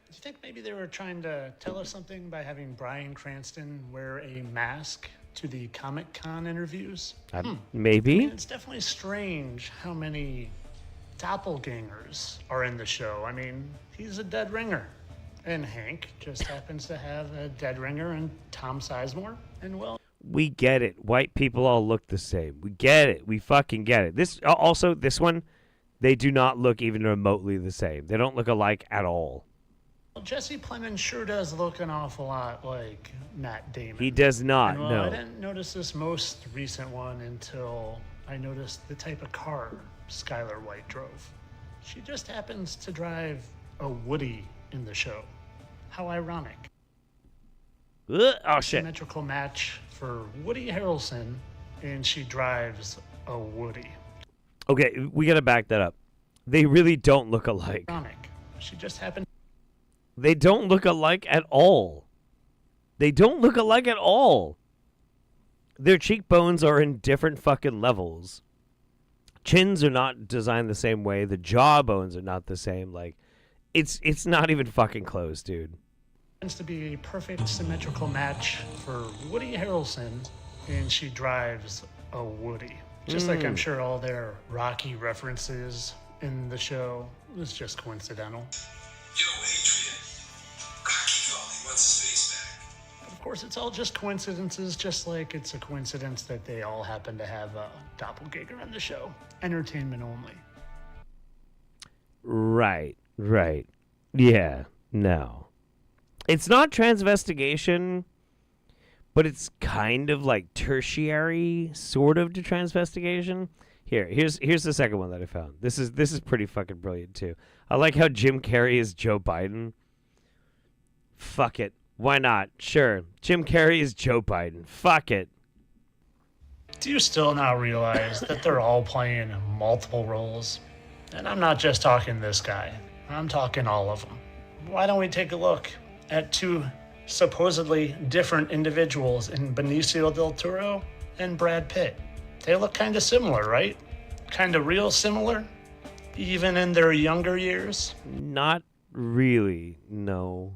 Do you think maybe they were trying to tell us something by having Bryan Cranston wear a mask to the Comic-Con interviews? Maybe. I mean, it's definitely strange how many doppelgangers are in the show. I mean, he's a dead ringer. And Hank just happens to have a dead ringer and Tom Sizemore. And well, we get it. White people all look the same. We get it. We fucking get it. This one, they do not look even remotely the same. They don't look alike at all. Jesse Plemons sure does look an awful lot like Matt Damon. He does not, and, no. I didn't notice this most recent one until I noticed the type of car Skylar White drove. She just happens to drive a Woody in the show. How ironic. Oh shit. Symmetrical match for Woody Harrelson, and she drives a Woody. Okay, we gotta back that up. They really don't look alike. She just happened. They don't look alike at all. They don't look alike at all. Their cheekbones are in different fucking levels. Chins are not designed the same way. The jawbones are not the same. Like, it's not even fucking close, dude. Tends to be a perfect symmetrical match for Woody Harrelson, and she drives a Woody. Just like I'm sure all their Rocky references in the show was just coincidental. Yo, Adrian. Rocky called. He wants his face back. But of course, it's all just coincidences, just like it's a coincidence that they all happen to have a doppelganger in the show. Entertainment only. Right. Yeah, no. It's not transvestigation, but it's kind of like tertiary sort of to transvestigation. Here's the second one that I found. This is pretty fucking brilliant too. I like how Jim Carrey is Joe Biden. Fuck it. Why not? Sure. Jim Carrey is Joe Biden. Fuck it. Do you still not realize that they're all playing multiple roles? And I'm not just talking this guy. I'm talking all of them. Why don't we take a look at two supposedly different individuals in Benicio del Toro and Brad Pitt? They look kind of similar, right? Kind of real similar? Even in their younger years? Not really, no.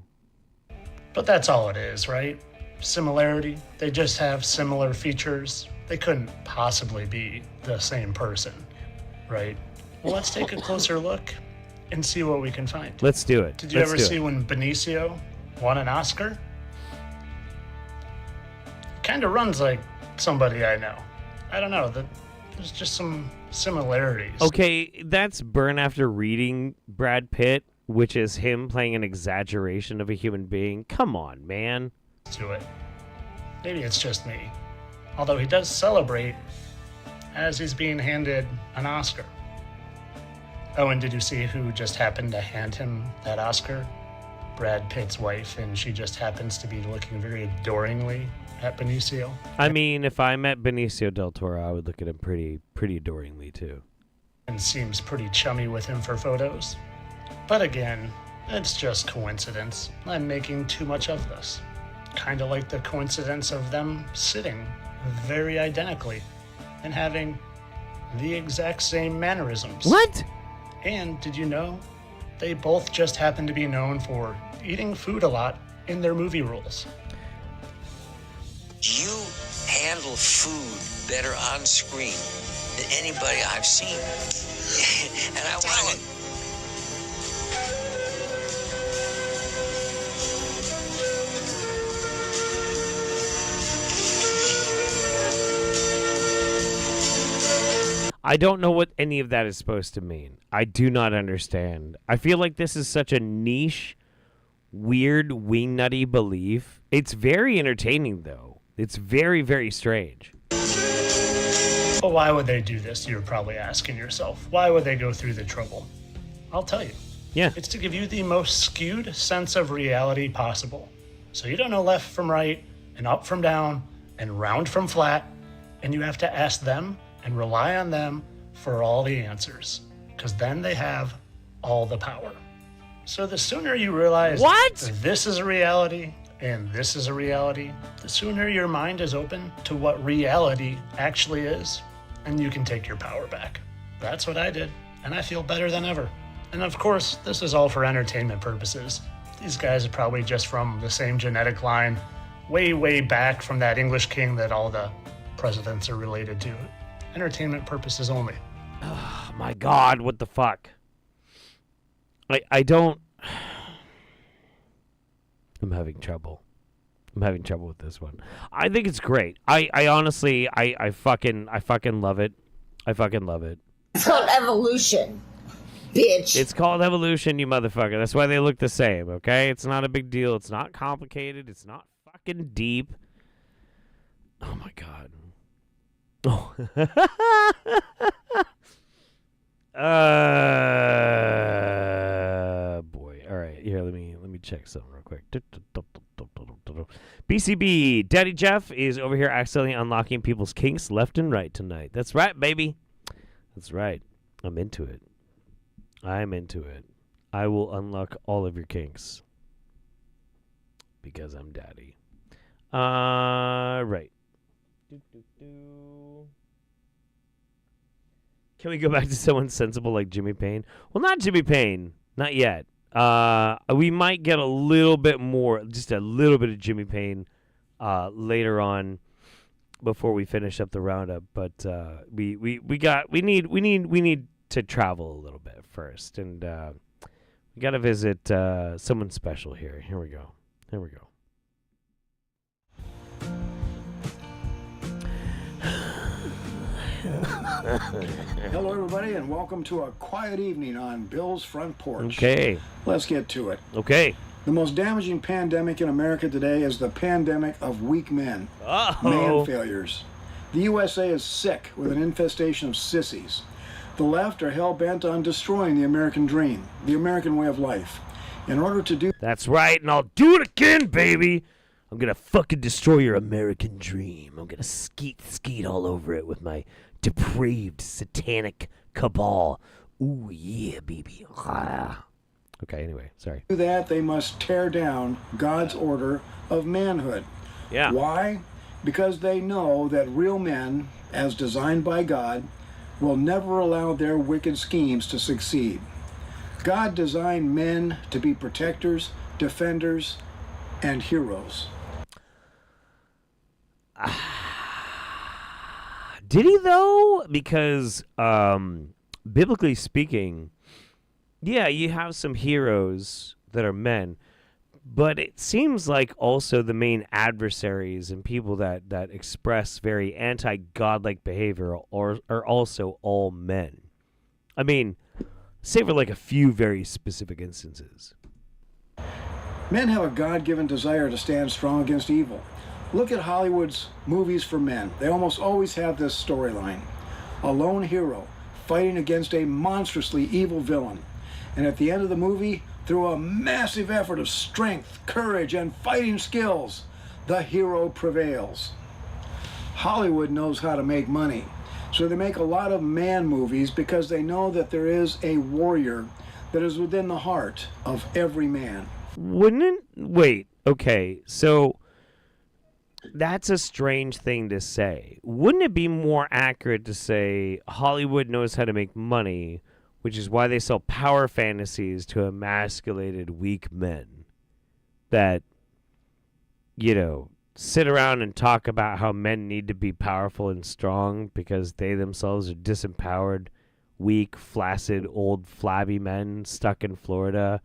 But that's all it is, right? Similarity. They just have similar features. They couldn't possibly be the same person, right? Well, let's take a closer look and see what we can find. Let's do it. Did you ever see when Benicio won an Oscar? Kind of runs like somebody I know. I don't know. There's just some similarities. Okay, that's Burn After Reading Brad Pitt, which is him playing an exaggeration of a human being. Come on, man. To it. Maybe it's just me. Although he does celebrate as he's being handed an Oscar. Oh, and did you see who just happened to hand him that Oscar? Brad Pitt's wife, and she just happens to be looking very adoringly at Benicio. I mean, if I met Benicio del Toro, I would look at him pretty adoringly too. And seems pretty chummy with him for photos. But again, it's just coincidence. I'm making too much of this. Kind of like the coincidence of them sitting very identically and having the exact same mannerisms. What? And did you know they both just happen to be known for eating food a lot in their movie roles? You handle food better on screen than anybody I've seen. And I want it. I don't know what any of that is supposed to mean. I do not understand. I feel like this is such a niche, weird, wingnutty belief. It's very entertaining, though. It's very, very strange. But why would they do this? You're probably asking yourself. Why would they go through the trouble? I'll tell you. Yeah. It's to give you the most skewed sense of reality possible. So you don't know left from right, and up from down, and round from flat, and you have to ask them and rely on them for all the answers, because then they have all the power. So the sooner you realize that this is a reality and this is a reality, the sooner your mind is open to what reality actually is, and you can take your power back. That's what I did, and I feel better than ever. And of course, this is all for entertainment purposes. These guys are probably just from the same genetic line, way, way back from that English king that all the presidents are related to. Entertainment purposes only. Oh my God, what the fuck? I don't... I'm having trouble. I'm having trouble with this one. I think it's great. I honestly, I fucking love it. I fucking love it. It's called evolution, bitch. It's called evolution, you motherfucker. That's why they look the same, okay? It's not a big deal. It's not complicated. It's not fucking deep. Oh my God. Oh. Boy. All right. Here, let me check something real quick. BCB, Daddy Jeff is over here accidentally unlocking people's kinks left and right tonight. That's right, baby. That's right. I'm into it. I'm into it. I will unlock all of your kinks. Because I'm daddy. Right. Can we go back to someone sensible like Jimmy Payne? Well, not Jimmy Payne. Not yet. We might get a little bit more, just a little bit of Jimmy Payne later on before we finish up the roundup. But we need to travel a little bit first, and we got to visit someone special here. Here we go. Hello, everybody, and welcome to a quiet evening on Bill's front porch. Okay. Let's get to it. Okay. The most damaging pandemic in America today is the pandemic of weak men. Man failures. The USA is sick with an infestation of sissies. The left are hell-bent on destroying the American dream, the American way of life. In order to do... That's right, and I'll do it again, baby. I'm gonna fucking destroy your American dream. I'm gonna skeet all over it with my depraved satanic cabal. Ooh, yeah, baby. Ah. Okay, anyway, sorry. To do that, they must tear down God's order of manhood. Yeah. Why? Because they know that real men, as designed by God, will never allow their wicked schemes to succeed. God designed men to be protectors, defenders, and heroes. Did he, though? Because, biblically speaking, yeah, you have some heroes that are men, but it seems like also the main adversaries and people that express very anti-godlike behavior are also all men. I mean, save for like a few very specific instances. Men have a God-given desire to stand strong against evil. Look at Hollywood's movies for men. They almost always have this storyline. A lone hero fighting against a monstrously evil villain. And at the end of the movie, through a massive effort of strength, courage, and fighting skills, the hero prevails. Hollywood knows how to make money. So they make a lot of man movies because they know that there is a warrior that is within the heart of every man. Wait, okay, so that's a strange thing to say. Wouldn't it be more accurate to say Hollywood knows how to make money, which is why they sell power fantasies to emasculated weak men that, sit around and talk about how men need to be powerful and strong because they themselves are disempowered, weak, flaccid, old, flabby men stuck in Florida,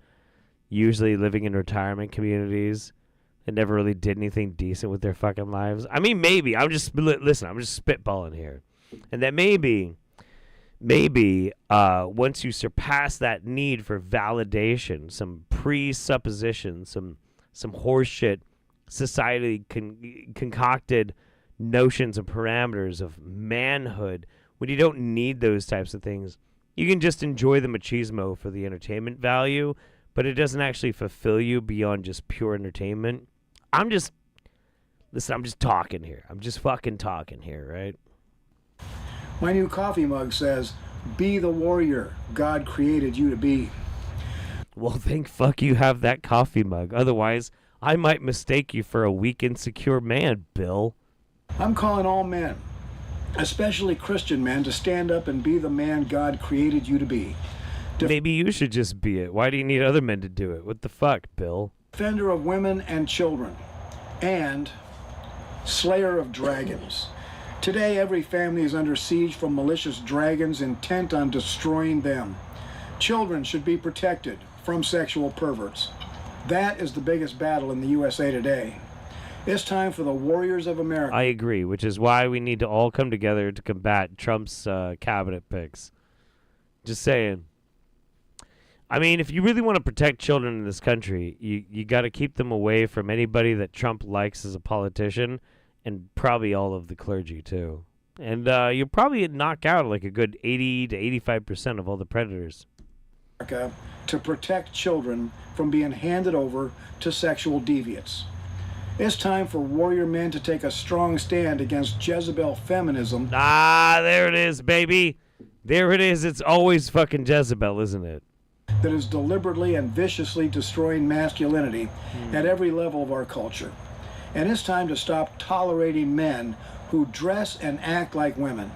usually living in retirement communities that never really did anything decent with their fucking lives. I mean, maybe. I'm just spitballing here. And that maybe once you surpass that need for validation, some presupposition, some horseshit society concocted notions and parameters of manhood, when you don't need those types of things, you can just enjoy the machismo for the entertainment value, but it doesn't actually fulfill you beyond just pure entertainment. I'm just talking here. I'm just fucking talking here, right? My new coffee mug says, "Be the warrior God created you to be." Well, thank fuck you have that coffee mug. Otherwise, I might mistake you for a weak, insecure man, Bill. I'm calling all men, especially Christian men, to stand up and be the man God created you to be. Maybe you should just be it. Why do you need other men to do it? What the fuck, Bill? Defender of women and children, and slayer of dragons. Today, every family is under siege from malicious dragons intent on destroying them. Children should be protected from sexual perverts. That is the biggest battle in the USA today. It's time for the warriors of America. I agree, which is why we need to all come together to combat Trump's cabinet picks. Just saying. I mean, if you really want to protect children in this country, you got to keep them away from anybody that Trump likes as a politician, and probably all of the clergy, too. And you'll probably knock out like a good 80 to 85% of all the predators. To protect children from being handed over to sexual deviants. It's time for warrior men to take a strong stand against Jezebel feminism. Ah, there it is, baby. There it is. It's always fucking Jezebel, isn't it? That is deliberately and viciously destroying masculinity at every level of our culture. And it's time to stop tolerating men who dress and act like women.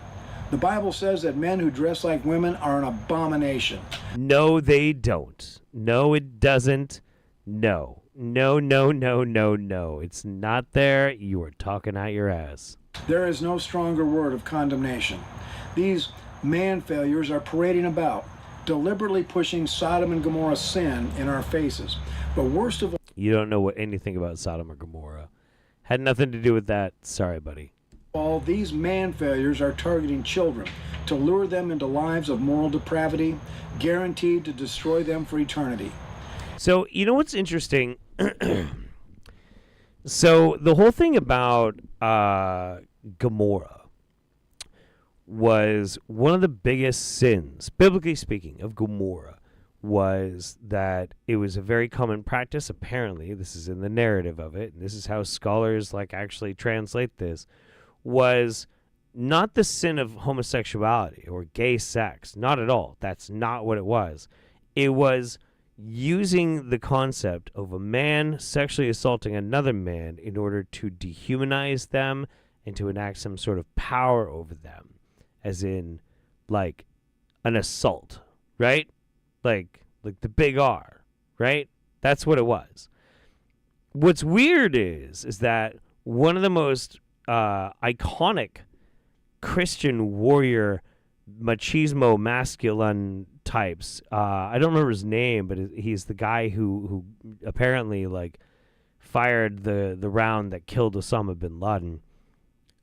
The Bible says that men who dress like women are an abomination. No, they don't. No, it doesn't. No. No, no, no, no, no. It's not there. You are talking out your ass. There is no stronger word of condemnation. These man failures are parading about, deliberately pushing Sodom and Gomorrah's sin in our faces. But worst of You don't know anything about Sodom or Gomorrah. Had nothing to do with that. Sorry, buddy. all, these man failures are targeting children to lure them into lives of moral depravity, guaranteed to destroy them for eternity. So, you know what's interesting? So, the whole thing about Gomorrah was one of the biggest sins, biblically speaking, of Gomorrah was that it was a very common practice. Apparently, this is in the narrative of it, and this is how scholars actually translate this, was not the sin of homosexuality or gay sex. Not at all. That's not what it was. It was using the concept of a man sexually assaulting another man in order to dehumanize them and to enact some sort of power over them, as in an assault, right? Like the big R, right? That's what it was. What's weird is that one of the most iconic Christian warrior machismo masculine types, I don't remember his name, but he's the guy who apparently fired the round that killed Osama bin Laden.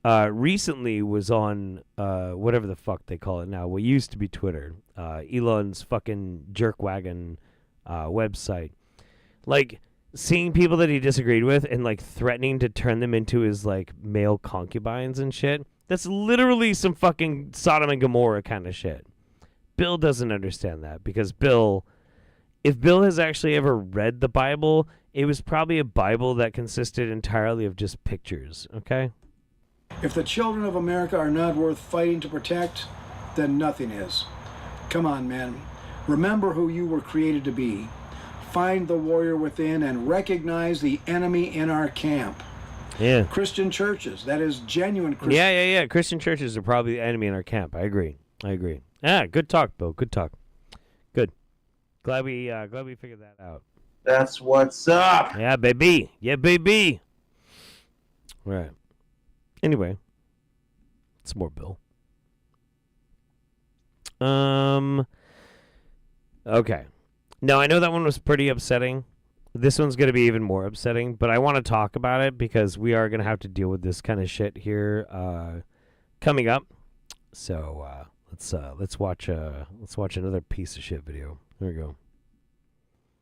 Recently was on whatever the fuck they call it now, what used to be Twitter, Elon's fucking jerkwagon website, seeing people that he disagreed with and threatening to turn them into his male concubines and shit. That's literally some fucking Sodom and Gomorrah kind of shit. Bill doesn't understand that because if Bill has actually ever read the Bible, it was probably a Bible that consisted entirely of just pictures, okay? If the children of America are not worth fighting to protect, then nothing is. Come on, men. Remember who you were created to be. Find the warrior within and recognize the enemy in our camp. Yeah. Christian churches, that is genuine Christian. Yeah. Christian churches are probably the enemy in our camp. I agree. Yeah, good talk, Bill. Good talk. Good. Glad we figured that out. That's what's up. Yeah, baby. Right. Anyway, some more Bill. Okay. Now, I know that one was pretty upsetting. This one's going to be even more upsetting, but I want to talk about it because we are going to have to deal with this kind of shit here coming up. So let's watch another piece of shit video. Here we go.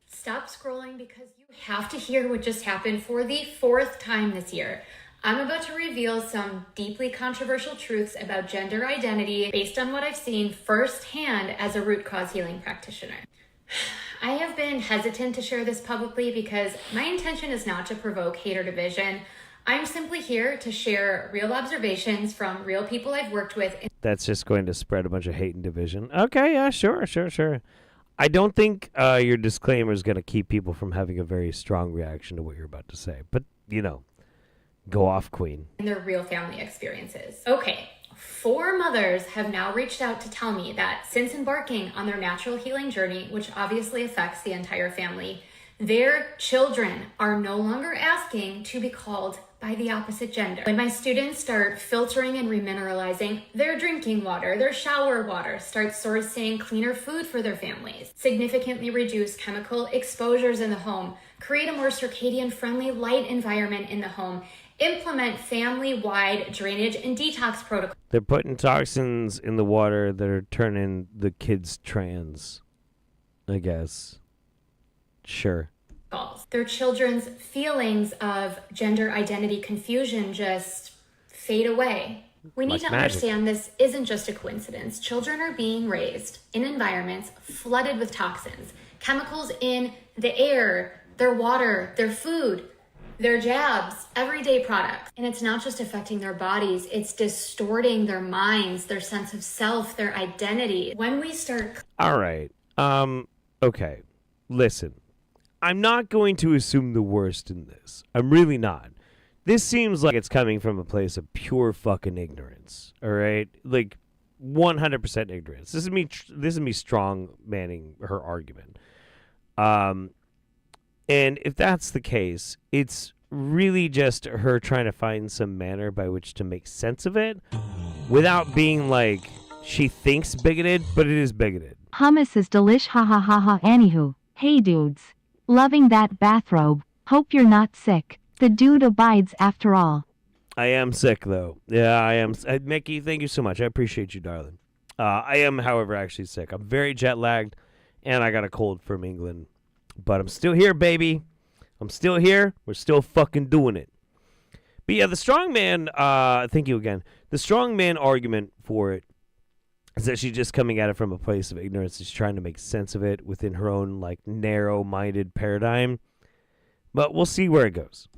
Stop scrolling because you have to hear what just happened for the 4th time this year. I'm about to reveal some deeply controversial truths about gender identity based on what I've seen firsthand as a root cause healing practitioner. I have been hesitant to share this publicly because my intention is not to provoke hate or division. I'm simply here to share real observations from real people I've worked with. That's just going to spread a bunch of hate and division. Okay, yeah, sure. I don't think your disclaimer is going to keep people from having a very strong reaction to what you're about to say. But, go off, Queen. And their real family experiences. Okay, 4 mothers have now reached out to tell me that since embarking on their natural healing journey, which obviously affects the entire family, their children are no longer asking to be called by the opposite gender. When my students start filtering and remineralizing their drinking water, their shower water, start sourcing cleaner food for their families, significantly reduce chemical exposures in the home, create a more circadian-friendly light environment in the home, implement family-wide drainage and detox protocols. They're putting toxins in the water that are turning the kids trans, I guess. Sure. Their children's feelings of gender identity confusion just fade away. We need to understand this isn't just a coincidence. Children are being raised in environments flooded with toxins, chemicals in the air, their water, their food. Their jabs, everyday products. And it's not just affecting their bodies, it's distorting their minds, their sense of self, their identity. When we start... All right. Okay. Listen. I'm not going to assume the worst in this. I'm really not. This seems like it's coming from a place of pure fucking ignorance. All right? Like 100% ignorance. This is me strong manning her argument. And if that's the case, it's really just her trying to find some manner by which to make sense of it without being like she thinks bigoted, but it is bigoted. Hummus is delish, ha ha ha ha. Anywho, hey dudes. Loving that bathrobe. Hope you're not sick. The dude abides after all. I am sick, though. Yeah, I am. Mickey, thank you so much. I appreciate you, darling. I am, however, actually sick. I'm very jet-lagged, and I got a cold from England. But I'm still here, baby. I'm still here. We're still fucking doing it. But yeah, the strongman, thank you again. The strongman argument for it is that she's just coming at it from a place of ignorance. She's trying to make sense of it within her own, like, narrow-minded paradigm. But we'll see where it goes.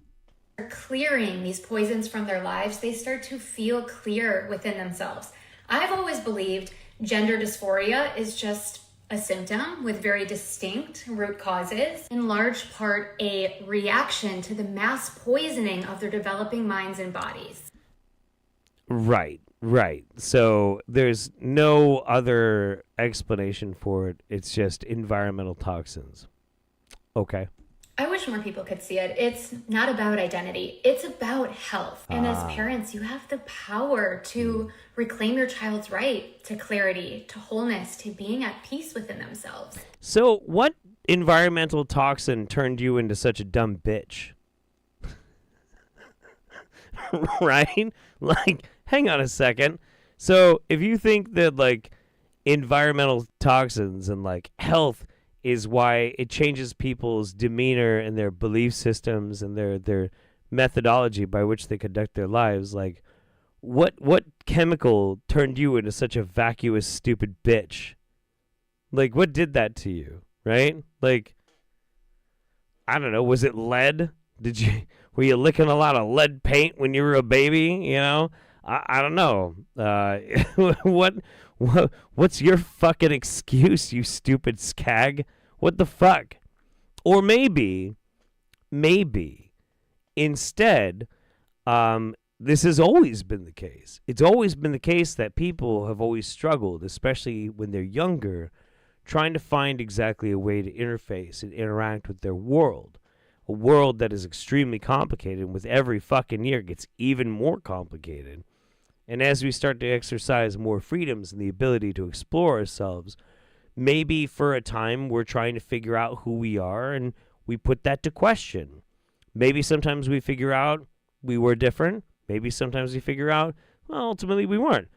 Clearing these poisons from their lives, they start to feel clear within themselves. I've always believed gender dysphoria is just a symptom with very distinct root causes, in large part a reaction to the mass poisoning of their developing minds and bodies. Right. So there's no other explanation for it. It's just environmental toxins. Okay. I wish more people could see it. It's not about identity. It's about health. And as parents, you have the power to reclaim your child's right to clarity, to wholeness, to being at peace within themselves. So what environmental toxin turned you into such a dumb bitch? Right? Like, hang on a second. So if you think that, like, environmental toxins and, like, health is why it changes people's demeanor and their belief systems and their methodology by which they conduct their lives, like, what chemical turned you into such a vacuous, stupid bitch? Like, what did that to you, right? Like, I don't know, was it lead? Were you licking a lot of lead paint when you were a baby, you know? I don't know. What's your fucking excuse, you stupid scag? What the fuck? Or maybe, instead, this has always been the case. It's always been the case that people have always struggled, especially when they're younger, trying to find exactly a way to interface and interact with their world. A world that is extremely complicated, and with every fucking year gets even more complicated. And as we start to exercise more freedoms and the ability to explore ourselves, maybe for a time we're trying to figure out who we are, and we put that to question. Maybe sometimes we figure out we were different. Maybe sometimes we figure out, well, ultimately we weren't.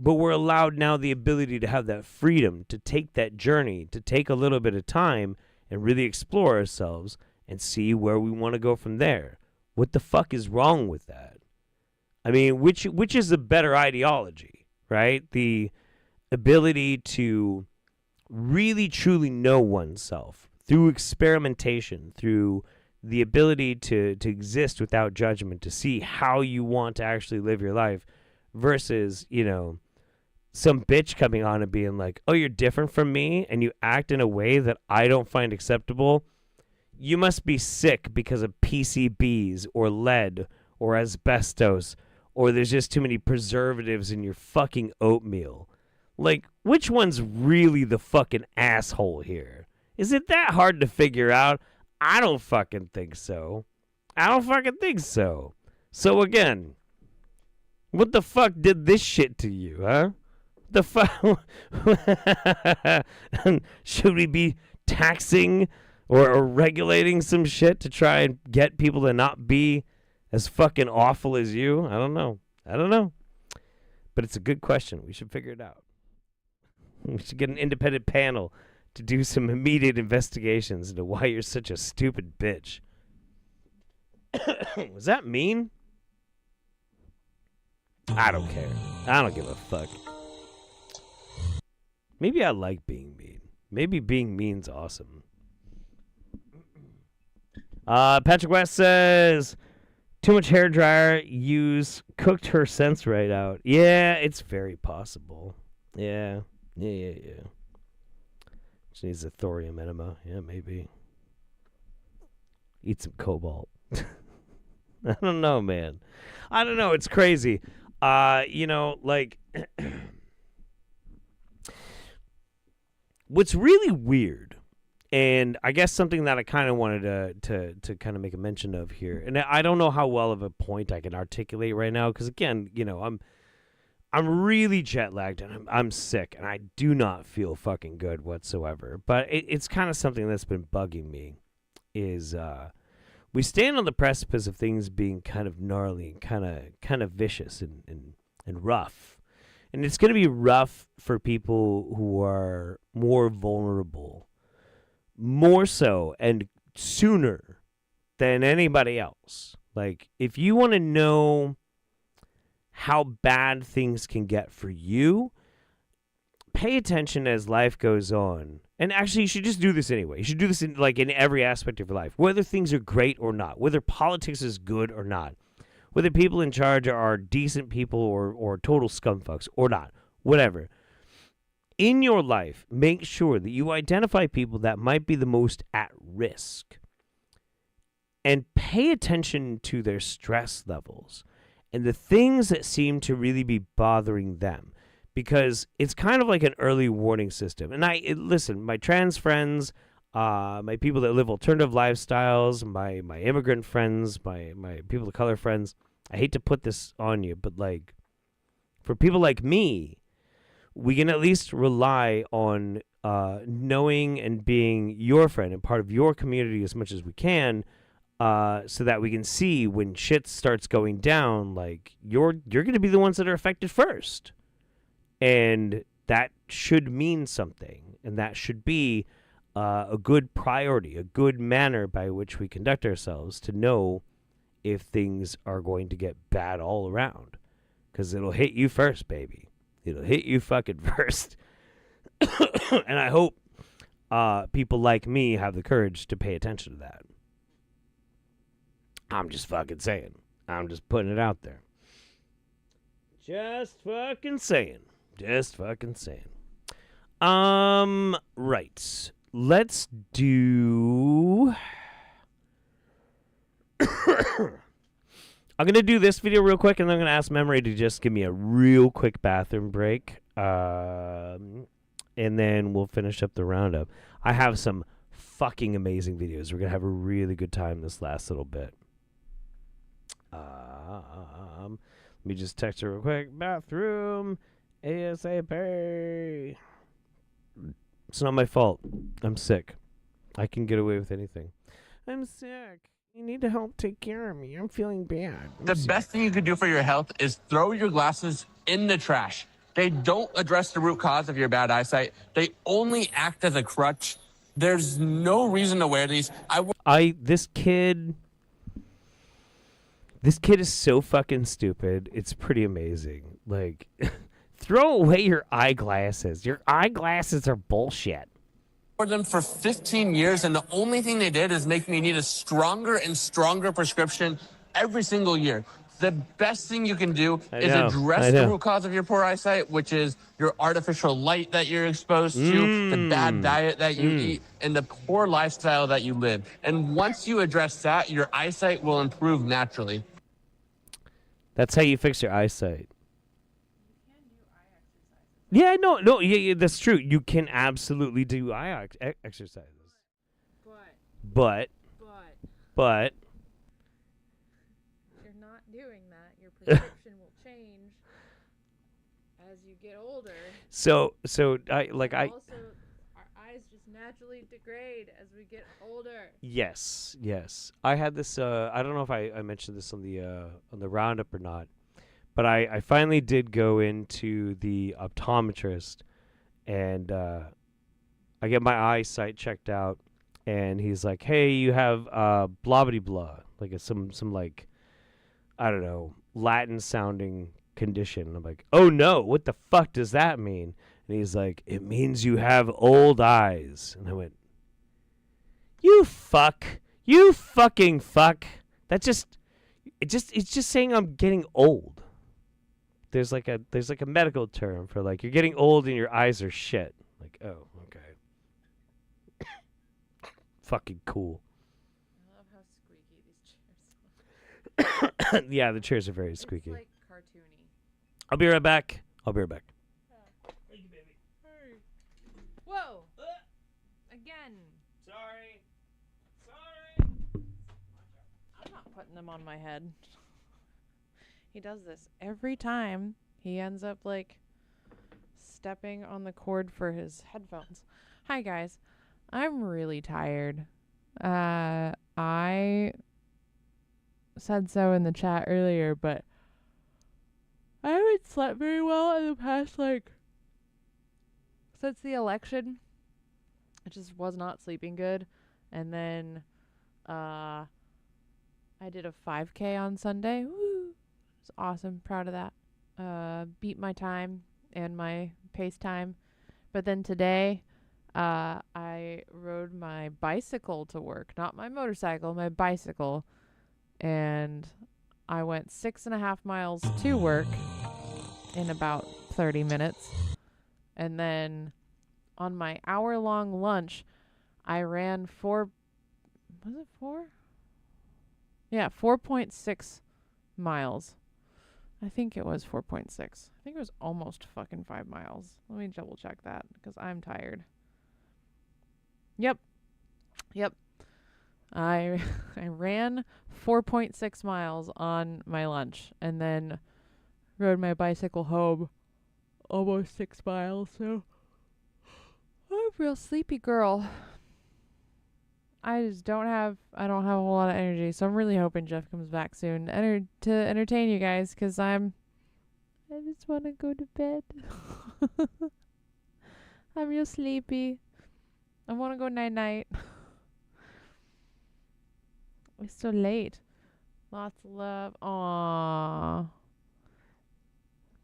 But we're allowed now the ability to have that freedom, to take that journey, to take a little bit of time and really explore ourselves and see where we want to go from there. What the fuck is wrong with that? I mean, which is a better ideology, right? The ability to really truly know oneself through experimentation, through the ability to exist without judgment, to see how you want to actually live your life, versus, you know, some bitch coming on and being like, oh, you're different from me and you act in a way that I don't find acceptable. You must be sick because of PCBs or lead or asbestos, or there's just too many preservatives in your fucking oatmeal. Like, which one's really the fucking asshole here? Is it that hard to figure out? I don't fucking think so. So again, what the fuck did this shit to you, huh? The fuck? Should we be taxing or regulating some shit to try and get people to not be as fucking awful as you? I don't know. But it's a good question. We should figure it out. We should get an independent panel to do some immediate investigations into why you're such a stupid bitch. Was that mean? I don't care. I don't give a fuck. Maybe I like being mean. Maybe being mean's awesome. Patrick West says, too much hair dryer use cooked her sense right out. Yeah, it's very possible. Yeah. She needs a thorium enema. Yeah, maybe. Eat some cobalt. I don't know, man. I don't know. It's crazy. Like, what's really weird, and I guess something that I kind of wanted to kind of make a mention of here, and I don't know how well of a point I can articulate right now, because again, I'm really jet lagged and I'm sick, and I do not feel fucking good whatsoever. But it's kind of something that's been bugging me. Is we stand on the precipice of things being kind of gnarly and kind of vicious and rough. And it's going to be rough for people who are more vulnerable, more so and sooner than anybody else. Like, if you want to know how bad things can get for you, pay attention as life goes on. And actually, you should just do this anyway. You should do this in every aspect of your life, whether things are great or not, whether politics is good or not, whether people in charge are decent people or total scumfucks or not, whatever. In your life, make sure that you identify people that might be the most at risk and pay attention to their stress levels and the things that seem to really be bothering them. Because it's kind of like an early warning system. And listen, my trans friends, my people that live alternative lifestyles, my immigrant friends, my people of color friends, I hate to put this on you, but like, for people like me, we can at least rely on knowing and being your friend and part of your community as much as we can, so that we can see when shit starts going down, like, you're going to be the ones that are affected first. And that should mean something, and that should be a good priority, a good manner by which we conduct ourselves to know if things are going to get bad all around. Because it'll hit you first, baby. It'll hit you fucking first. And I hope people like me have the courage to pay attention to that. I'm just fucking saying. I'm just putting it out there. Just fucking saying. Right. Let's do... I'm going to do this video real quick, and then I'm going to ask Memory to just give me a real quick bathroom break. And then we'll finish up the roundup. I have some fucking amazing videos. We're going to have a really good time this last little bit. Let me just text her real quick. Bathroom. ASAP. It's not my fault. I'm sick. I can get away with anything. I'm sick. You need to help take care of me. I'm feeling bad. The best thing you could do for your health is throw your glasses in the trash. They don't address the root cause of your bad eyesight. They only act as a crutch. There's no reason to wear these. This kid is so fucking stupid. It's pretty amazing. Like, throw away your eyeglasses. Your eyeglasses are bullshit. For them for 15 years, and the only thing they did is make me need a stronger and stronger prescription every single year. The best thing you can do is address the root cause of your poor eyesight, which is your artificial light that you're exposed to, the bad diet that you eat, and the poor lifestyle that you live. And once you address that, your eyesight will improve naturally. That's how you fix your eyesight. Yeah, no, yeah, that's true. You can absolutely do eye exercises. But you're not doing that. Your prescription will change as you get older. So Also, our eyes just naturally degrade as we get older. Yes. I had this. I don't know if I mentioned this on the roundup or not. But I finally did go into the optometrist, and I get my eyesight checked out, and he's like, "Hey, you have blah-blah-blah, like some like, I don't know, Latin sounding condition." I'm like, "Oh no, what the fuck does that mean?" And he's like, "It means you have old eyes." And I went, "You fuck, You fucking fuck. It's just saying I'm getting old. There's like a medical term for like you're getting old and your eyes are shit. Like, oh, okay. Fucking cool. I love how squeaky these chairs are. Yeah, the chairs are very squeaky. It's like cartoony. I'll be right back. Thank you, baby. Hey. Whoa! Again. Sorry. I'm not putting them on my head. He does this every time. He ends up like stepping on the cord for his headphones. Hi guys. I'm really tired. I said so in the chat earlier, but I haven't slept very well in the past, since the election. I just was not sleeping good. And then, I did a 5K on Sunday. Woo! It's awesome. Proud of that. Beat my time and my pace time. But then today, I rode my bicycle to work. Not my motorcycle, my bicycle. And I went 6.5 miles to work in about 30 minutes. And then on my hour-long lunch, I ran 4.6 miles. I think it was 4.6. I think it was almost fucking 5 miles. Let me double check that because I'm tired. Yep. I ran 4.6 miles on my lunch and then rode my bicycle home almost 6 miles. So I'm a real sleepy girl. I don't have a whole lot of energy, so I'm really hoping Jeff comes back soon to entertain you guys, because I just want to go to bed. I'm real sleepy. I want to go night-night. It's so late. Lots of love. Aww.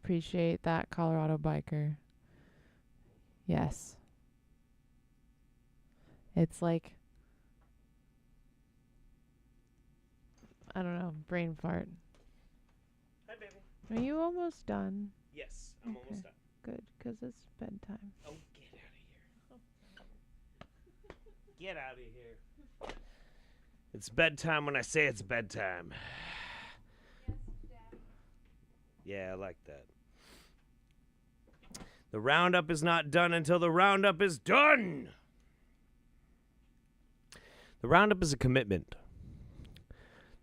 Appreciate that, Colorado biker. Yes. It's like, I don't know, brain fart. Hi, baby. Are you almost done? Yes, I'm almost done. Good, because it's bedtime. Oh, get out of here. Get out of here. It's bedtime when I say it's bedtime. Yes, Dad. Yeah, I like that. The roundup is not done until the roundup is done. The roundup is a commitment.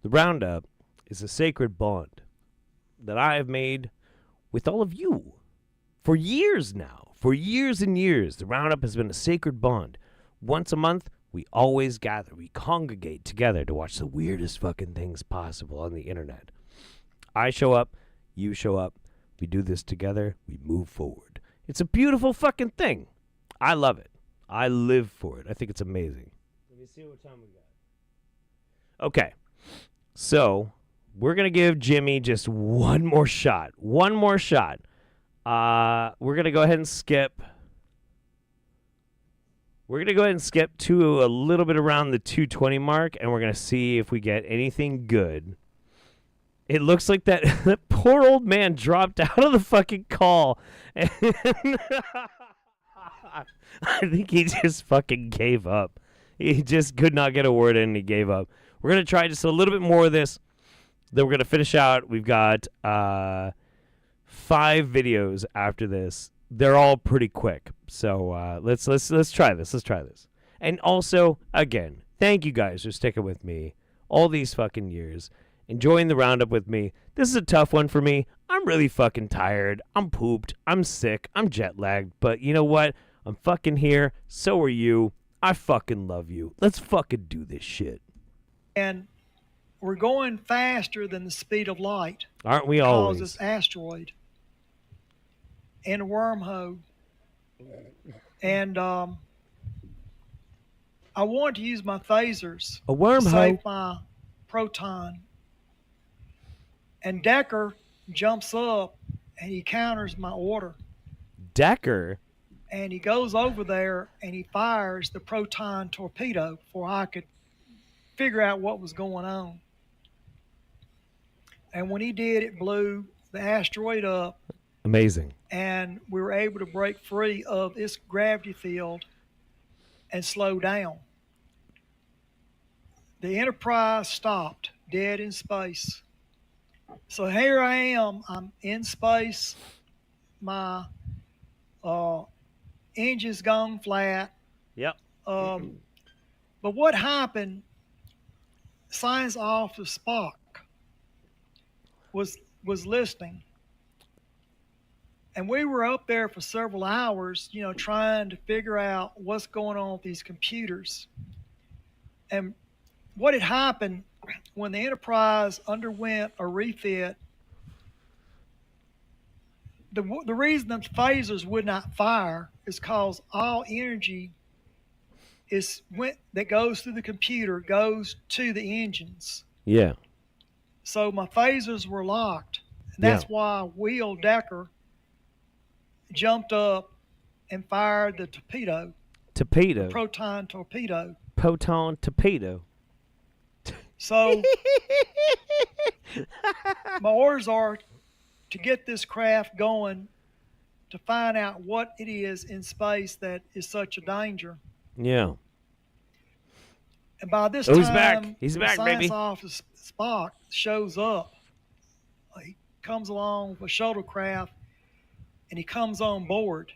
The roundup is a sacred bond that I have made with all of you for years now. For years and years, the roundup has been a sacred bond. Once a month, we always gather. We congregate together to watch the weirdest fucking things possible on the internet. I show up. You show up. We do this together. We move forward. It's a beautiful fucking thing. I love it. I live for it. I think it's amazing. Let me see what time we got. Okay. So, we're going to give Jimmy just one more shot. One more shot. We're going to go ahead and skip. We're going to go ahead and skip to a little bit around the 2:20 mark, and we're going to see if we get anything good. It looks like that poor old man dropped out of the fucking call. And I think he just fucking gave up. He just could not get a word in and he gave up. We're going to try just a little bit more of this. Then we're going to finish out. We've got 5 videos after this. They're all pretty quick. So let's try this. Let's try this. And also, again, thank you guys for sticking with me all these fucking years. Enjoying the roundup with me. This is a tough one for me. I'm really fucking tired. I'm pooped. I'm sick. I'm jet lagged. But you know what? I'm fucking here. So are you. I fucking love you. Let's fucking do this shit. And we're going faster than the speed of light. Aren't we always? Because this asteroid and a wormhole. And I want to use my phasers. A wormhole? To save my proton. And Decker jumps up and he counters my order. Decker? And he goes over there and he fires the proton torpedo before I could figure out what was going on. And when he did, it blew the asteroid up, Amazing. and we were able to break free of its gravity field and slow down. The Enterprise stopped dead in space. So here I am, I'm in space, my engine's gone flat. Yep. But what happened, Science Officer Spock was listening. And we were up there for several hours, trying to figure out what's going on with these computers. And what had happened when the Enterprise underwent a refit, the reason the phasers would not fire is because all energy that goes through the computer goes to the engines. Yeah. So my phasers were locked. And that's why Will Decker jumped up and fired the torpedo. Torpedo. The proton torpedo. Proton torpedo. So my orders are to get this craft going, to find out what it is in space that is such a danger. Yeah. And by this he's time, back. He's back, Science baby. Officer Spock shows up. He comes along with a shuttlecraft, and he comes on board.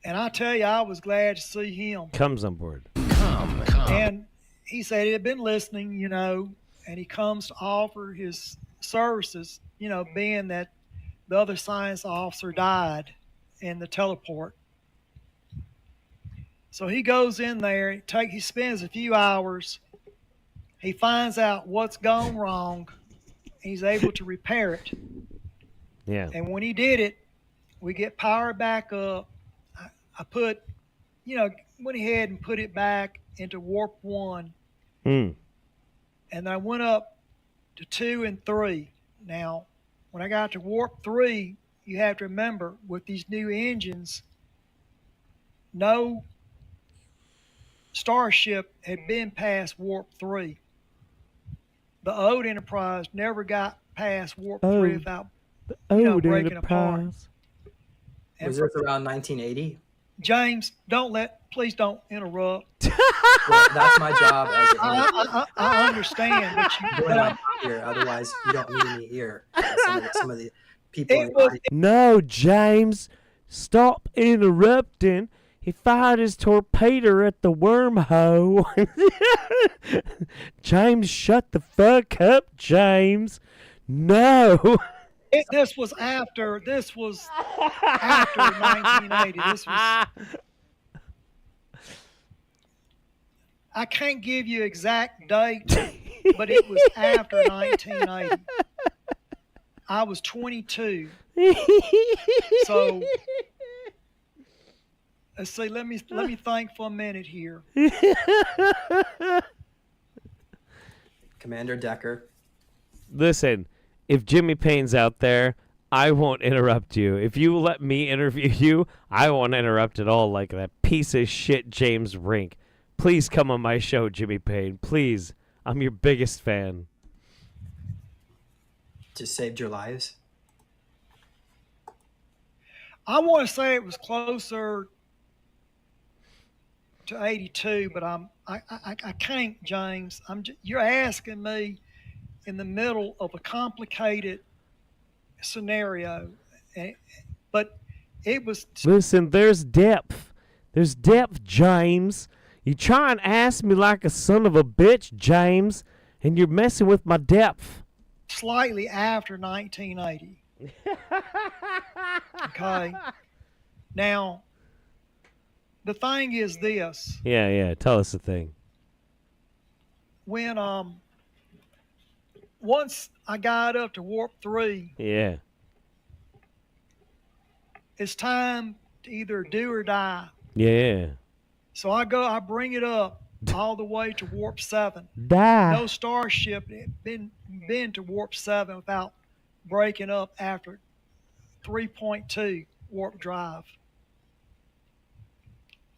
And I tell you, I was glad to see him. Comes on board. And he said he had been listening, and he comes to offer his services, being that the other science officer died in the teleport. So he goes in there, he spends a few hours, he finds out what's gone wrong, and he's able to repair it. Yeah. And when he did it, we get power back up. I put, went ahead and put it back into warp 1. And I went up to 2 and 3. Now, when I got to warp 3, you have to remember, with these new engines, no starship had been past warp 3. The old Enterprise never got past warp 3 without breaking apart. Was this around 1980? James, please don't interrupt. Well, that's my job as I understand, but here. Otherwise, you don't need me here. Some of the people. No, James, stop interrupting. He fired his torpedo at the wormhole. James, shut the fuck up, James. No. This was after 1980. This was. I can't give you exact date, but it was after 1980. I was 22. So let's see. Let me think for a minute here. Commander Decker. Listen, if Jimmy Payne's out there, I won't interrupt you. If you let me interview you, I won't interrupt at all like that piece of shit James Rink. Please come on my show, Jimmy Payne. Please. I'm your biggest fan. Just saved your lives? I want to say it was closer to 82, but I can't, James. You're asking me in the middle of a complicated scenario, but it was. Listen, there's depth. There's depth, James. You try and ask me like a son of a bitch, James, and you're messing with my depth. Slightly after 1980. Okay. Now, the thing is this. Yeah. Tell us the thing. When once I got up to warp 3, Yeah. it's time to either do or die. Yeah. So I bring it up all the way to warp 7. Die. No starship had been to warp 7 without breaking up after 3.2 warp drive.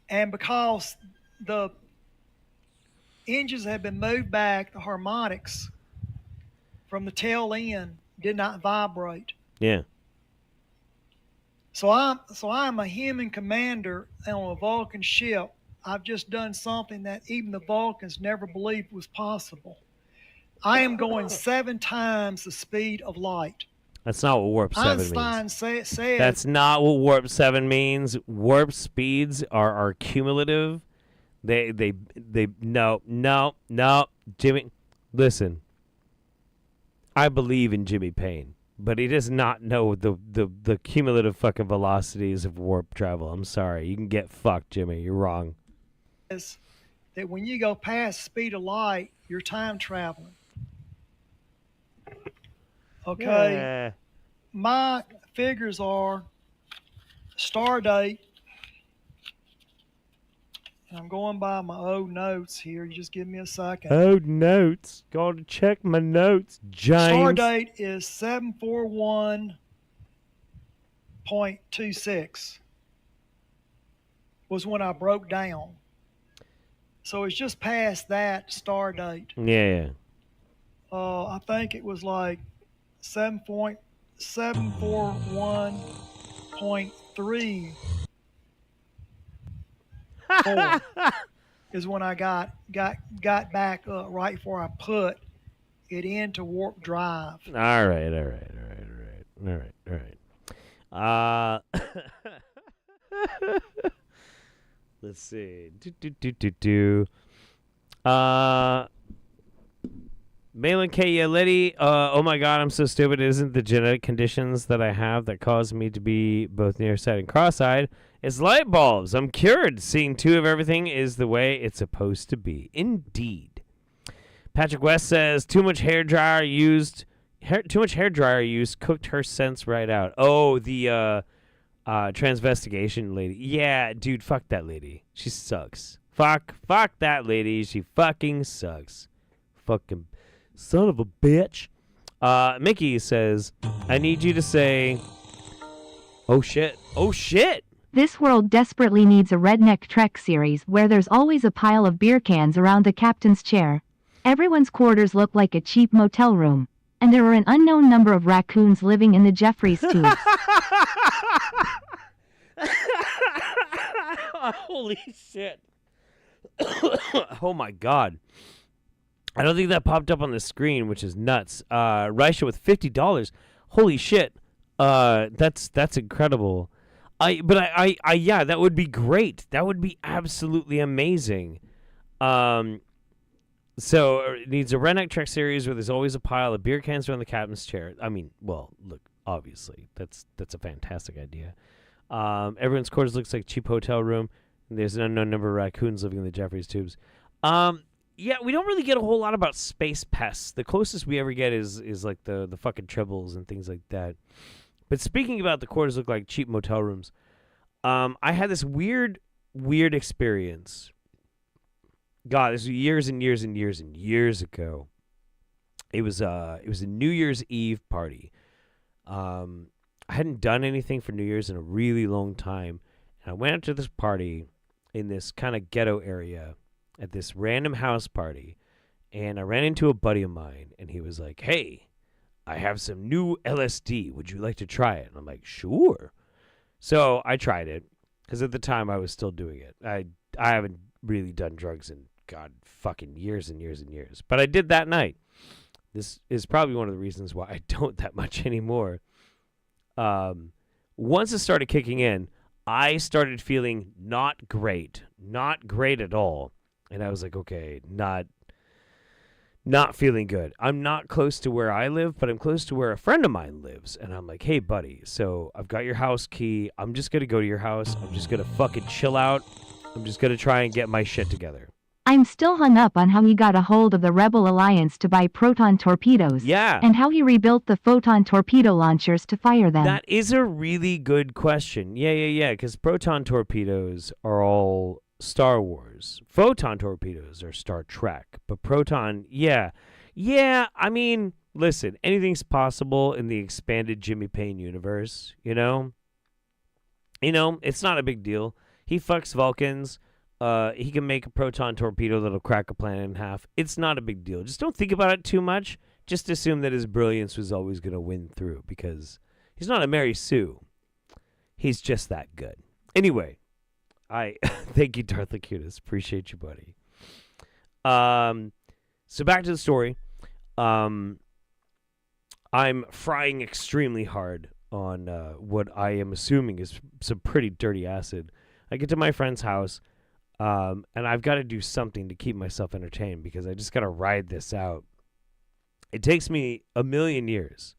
And because the engines had been moved back, the harmonics from the tail end did not vibrate. Yeah. So I'm a human commander on a Vulcan ship. I've just done something that even the Vulcans never believed was possible. I am going 7 times the speed of light. That's not what warp 7 Einstein means. said That's not what warp 7 means. Warp speeds are cumulative. They no, Jimmy, listen. I believe in Jimmy Payne, but he does not know the cumulative fucking velocities of warp travel. I'm sorry. You can get fucked, Jimmy. You're wrong. is that when you go past the speed of light, you're time traveling. Okay. Yeah. My figures are star date. I'm going by my old notes here. You just give me a second. Oh, notes. Gotta check my notes, James. Star date is 741.26 was when I broke down. So it's just past that star date. Yeah. I think it was like 7.741.3 is when I got back up right before I put it into warp drive. All right. Let's see. Malin K. Yeleti, oh my god, I'm so stupid. It isn't the genetic conditions that I have that cause me to be both nearsighted and cross-eyed. It's light bulbs. I'm cured. Seeing 2 of everything is the way it's supposed to be. Indeed. Patrick West says, too much hair dryer used cooked her sense right out. Oh, the transvestigation lady. Yeah, dude, fuck that lady. She sucks. Fuck that lady. She fucking sucks. Fucking son of a bitch. Mickey says, I need you to say, oh shit. This world desperately needs a Redneck Trek series where there's always a pile of beer cans around the captain's chair. Everyone's quarters look like a cheap motel room, and there are an unknown number of raccoons living in the Jeffries tubes. Holy shit. Oh my god. I don't think that popped up on the screen, which is nuts. Raisha with $50. Holy shit. That's incredible. Yeah, that would be great. That would be absolutely amazing. So it needs a Redneck Trek series where there's always a pile of beer cans around the captain's chair. I mean, well, look, obviously, that's a fantastic idea. Everyone's quarters looks like a cheap hotel room. And there's an unknown number of raccoons living in the Jeffries tubes. Yeah, we don't really get a whole lot about space pests. The closest we ever get is like the fucking tribbles and things like that. But speaking about the quarters look like cheap motel rooms, I had this weird experience. God, this was years and years and years and years ago. It was a New Year's Eve party. I hadn't done anything for New Year's in a really long time, and I went out to this party in this kind of ghetto area at this random house party, and I ran into a buddy of mine, and he was like, "Hey, I have some new LSD. Would you like to try it?" And I'm like, "Sure." So I tried it because at the time I was still doing it. I haven't really done drugs in God fucking years and years and years, but I did that night. This is probably one of the reasons why I don't that much anymore. Once it started kicking in, I started feeling not great at all. And I was like, okay, not feeling good. I'm not close to where I live, but I'm close to where a friend of mine lives. And I'm like, hey, buddy, so I've got your house key. I'm just going to go to your house. I'm just going to fucking chill out. I'm just going to try and get my shit together. I'm still hung up on how he got a hold of the Rebel Alliance to buy proton torpedoes. Yeah. And how he rebuilt the photon torpedo launchers to fire them. That is a really good question. Yeah, because proton torpedoes are all Star Wars. Photon torpedoes are Star Trek. But proton, yeah, I mean, listen, anything's possible in the expanded Jimmy Payne universe, you know? It's not a big deal. He fucks Vulcans. he can make a proton torpedo that'll crack a planet in half. It's not a big deal. Just don't think about it too much. Just assume that his brilliance was always going to win through because he's not a Mary Sue. He's just that good. Anyway, I thank you, Darth Acutis. Appreciate you, buddy. So back to the story. I'm frying extremely hard on what I am assuming is some pretty dirty acid. I get to my friend's house, and I've got to do something to keep myself entertained because I just got to ride this out. It takes me a million years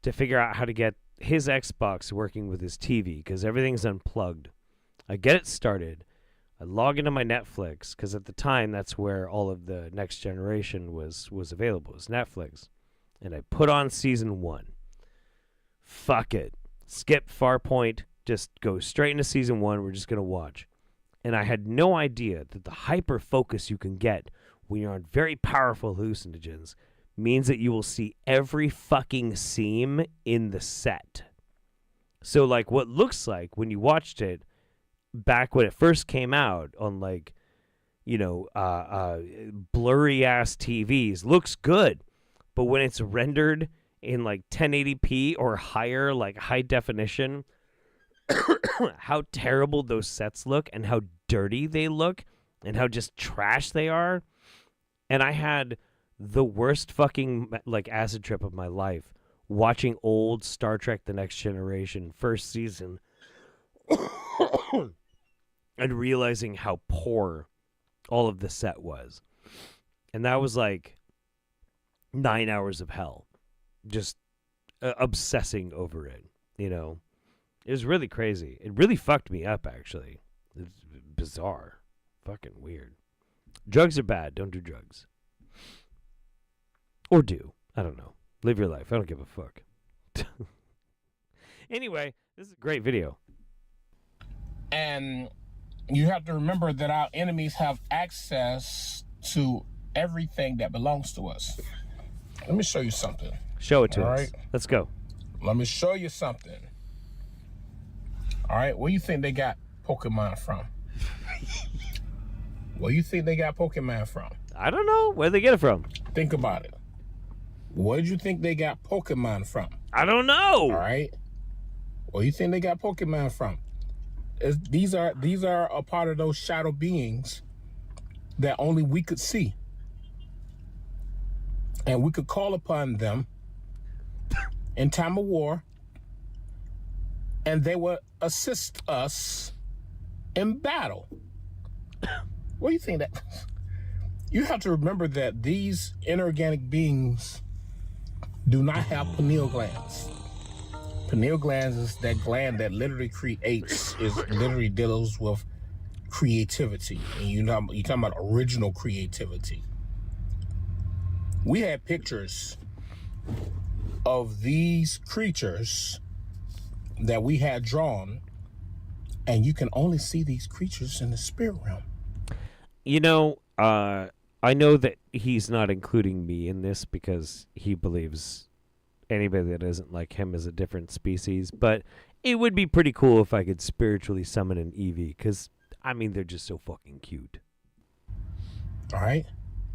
to figure out how to get his Xbox working with his TV because everything's unplugged. I get it started. I log into my Netflix because at the time that's where all of the next generation was available, was Netflix. And I put on season 1. Fuck it. Skip Farpoint. Just go straight into season 1. We're just going to watch. And I had no idea that the hyper focus you can get when you're on very powerful hallucinogens means that you will see every fucking seam in the set. So, like, what looks like when you watched it back when it first came out on, like, you know, blurry-ass TVs looks good. But when it's rendered in, like, 1080p or higher, like, high definition, how terrible those sets look and how dirty they look and how just trash they are. And I had the worst fucking, like, acid trip of my life watching old Star Trek The Next Generation first season and realizing how poor all of the set was. And that was like 9 hours of hell, just obsessing over it, you know. It was really crazy. It really fucked me up, actually. It's bizarre. Fucking weird. Drugs are bad. Don't do drugs. Or do. I don't know. Live your life. I don't give a fuck. Anyway, this is a great video. And you have to remember that our enemies have access to everything that belongs to us. Let me show you something. Show it to All us. right? Let's go. Let me show you something. All right, where you think they got Pokemon from? Where you think they got Pokemon from? I don't know. Where'd they get it from? Think about it. Where did you think they got Pokemon from? I don't know. All right. Where you think they got Pokemon from? These are a part of those shadow beings that only we could see. And we could call upon them in time of war, and they will assist us in battle. What do you think that? You have to remember that these inorganic beings do not have pineal glands. Pineal glands is that gland that literally literally deals with creativity. And you're talking about original creativity. We had pictures of these creatures that we had drawn, and you can only see these creatures in the spirit realm. You know, I know that he's not including me in this because he believes anybody that isn't like him is a different species, but it would be pretty cool if I could spiritually summon an Eevee because, I mean, they're just so fucking cute. All right?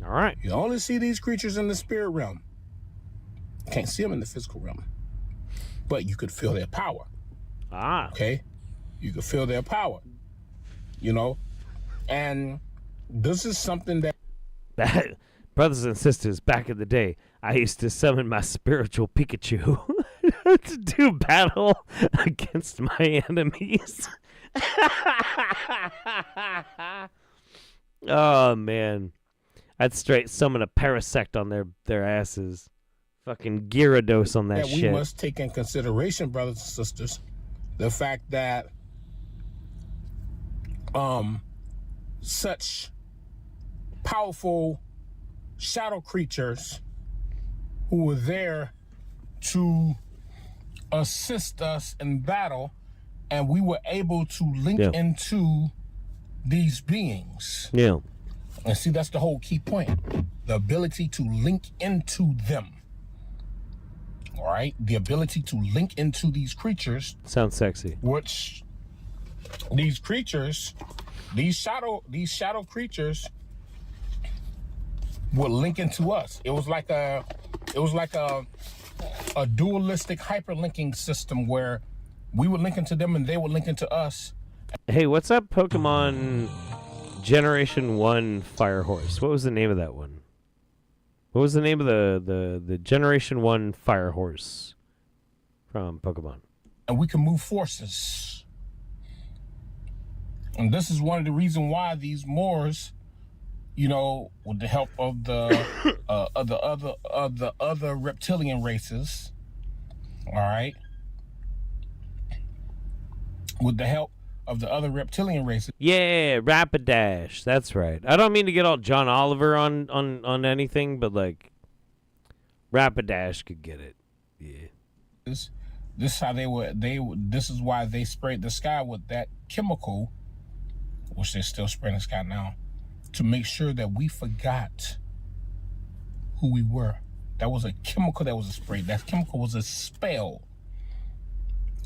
All right. You only see these creatures in the spirit realm. You can't see them in the physical realm, but you could feel their power. Ah. Okay? You could feel their power, you know? And this is something that brothers and sisters, back in the day, I used to summon my spiritual Pikachu to do battle against my enemies. Oh, man. I'd straight summon a Parasect on their asses. Fucking Gyarados on that shit. We must take in consideration, brothers and sisters, the fact that such powerful shadow creatures who were there to assist us in battle, and we were able to link into these beings. Yeah. And see, that's the whole key point. The ability to link into them. All right? The ability to link into these creatures. Sounds sexy. Which these creatures, these shadow creatures were linking to us. It was like a dualistic hyperlinking system where we were linking to them and they were linking to us. Hey, what's up, Pokemon Generation 1 Fire Horse? What was the name of that one? What was the name of the Generation 1 Fire Horse from Pokemon? And we can move forces. And this is one of the reasons why these Moors, you know, with the help of the other reptilian races, all right, with the help of the other reptilian races. Yeah, Rapidash. That's right. I don't mean to get all John Oliver on anything, but like Rapidash could get it. Yeah. This is how this is why they sprayed the sky with that chemical, which they're still spraying the sky now, to make sure that we forgot who we were. That was a chemical that was a spray. That chemical was a spell.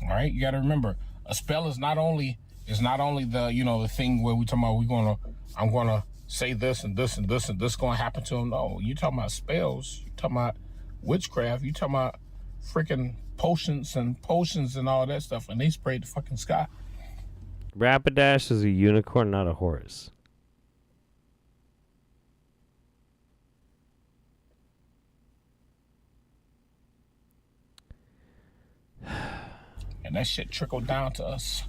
All right, you got to remember, a spell is not only the, you know, the thing where we talking about I'm gonna say this and this and this and this gonna happen to him. No, you talking about spells. You talking about witchcraft. You talking about freaking potions and all that stuff, and they sprayed the fucking sky. Rapidash is a unicorn, not a horse. And that shit trickled down to us.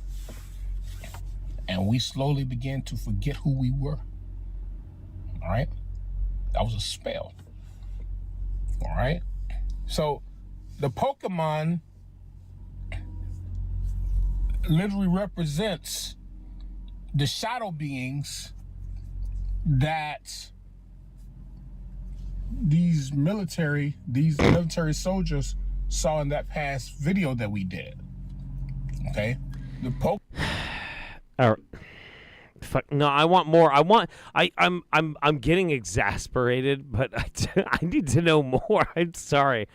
And we slowly began to forget who we were. All right? That was a spell. All right? So the Pokemon literally represents the shadow beings that these military soldiers saw in that past video that we did. Okay? All right. Fuck no! I want more. I'm getting exasperated, but I need to know more. I'm sorry.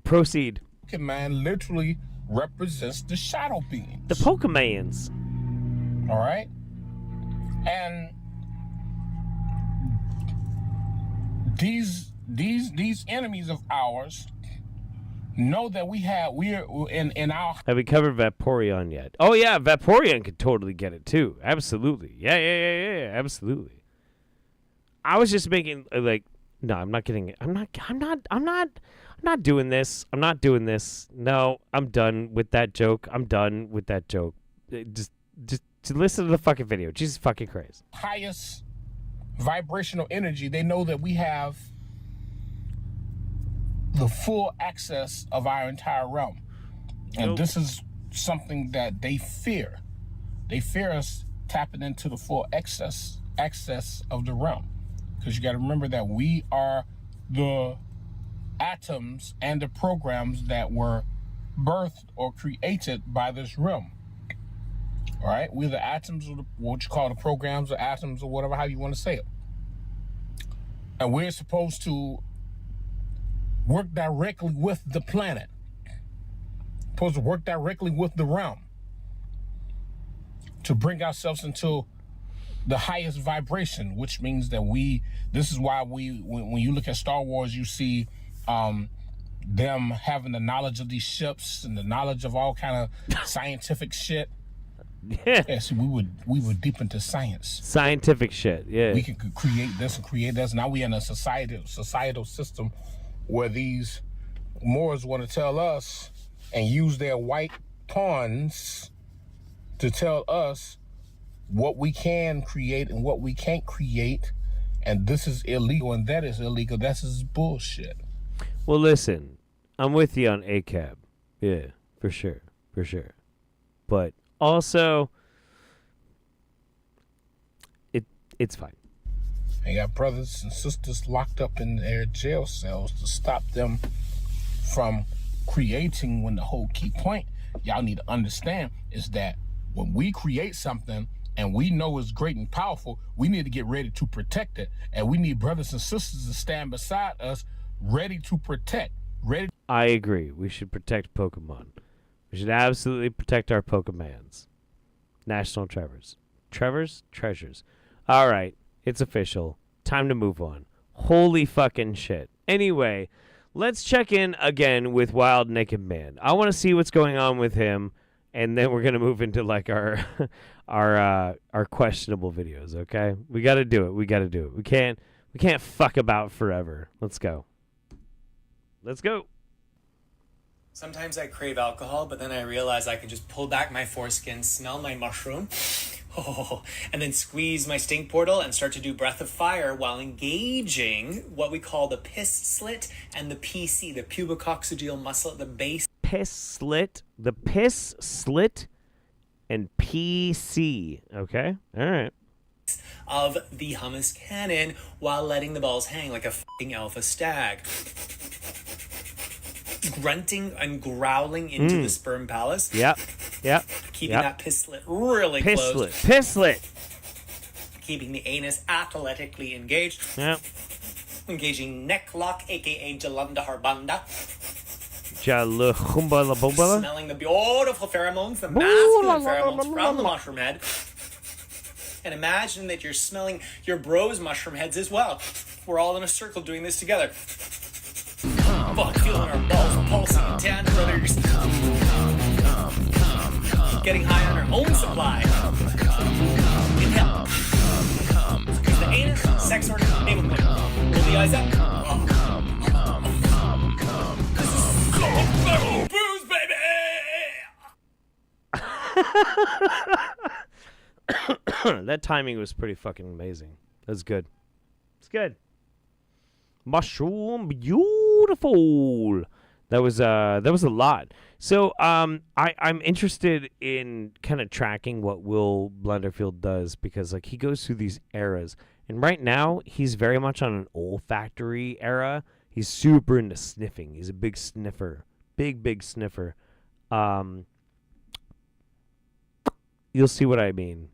Proceed. Pokemon literally represents the shadow beings. The Pokemans. All right, and these enemies of ours know that we're in our. Have we covered Vaporeon yet? Oh yeah, Vaporeon could totally get it too. Absolutely. Yeah. Absolutely. I was just making like, no, I'm not getting it. I'm not doing this. I'm not doing this. No, I'm done with that joke. Just listen to the fucking video. Jesus fucking Christ. Highest vibrational energy. They know that we have the full access of our entire realm. And this is something that they fear. They fear us tapping into the full access of the realm. Because you got to remember that we are the atoms and the programs that were birthed or created by this realm. All right? We're the atoms, or what you call the programs or atoms or whatever, how you want to say it. And we're supposed to work directly with the planet. Supposed to work directly with the realm to bring ourselves into the highest vibration, which means that this is why when you look at Star Wars, you see them having the knowledge of these ships and the knowledge of all kind of scientific shit. Yeah, see, we were deep into science. Scientific shit, yeah. We could create this and create this. Now we in a societal system where these Moors want to tell us and use their white pawns to tell us what we can create and what we can't create, and this is illegal and that is illegal. That's just bullshit. Well, listen, I'm with you on ACAB. Yeah, for sure. But also, it's fine. They got brothers and sisters locked up in their jail cells to stop them from creating, when the whole key point y'all need to understand is that when we create something and we know it's great and powerful, we need to get ready to protect it. And we need brothers and sisters to stand beside us, ready to protect. I agree. We should protect Pokemon. We should absolutely protect our Pokemans. National treasures. All right, it's official. Time to move on. Holy fucking shit. Anyway, let's check in again with Wild Naked Man. I want to see what's going on with him, and then we're gonna move into like our our questionable videos. Okay, we got to do it. We can't fuck about forever. Let's go. Sometimes I crave alcohol, but then I realize I can just pull back my foreskin, smell my mushroom, and then squeeze my stink portal and start to do breath of fire while engaging what we call the piss slit and the PC, the pubococcygeal muscle at the base. The piss slit, and PC. Okay, all right. Of the hummus cannon while letting the balls hang like a fucking alpha stag. Grunting and growling into the sperm palace. Yep. Keeping that piss slit really closed. Piss slit. Keeping the anus athletically engaged. Yep. Engaging neck lock, aka Jalanda Harbanda. Jaluhumbala. Smelling the beautiful pheromones, the masculine pheromones from the mushroom head. And imagine that you're smelling your bros' mushroom heads as well. We're all in a circle doing this together. Feeling our balls pulsing, tan brothers. Getting high on our own supply. Inhale. Squeeze the anus, sex organ, navel point. Roll the eyes up. This is so fucking booze, baby! That timing was pretty fucking amazing. That's good. It's good. Mushroom beautiful. That was a lot. So I'm interested in kind of tracking what Will Blunderfield does, because like he goes through these eras, and right now he's very much on an olfactory era. He's super into sniffing. He's a big sniffer. Big sniffer. You'll see what I mean.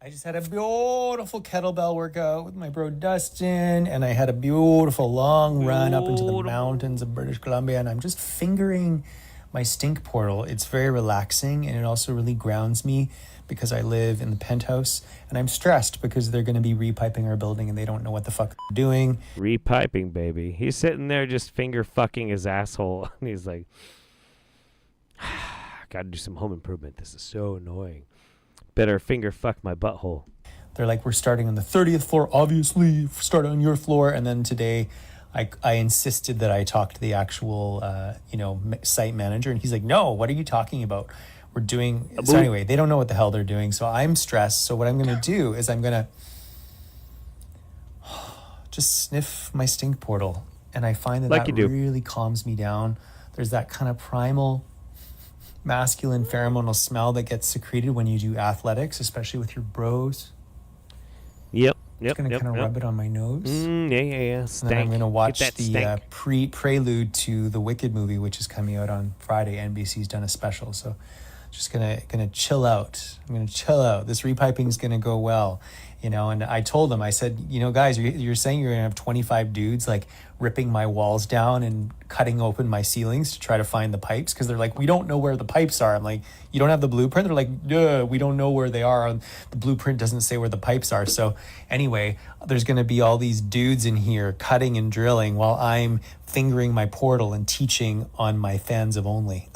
I just had a beautiful kettlebell workout with my bro Dustin, and I had a beautiful long run up into the mountains of British Columbia, and I'm just fingering my stink portal. It's very relaxing, and it also really grounds me because I live in the penthouse, and I'm stressed because they're going to be repiping our building, and they don't know what the fuck they're doing. Repiping, baby. He's sitting there just finger fucking his asshole, and he's like, gotta do some home improvement. This is so annoying. Better finger fuck my butthole. They're like, we're starting on the 30th floor. Obviously, start on your floor. And then today, I insisted that I talk to the actual, site manager. And he's like, no, what are you talking about? We're doing... So anyway, they don't know what the hell they're doing. So I'm stressed. So what I'm going to do is I'm going to just sniff my stink portal. And I find that really calms me down. There's that kind of primal... masculine pheromonal smell that gets secreted when you do athletics, especially with your bros. Yep. Just gonna kind of rub it on my nose. Yeah. And then I'm gonna watch the prelude to the Wicked movie, which is coming out on Friday. NBC's done a special, so just gonna chill out. I'm gonna chill out. This repiping is gonna go well, And I told them, I said, guys, you're saying you're gonna have 25 dudes like ripping my walls down and cutting open my ceilings to try to find the pipes, because they're like, we don't know where the pipes are. I'm like, you don't have the blueprint? They're like, we don't know where they are. The blueprint doesn't say where the pipes are. So anyway, there's gonna be all these dudes in here cutting and drilling while I'm fingering my portal and teaching on my fans of only.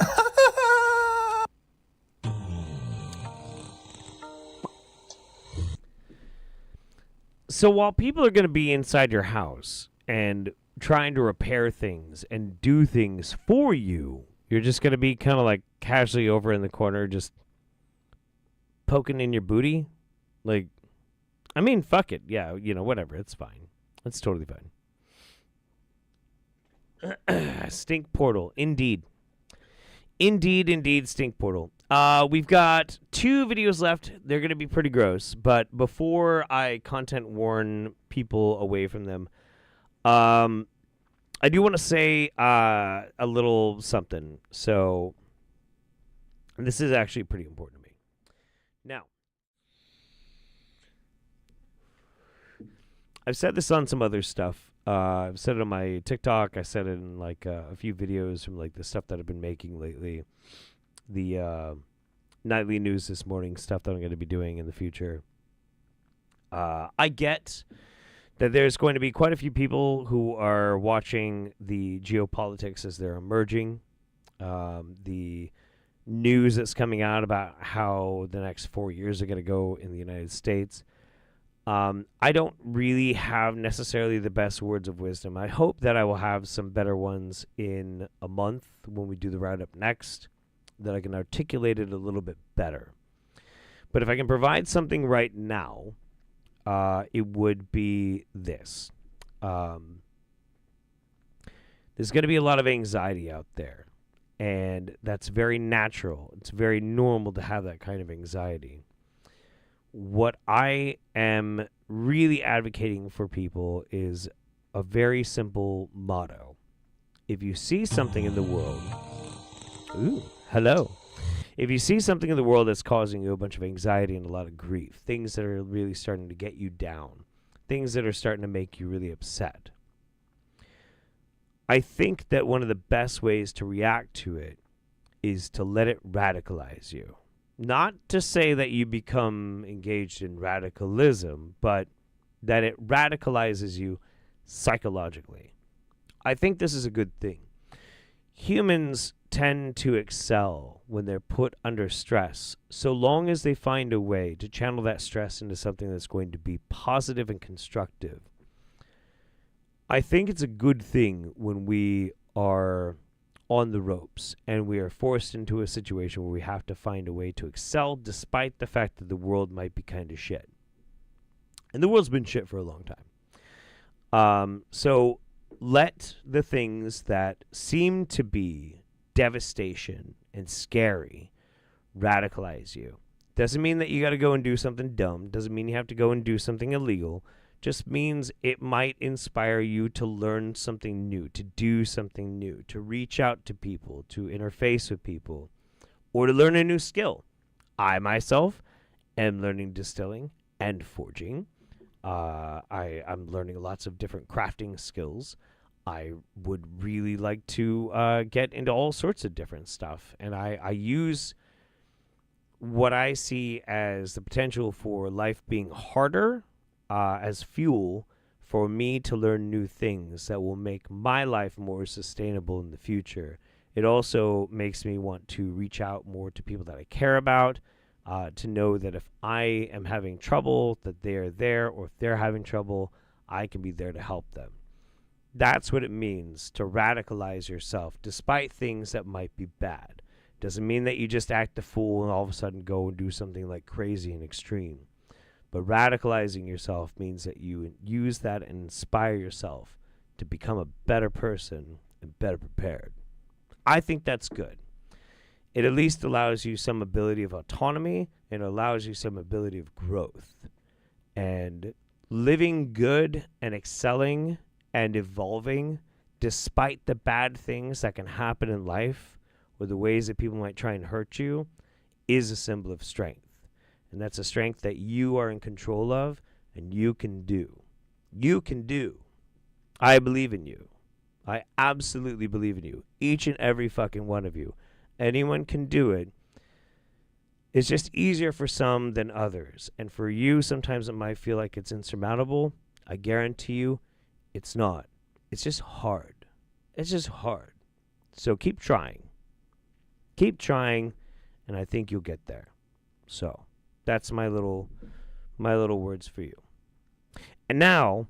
So while people are going to be inside your house and trying to repair things and do things for you, you're just going to be kind of like casually over in the corner just poking in your booty? Like, I mean, fuck it. Yeah, whatever. It's fine. It's totally fine. Stink portal. Indeed, stink portal. We've got 2 videos left. They're going to be pretty gross, but before I content warn people away from them, I do want to say a little something. So this is actually pretty important to me. Now, I've said this on some other stuff. I've said it on my TikTok. I said it in like a few videos from like the stuff that I've been making lately. The nightly news this morning, stuff that I'm going to be doing in the future. I get that there's going to be quite a few people who are watching the geopolitics as they're emerging. The news that's coming out about how the next 4 years are going to go in the United States. I don't really have necessarily the best words of wisdom. I hope that I will have some better ones in a month when we do the Roundup next, that I can articulate it a little bit better. But if I can provide something right now, it would be this. There's going to be a lot of anxiety out there, and that's very natural. It's very normal to have that kind of anxiety. What I am really advocating for people is a very simple motto. If you see something in the world, hello. If you see something in the world that's causing you a bunch of anxiety and a lot of grief, things that are really starting to get you down, things that are starting to make you really upset, I think that one of the best ways to react to it is to let it radicalize you. Not to say that you become engaged in radicalism, but that it radicalizes you psychologically. I think this is a good thing. Humans tend to excel when they're put under stress, so long as they find a way to channel that stress into something that's going to be positive and constructive. I think it's a good thing when we are on the ropes and we are forced into a situation where we have to find a way to excel despite the fact that the world might be kind of shit. And the world's been shit for a long time. So let the things that seem to be devastation and scary radicalize you. Doesn't mean that you got to go and do something dumb. Doesn't mean you have to go and do something illegal. Just means it might inspire you to learn something new, to do something new, to reach out to people, to interface with people, or to learn a new skill. I myself am learning distilling and forging. I'm learning lots of different crafting skills. I would really like to get into all sorts of different stuff. And I use what I see as the potential for life being harder as fuel for me to learn new things that will make my life more sustainable in the future. It also makes me want to reach out more to people that I care about, to know that if I am having trouble, that they're there, or if they're having trouble, I can be there to help them. That's what it means to radicalize yourself despite things that might be bad. Doesn't mean that you just act a fool and all of a sudden go and do something like crazy and extreme. But radicalizing yourself means that you use that and inspire yourself to become a better person and better prepared. I think that's good. It at least allows you some ability of autonomy, and it allows you some ability of growth. And living good and excelling and evolving despite the bad things that can happen in life or the ways that people might try and hurt you is a symbol of strength. And that's a strength that you are in control of and you can do. You can do. I believe in you. I absolutely believe in you. Each and every fucking one of you. Anyone can do it. It's just easier for some than others. And for you, sometimes it might feel like it's insurmountable. I guarantee you, it's not. It's just hard. It's just hard. So keep trying. Keep trying, and I think you'll get there. So that's my little words for you. And now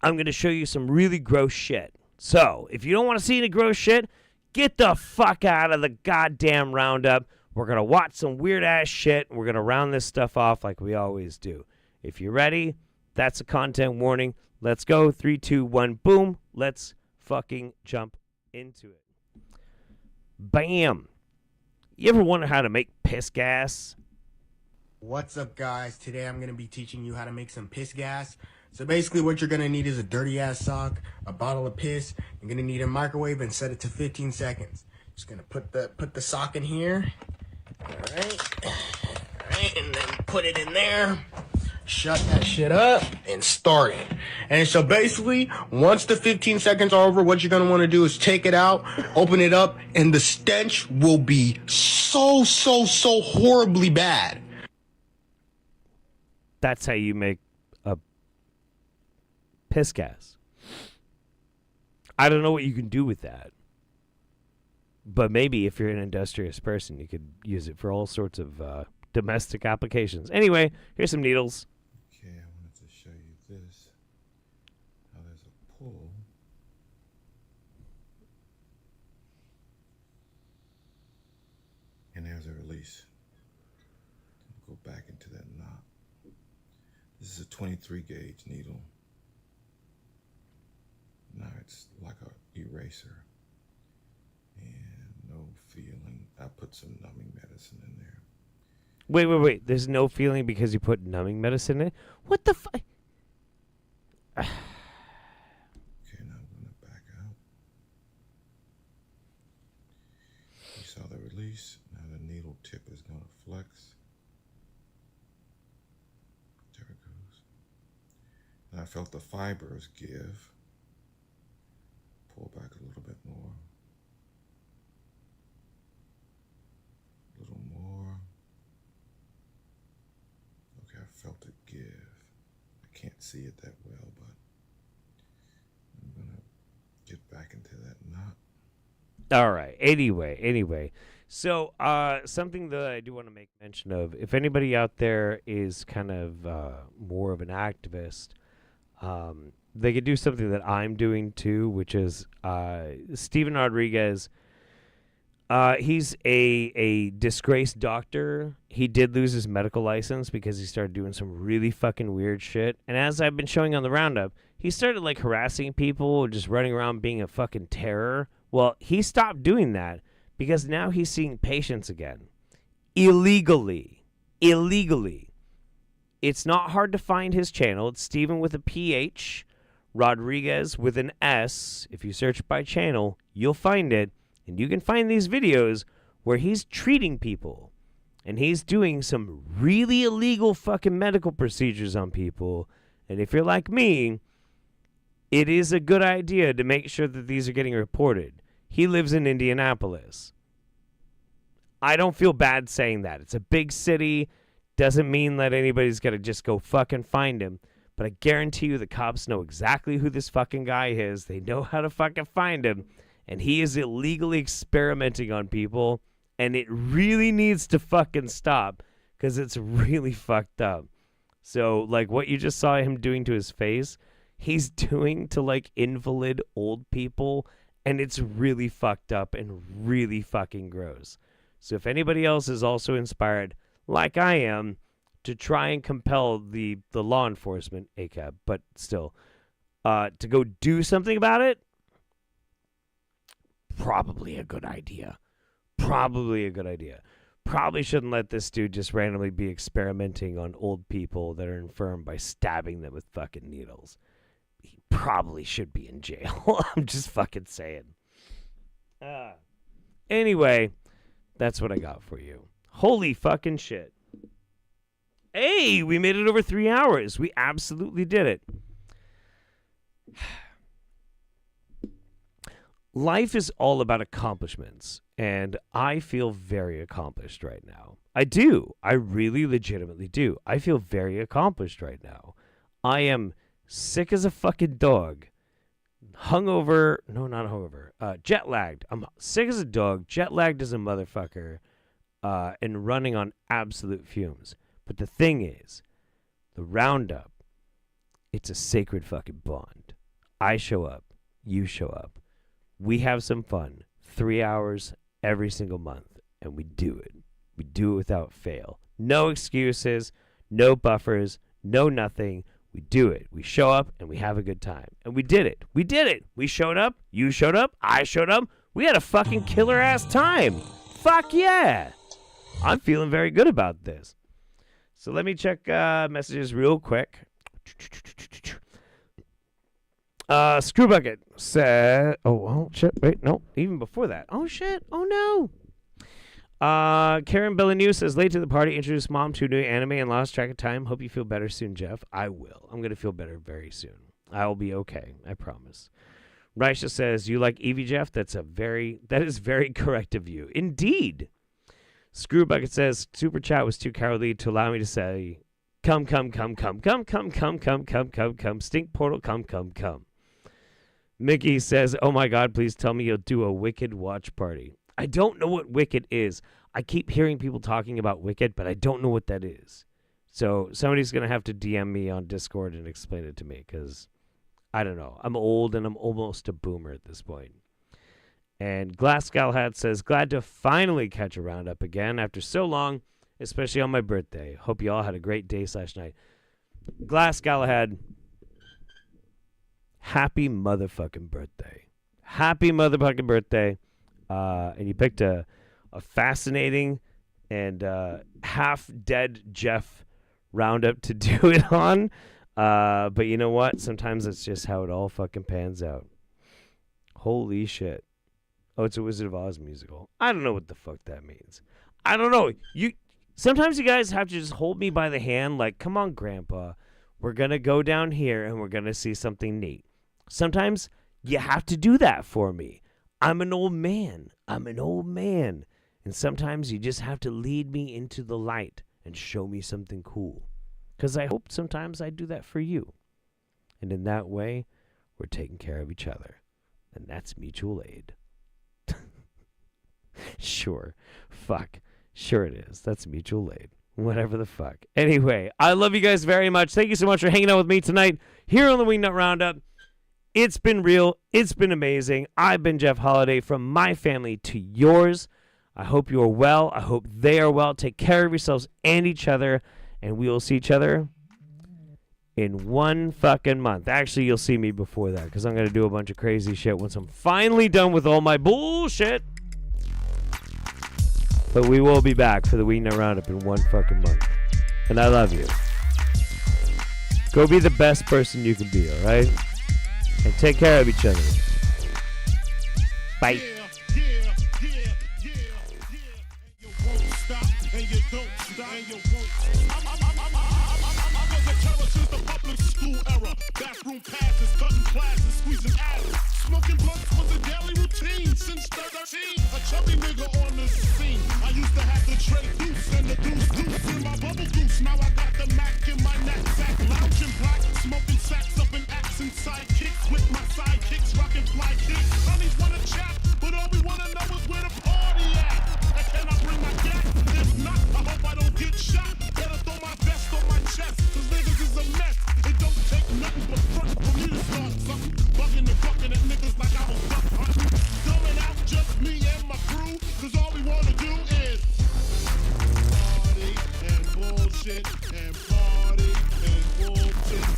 I'm going to show you some really gross shit. So if you don't want to see any gross shit, get the fuck out of the goddamn Roundup. We're going to watch some weird ass shit, and we're going to round this stuff off like we always do. If you're ready, that's a content warning. Let's go. 3, 2, 1, boom. Let's fucking jump into it. Bam. You ever wonder how to make piss gas? What's up, guys? Today I'm going to be teaching you how to make some piss gas. So basically what you're going to need is a dirty ass sock, a bottle of piss. You're going to need a microwave and set it to 15 seconds. Just going to put the sock in here. All right, and then put it in there. shut that shit up, and start it. And so basically, once the 15 seconds are over, what you're going to want to do is take it out, open it up, and the stench will be so horribly bad. That's how you make a piss gas. I don't know what you can do with that. But maybe if you're an industrious person, you could use it for all sorts of domestic applications. Anyway, here's some needles. Okay, I wanted to show you this. How there's a pull. And there's a release. Go back into that knot. This is a 23 gauge needle. Now it's like a eraser. And no feeling. I put some numbing medicine in there. Wait. There's no feeling because you put numbing medicine in? What the fuck? Okay, now I'm going to back out. You saw the release. Now the needle tip is going to flex. There it goes. And I felt the fibers give. Pull back a little bit more. A little more. Okay, I felt it give. I can't see it that well, but I'm gonna get back into that knot. All right. Anyway. So, something that I do want to make mention of, if anybody out there is kind of more of an activist, they could do something that I'm doing too, which is Steven Rodriguez. He's a disgraced doctor. He did lose his medical license because he started doing some really fucking weird shit. And as I've been showing on the Roundup, he started like harassing people, just running around being a fucking terror. Well, he stopped doing that because now he's seeing patients again. Illegally. It's not hard to find his channel. It's Steven with a PH, Rodriguez with an S. If you search by channel, you'll find it. And you can find these videos where he's treating people. And he's doing some really illegal fucking medical procedures on people. And if you're like me, it is a good idea to make sure that these are getting reported. He lives in Indianapolis. I don't feel bad saying that. It's a big city. Doesn't mean that anybody's got to just go fucking find him. But I guarantee you the cops know exactly who this fucking guy is. They know how to fucking find him. And he is illegally experimenting on people. And it really needs to fucking stop. Because it's really fucked up. So, like, what you just saw him doing to his face, he's doing to, like, invalid old people. And it's really fucked up and really fucking gross. So if anybody else is also inspired, like I am, to try and compel the law enforcement, ACAB, but still, to go do something about it, probably a good idea. Probably shouldn't let this dude just randomly be experimenting on old people that are infirm by stabbing them with fucking needles. He probably should be in jail. I'm just fucking saying. Anyway, that's what I got for you. Holy fucking shit. Hey, we made it over 3 hours. We absolutely did it. Life is all about accomplishments, and I feel very accomplished right now. I do. I really legitimately do. I feel very accomplished right now. I am sick as a fucking dog. Hungover. No, not hungover. Jet lagged. I'm sick as a dog, jet lagged as a motherfucker, and running on absolute fumes. But the thing is, the Roundup, it's a sacred fucking bond. I show up. You show up. We have some fun. 3 hours every single month. And we do it. We do it without fail. No excuses. No buffers. No nothing. We do it. We show up and we have a good time. And we did it. We did it. We showed up. You showed up. I showed up. We had a fucking killer ass time. Fuck yeah. I'm feeling very good about this. So let me check messages real quick. Screwbucket said, oh shit, wait, no, even before that. Oh shit, oh no. Karen Bellenew says, late to the party, introduced mom to a new anime and lost track of time. Hope you feel better soon, Jeff. I will. I'm going to feel better very soon. I will be okay. I promise. Raisha says, you like Evie, Jeff? That is very correct of you. Indeed. Screwbucket says, super chat was too cowardly to allow me to say, come, stink portal, come. Mickey says, oh my God, please tell me you'll do a Wicked watch party. I don't know what Wicked is. I keep hearing people talking about Wicked, but I don't know what that is. So somebody's going to have to DM me on Discord and explain it to me, because I don't know. I'm old and I'm almost a boomer at this point. And Glass Galahad says, glad to finally catch a Roundup again after so long, especially on my birthday. Hope you all had a great day/night. Glass Galahad, happy motherfucking birthday. Happy motherfucking birthday. And you picked a fascinating and half-dead Jeff Roundup to do it on. But you know what? Sometimes that's just how it all fucking pans out. Holy shit. Oh, it's a Wizard of Oz musical. I don't know what the fuck that means. I don't know. Sometimes you guys have to just hold me by the hand like, come on, Grandpa. We're going to go down here and we're going to see something neat. Sometimes you have to do that for me. I'm an old man. And sometimes you just have to lead me into the light and show me something cool. Because I hope sometimes I do that for you. And in that way, we're taking care of each other. And that's mutual aid. Sure. Fuck. Sure it is. That's mutual aid. Whatever the fuck. Anyway, I love you guys very much. Thank you so much for hanging out with me tonight here on the Wingnut Roundup. It's been real. It's been amazing. I've been Jeff Holiday, from my family to yours. I hope you are well. I hope they are well. Take care of yourselves and each other. And we will see each other in 1 fucking month. Actually, you'll see me before that, because I'm going to do a bunch of crazy shit once I'm finally done with all my bullshit. But we will be back for the Wingnut Roundup in 1 fucking month. And I love you. Go be the best person you can be, all right? And take care of each other. Bye. Bathroom passes, cutting classes, squeezing asses. Smoking blunts was a daily routine since 13. A chubby nigga on the scene. I used to have the tray deuce and the deuce in my bubble goose. Now I got the Mac